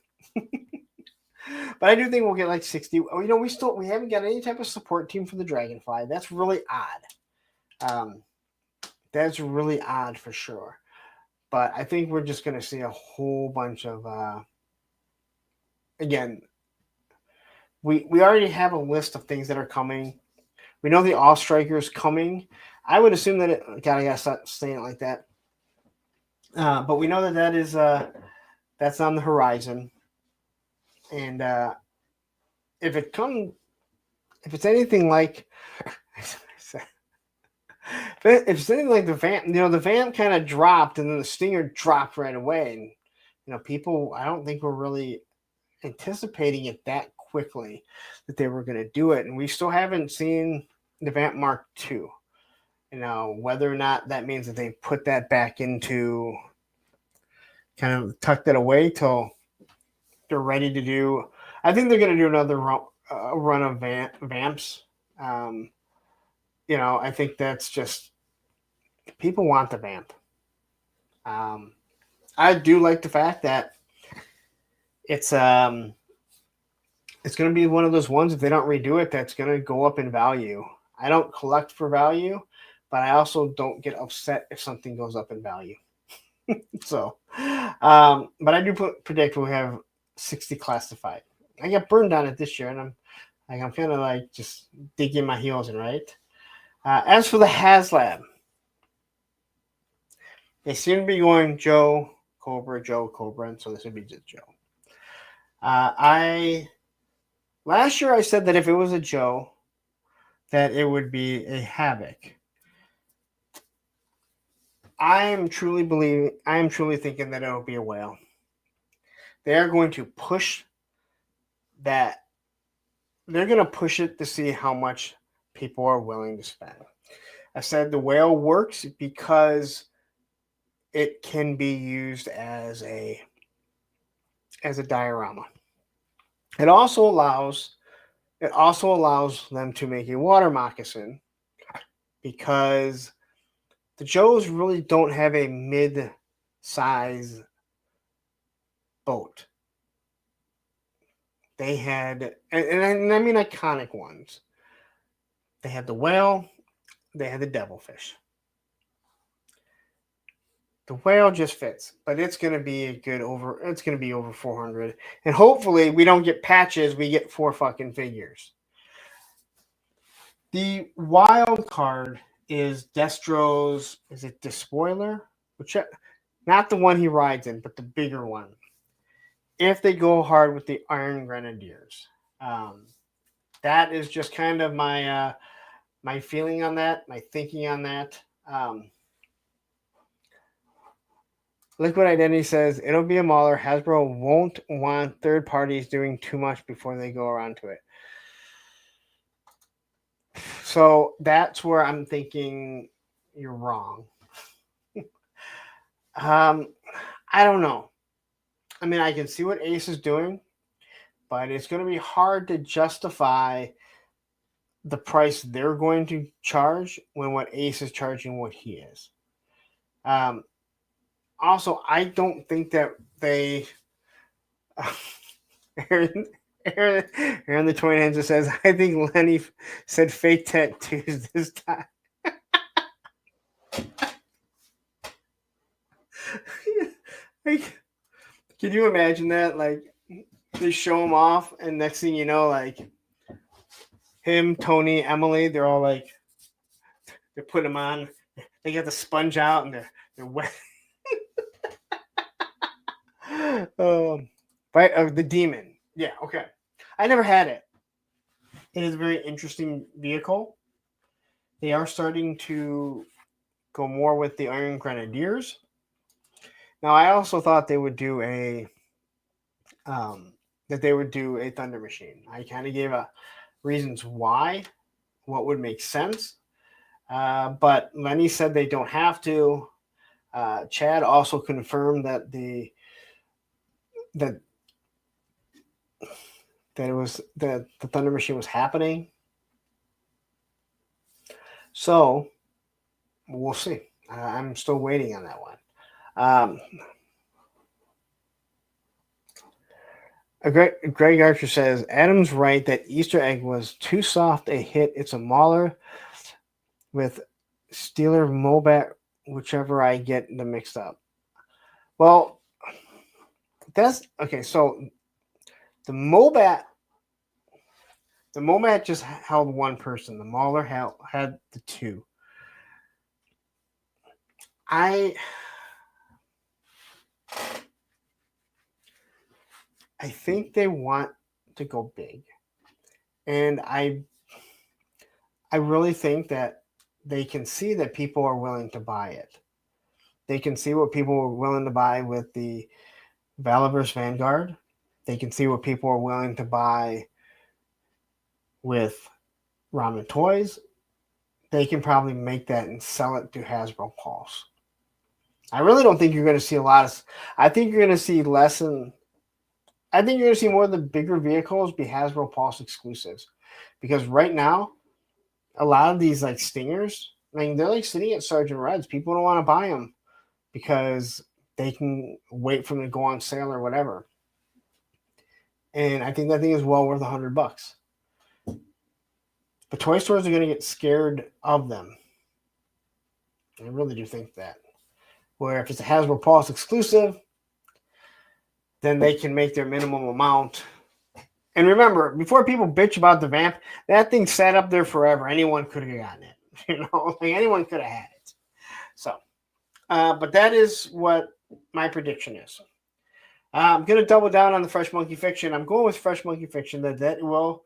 But I do think we'll get like 60. Oh, we haven't got any type of support team for the Dragonfly. That's really odd. That's really odd for sure. But I think we're just gonna see a whole bunch of again. We already have a list of things that are coming. We know the All Strikers coming. I would assume that I gotta start saying it like that. But we know that is that's on the horizon. And if it's anything like the Vamp, the Vamp kind of dropped and then the Stinger dropped right away. And people, I don't think were really anticipating it that quickly that they were going to do it. And we still haven't seen the Vamp Mark II. Whether or not that means that they put that back into kind of tucked it away till they're ready to do. I think they're going to do another run of Vamps. I think that's just people want the Vamp. I do like the fact that it's going to be one of those ones, if they don't redo it, that's going to go up in value. I don't collect for value, but I also don't get upset if something goes up in value. So, but I do predict we'll have 60 classified. I got burned on it this year, and I'm kind of like just digging my heels in, right? As for the HasLab, they seem to be going Joe Cobra, and so this would be just Joe. Last year I said that if it was a Joe, that it would be a Havoc. I am truly thinking that it'll be a Whale. They are going to push that. They're going to push it to see how much people are willing to spend. I said the Whale works because it can be used as a diorama. It also allows them to make a water moccasin because the Joes really don't have a mid-size boat. They had, and I mean iconic ones. They had the Whale, they had the Devilfish. The Whale just fits, but it's going to be over 400. And hopefully we don't get patches, we get 4 fucking figures. The wild card is Destro's, is it Despoiler? Not the one he rides in, but the bigger one. If they go hard with the Iron Grenadiers. That is just kind of my feeling on that, my thinking on that. Liquid Identity says it'll be a mauler. Hasbro won't want third parties doing too much before they go around to it. So that's where I'm thinking you're wrong. I don't know. I mean, I can see what Ace is doing, but it's going to be hard to justify the price they're going to charge when what Ace is charging what he is. Also, I don't think that they. Aaron the Toy Ninja says, I think Lenny said fake tattoos this time. Can you imagine that? Like, they show him off, and next thing you know, like, him, Tony, Emily, they're all like, they put him on. They get the sponge out, and they're wet. The Demon. Yeah, okay. I never had it. It is a very interesting vehicle. They are starting to go more with the Iron Grenadiers. Now, I also thought they would do a Thunder Machine. I kind of gave reasons why, what would make sense. But Lenny said they don't have to. Chad also confirmed that that it was that the Thunder Machine was happening. So we'll see. I'm still waiting on that one. Greg Archer says Adam's right that Easter egg was too soft a hit. It's a Mauler with Steeler Mobat, whichever I get them mixed up. Well, that's okay. So the Mobat just held one person. The Mauler had the two. I think they want to go big. And I really think that they can see that people are willing to buy it. They can see what people were willing to buy with the Valaverse Vanguard. They can see what people are willing to buy with Ramen Toys. They can probably make that and sell it to Hasbro Pulse. I really don't think you're going to see a lot of. I think you're going to see less than. I think you're going to see more of the bigger vehicles be Hasbro Pulse exclusives, because right now, a lot of these like Stingers, I mean, they're like sitting at Sergeant Reds. People don't want to buy them because they can wait for them to go on sale or whatever. And I think that thing is well worth $100. But toy stores are going to get scared of them. I really do think that. Where if it's a Hasbro Pulse exclusive, then they can make their minimum amount. And remember, before people bitch about the Vamp, that thing sat up there forever. Anyone could have gotten it. You know, like anyone could have had it. So, but that is what my prediction is. I'm going to double down on the Fresh Monkey Fiction. I'm going with Fresh Monkey Fiction that it will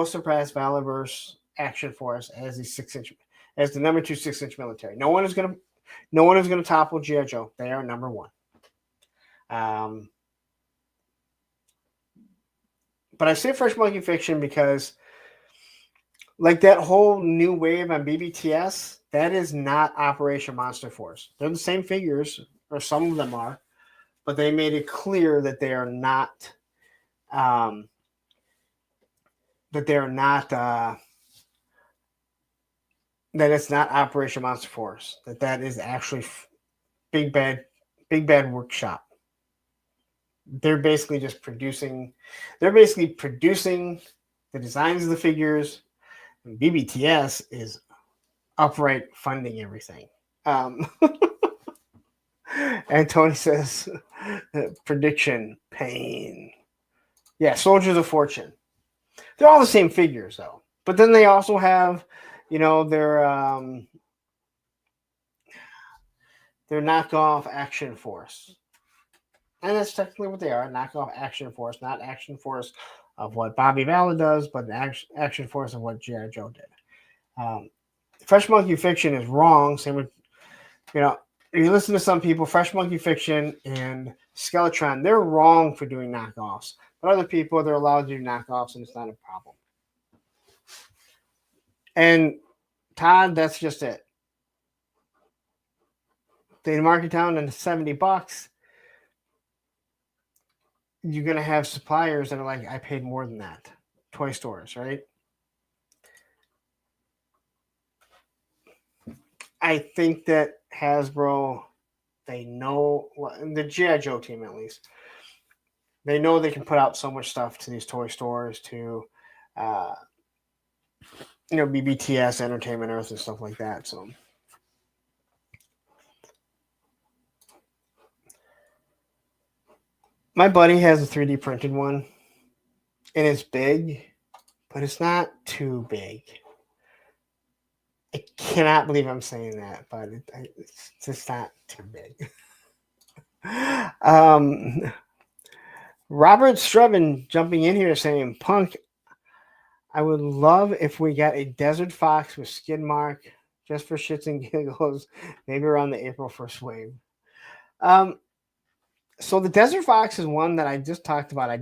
surpass Valaverse Action Force as the 6-inch, as the number 2 6-inch military. No one is going to topple G.I. Joe. They are number 1. But I say Fresh Monkey Fiction because, like that whole new wave on BBTS, that is not Operation Monster Force. They're the same figures, or some of them are, but they made it clear that they are not. That it's not Operation Monster Force. That is actually Big Bad Workshop. They're basically just producing. They're basically producing the designs of the figures. And BBTS is upright funding everything. And Tony says, prediction, pain. Yeah, Soldiers of Fortune. They're all the same figures, though. But then they also have, their knockoff Action Force. And that's technically what they are, knockoff Action Force, not Action Force of what Bobby Valla does, but an Action Force of what G.I. Joe did. Fresh Monkey Fiction is wrong. Same with, if you listen to some people, Fresh Monkey Fiction and Skeletron, they're wrong for doing knockoffs. But other people, they're allowed to do knockoffs, and it's not a problem. And Todd, that's just it. They mark it down to $70. You're going to have suppliers that are like, I paid more than that. Toy stores, right? I think that Hasbro, they know, the G.I. Joe team at least, they know they can put out so much stuff to these toy stores, to, BBTS, Entertainment Earth, and stuff like that. So, my buddy has a 3D printed one, and it's big, but it's not too big. I cannot believe I'm saying that, but it's just not too big. Robert Strevin jumping in here saying, Punk, I would love if we got a Desert Fox with skid mark just for shits and giggles, maybe around the April 1st wave. So the Desert Fox is one that I just talked about. I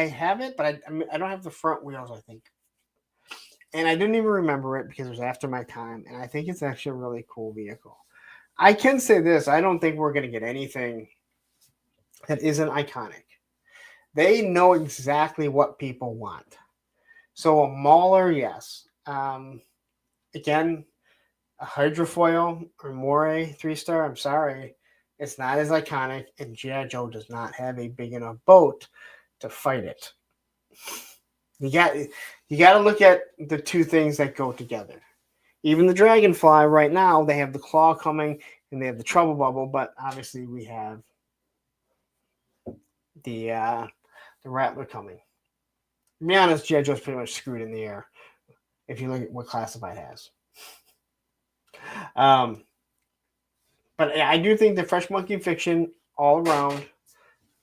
have it, but I don't have the front wheels, I think. And I didn't even remember it because it was after my time. And I think it's actually a really cool vehicle. I can say this. I don't think we're going to get anything that isn't iconic. They know exactly what people want. So a Mauler, yes. Again, a hydrofoil or Moray 3-star, I'm sorry, it's not as iconic, and G.I. Joe does not have a big enough boat to fight it. You got to look at the two things that go together. Even the Dragonfly right now, they have the Claw coming and they have the Trouble Bubble, but obviously we have the Rattler coming. To be honest, G.I. Joe's pretty much screwed in the air if you look at what Classified has. But I do think the Fresh Monkey Fiction all around,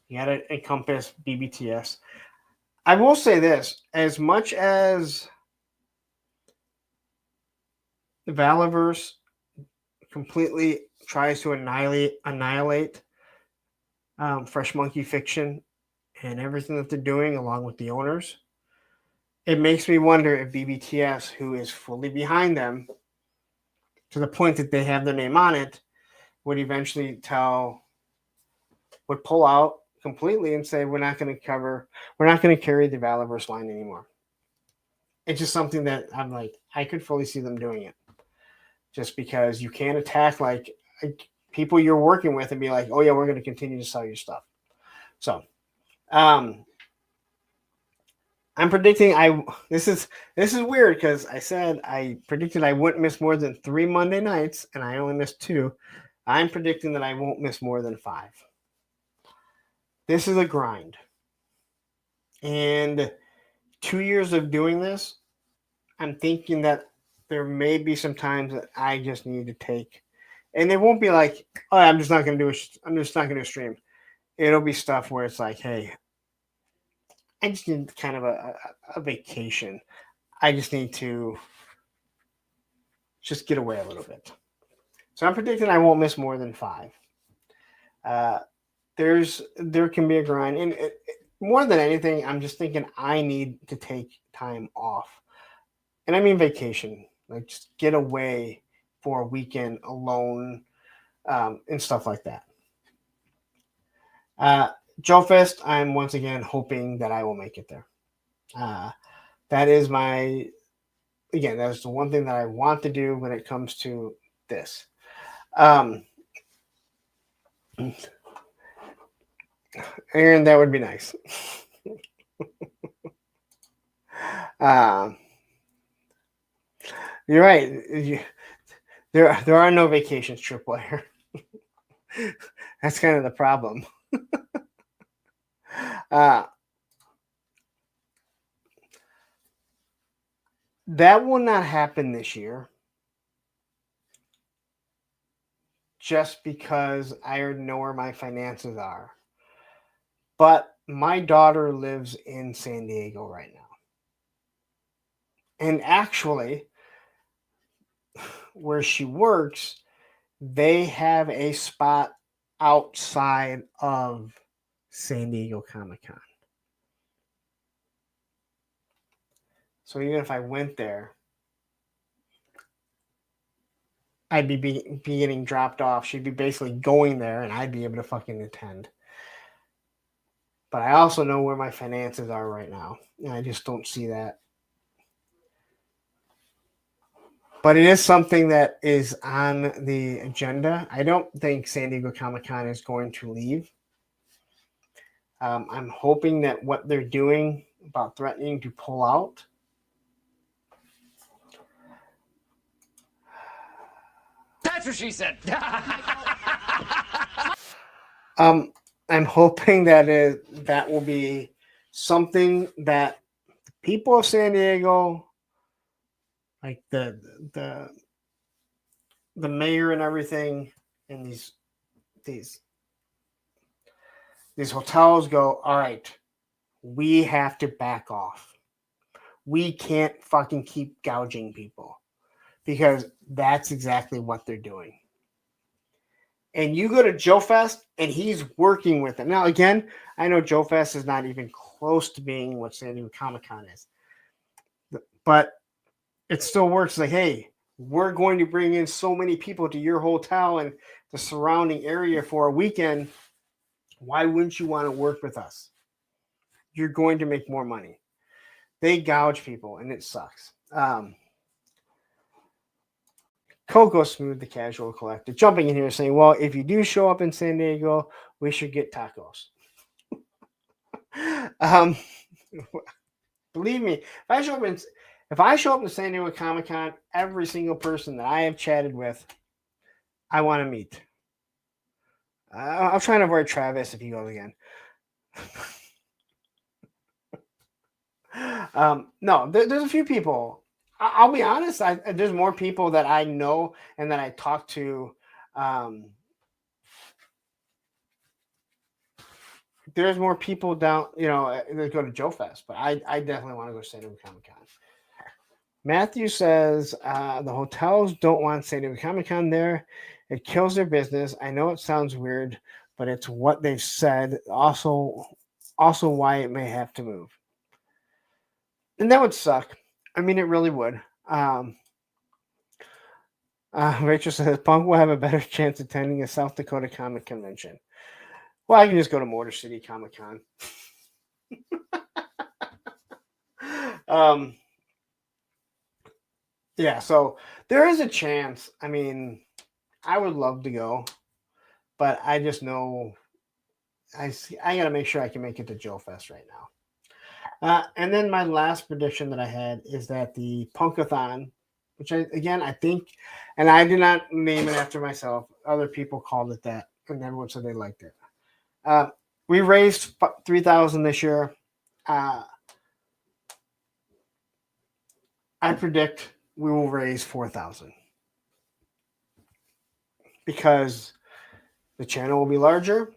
you got to encompass BBTS. I will say this, as much as the Valaverse completely tries to annihilate Fresh Monkey Fiction and everything that they're doing along with the owners, it makes me wonder if BBTS, who is fully behind them to the point that they have their name on it, would eventually would pull out completely and say, we're not going to carry the Valaverse line anymore. It's just something that I'm like, I could fully see them doing it. Just because you can't attack like people you're working with and be like, oh yeah, we're going to continue to sell your stuff. So, I'm predicting this is weird because I said I predicted I wouldn't miss more than 3 Monday nights and I only missed 2. I'm predicting that I won't miss more than 5. This is a grind. And 2 years of doing this, I'm thinking that there may be some times that I just need to take, and it won't be like, oh, I'm just not going to stream. It'll be stuff where it's like, hey, I just need kind of a vacation. I just need to just get away a little bit. So I'm predicting I won't miss more than 5. There can be a grind, and more than anything, I'm just thinking I need to take time off, and I mean vacation, like just get away for a weekend alone, and stuff like that. Joe Fest, I'm once again hoping that I will make it there. That is that's the one thing that I want to do when it comes to this. Aaron, that would be nice. You're right. There are no vacations, Tripwire. That's kind of the problem. That will not happen this year. Just because I already know where my finances are. But my daughter lives in San Diego right now. And actually, where she works, they have a spot outside of San Diego Comic-Con. So even if I went there, I'd be getting dropped off. She'd be basically going there, and I'd be able to fucking attend. But I also know where my finances are right now, and I just don't see that. But it is something that is on the agenda. I don't think San Diego Comic-Con is going to leave. I'm hoping that what they're doing about threatening to pull out That's what she said. I'm hoping that will be something that the people of San Diego, like the mayor and everything, and these hotels go, all right, we have to back off. We can't fucking keep gouging people, because that's exactly what they're doing. And you go to Joe Fest, and he's working with them. Now, again, I know Joe Fest is not even close to being what San Diego Comic-Con is. But it still works. Like, hey, we're going to bring in so many people to your hotel and the surrounding area for a weekend. Why wouldn't you want to work with us? you're going to make more money. They gouge people, and it sucks. Coco Smooth, the casual collector, jumping in here saying, well, if you do show up in San Diego, we should get tacos. Believe me, if I show up in San Diego Comic-Con, every single person that I have chatted with, I want to meet. I'm trying to avoid Travis if he goes again. No, there's a few people. I'll be honest. There's more people that I know and that I talk to. There's more people down, that go to Joe Fest, but I definitely want to go to San Diego Comic-Con. Matthew says the hotels don't want San Diego Comic-Con there. It kills their business. I know it sounds weird, but it's what they've said. Also why it may have to move. And that would suck. I mean, it really would. Rachel says Punk will have a better chance attending a South Dakota Comic Convention. Well, I can just go to Motor City Comic Con. Yeah, so there is a chance. I mean, I would love to go, but I just know I got to make sure I can make it to Joe Fest right now. And then my last prediction that I had is that the Punkathon, which I think, and I did not name it after myself. Other people called it that, and everyone said they liked it. We raised $3,000 this year. I predict we will raise $4,000 because the channel will be larger.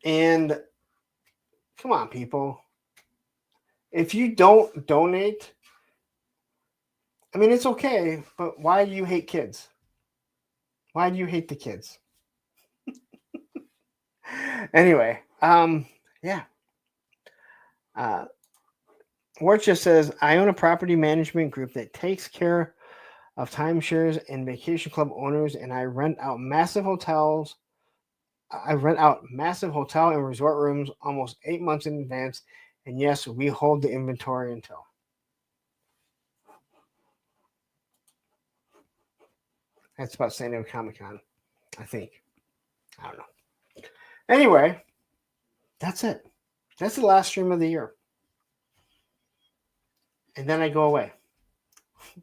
And come on, people. If you don't donate, I mean, it's okay, but why do you hate kids? Why do you hate the kids? Anyway, yeah. Wart just says, I own a property management group that takes care of timeshares and vacation club owners, and I rent out massive hotel and resort rooms almost 8 months in advance. And yes, we hold the inventory until. That's about San Diego Comic-Con, I think. I don't know. Anyway, that's it. That's the last stream of the year. And then I go away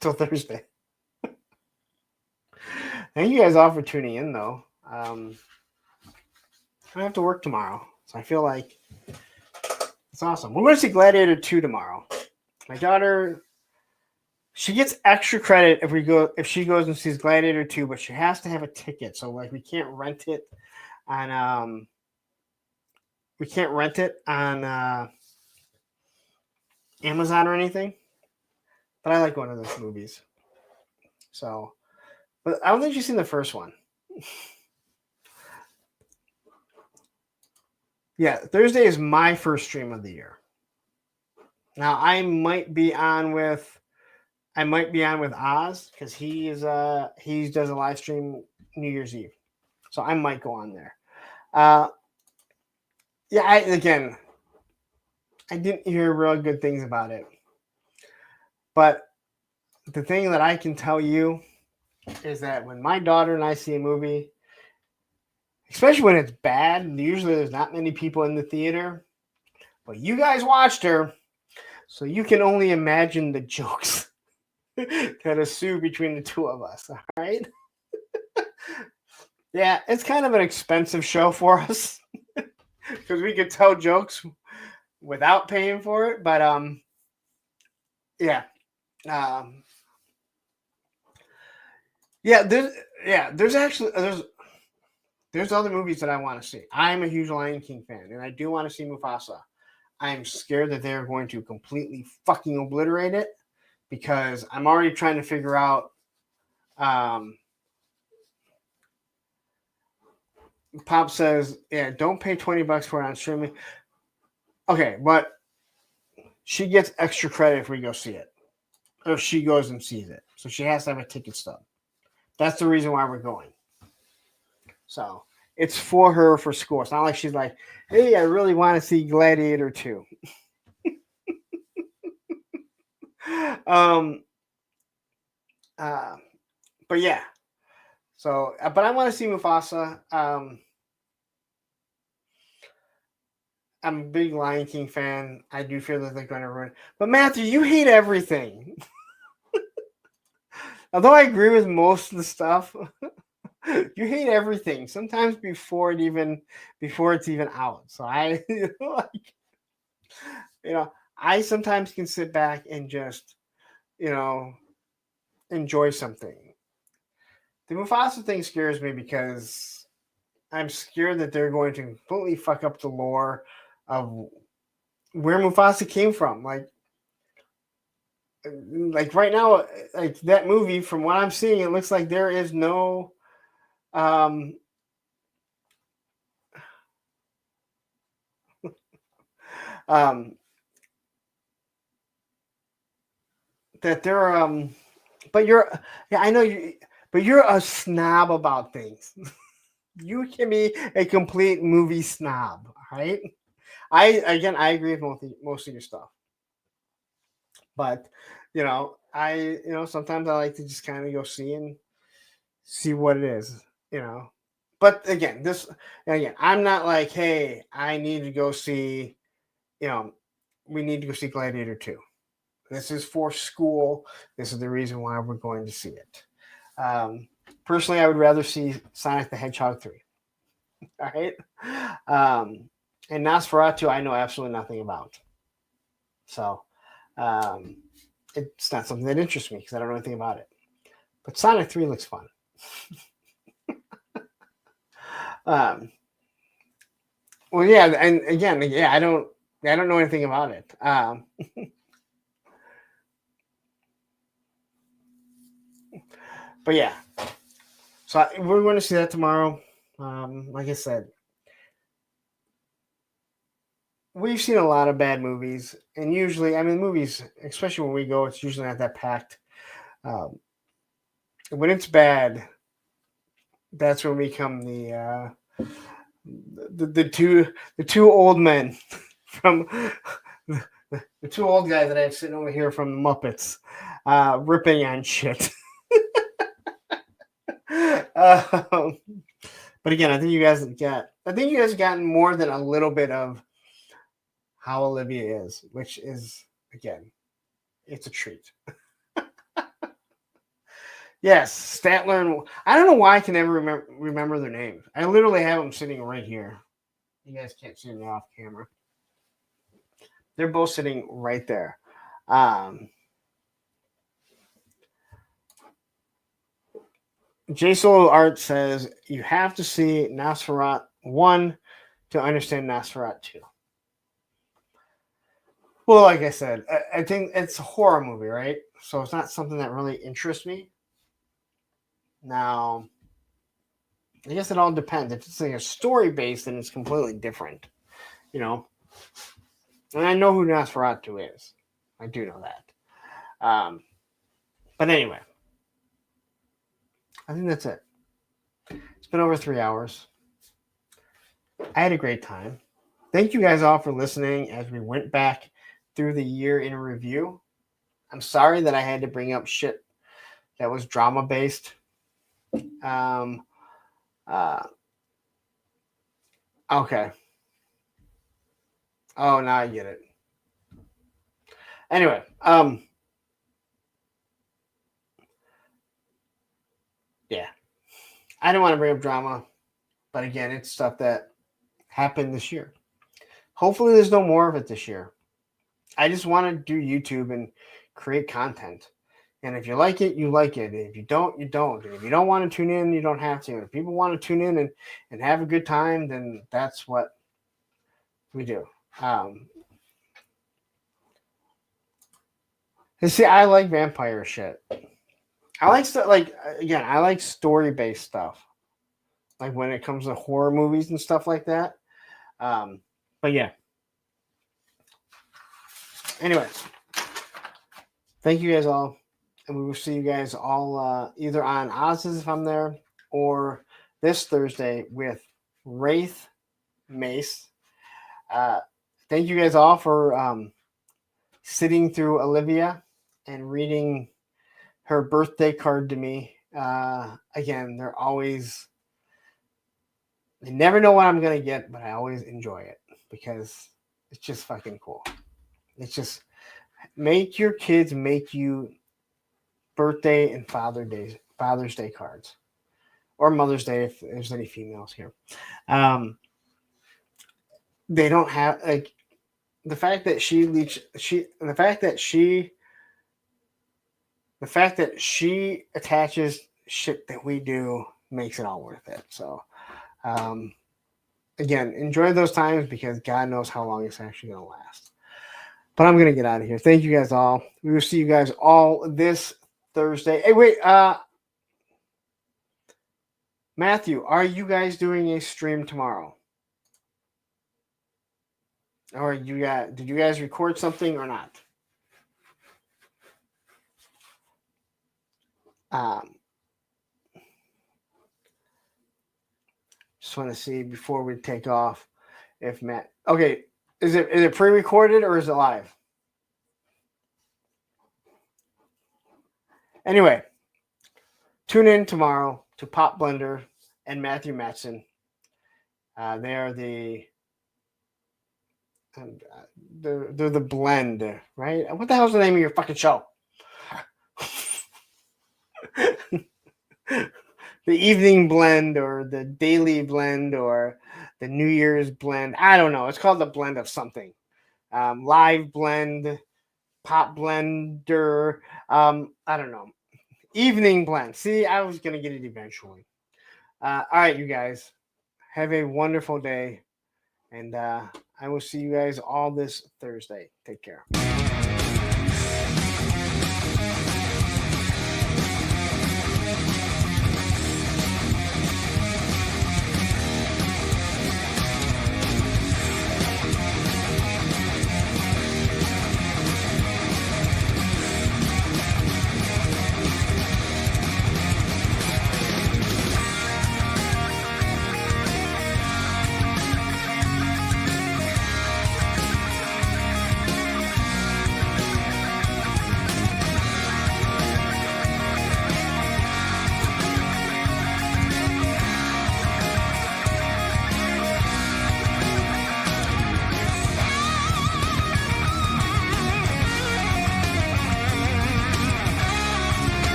till Thursday. Thank you guys all for tuning in, though. I don't have to work tomorrow, so I feel like it's awesome. We're going to see Gladiator 2 tomorrow. My daughter, she gets extra credit if she goes and sees Gladiator 2, but she has to have a ticket. So we can't rent it on Amazon or anything. But I like one of those movies. So, but I don't think she's seen the first one. Yeah, Thursday is my first stream of the year. Now I might be on with Oz because he does a live stream New Year's Eve, so I might go on there. Yeah, I didn't hear real good things about it, but the thing that I can tell you is that when my daughter and I see a movie, especially when it's bad, usually there's not many people in the theater, but you guys watched her, so you can only imagine the jokes that ensue between the two of us. All right. Yeah, it's kind of an expensive show for us because we could tell jokes without paying for it. But yeah. There's other movies that I want to see. I'm a huge Lion King fan, and I do want to see Mufasa. I'm scared that they're going to completely fucking obliterate it because I'm already trying to figure out. Pop says, "Yeah, don't pay $20 for it on streaming." Okay, but she gets extra credit if we go see it, or if she goes and sees it. So she has to have a ticket stub. That's the reason why we're going. So it's for her for school. It's not like she's like, hey, I really want to see Gladiator 2. um, but yeah. So, but I want to see Mufasa. I'm a big Lion King fan. I do feel that they're going to ruin it. But Matthew, you hate everything. Although I agree with most of the stuff, you hate everything. Sometimes before it's even out. So I, I sometimes can sit back and just, enjoy something. The Mufasa thing scares me because I'm scared that they're going to completely fuck up the lore of where Mufasa came from. Like right now, like that movie, from what I'm seeing, it looks like there is no um um that they're but I know you, but you're a snob about things. You can be a complete movie snob, right? I agree with most of your stuff. But sometimes I like to just kind of go see what it is, But again, I'm not like, hey, I need to go see, we need to go see Gladiator 2. This is for school. This is the reason why we're going to see it. Personally, I would rather see Sonic the Hedgehog 3. All right. And Nosferatu, I know absolutely nothing about. So it's not something that interests me because I don't know anything about it. But Sonic 3 looks fun. Well, yeah, and again, I don't know anything about it. But yeah, so we're going to see that tomorrow. Like I said, we've seen a lot of bad movies, and usually, movies, especially when we go, it's usually not that packed. When it's bad, that's when we become the two old men from the two old guys that I have sitting over here from the Muppets, ripping on shit. But again, I think you guys have gotten more than a little bit of how Olivia is, which is, again, it's a treat. Yes, Statler and I don't know why I can never remember their names. I literally have them sitting right here. You guys can't see me off camera. They're both sitting right there. J Solo Art says you have to see Nosferatu 1 to understand Nosferatu 2. Well, like I said, I think it's a horror movie, right? So it's not something that really interests me. Now, I guess it all depends. If it's like a story based, then it's completely different, And I know who Nosferatu is. I do know that. But anyway, I think that's it. It's been over 3 hours. I had a great time. Thank you guys all for listening as we went back through the year in review. I'm sorry that I had to bring up shit that was drama based. Okay. Oh, now I get it. Anyway, yeah. I don't want to bring up drama, but again, it's stuff that happened this year. Hopefully there's no more of it this year. I just want to do YouTube and create content. And if you like it, you like it. If you don't, you don't. And if you don't want to tune in, you don't have to. And if people want to tune in and have a good time, then that's what we do. And see, I like vampire shit. I like stuff I like story-based stuff. Like when it comes to horror movies and stuff like that. But yeah. Anyway, thank you guys all. And we will see you guys all either on Oz's if I'm there or this Thursday with Wraith, Mace. Thank you guys all for sitting through Olivia and reading her birthday card to me. Again, they never know what I'm going to get, but I always enjoy it because it's just fucking cool. It's just make your kids make you birthday and Father's Day cards, or Mother's Day if there's any females here. They don't have like the fact that she attaches shit that we do makes it all worth it. So, again, enjoy those times because God knows how long it's actually going to last. But I'm going to get out of here. Thank you guys all. We will see you guys all this Thursday. Hey, wait, Matthew, are you guys doing a stream tomorrow? Or did you guys record something or not? Just want to see before we take off if Matt. Okay, is it pre-recorded or is it live? Anyway, tune in tomorrow to Pop Blender and Matthew Matson. They are they're the blend, right? What the hell's the name of your fucking show? The evening blend or the daily blend or the New Year's blend. I don't know. It's called the blend of something. Live blend, pop blender. I don't know. Evening blend. See, I was going to get it eventually. All right, you guys. Have a wonderful day. And I will see you guys all this Thursday. Take care.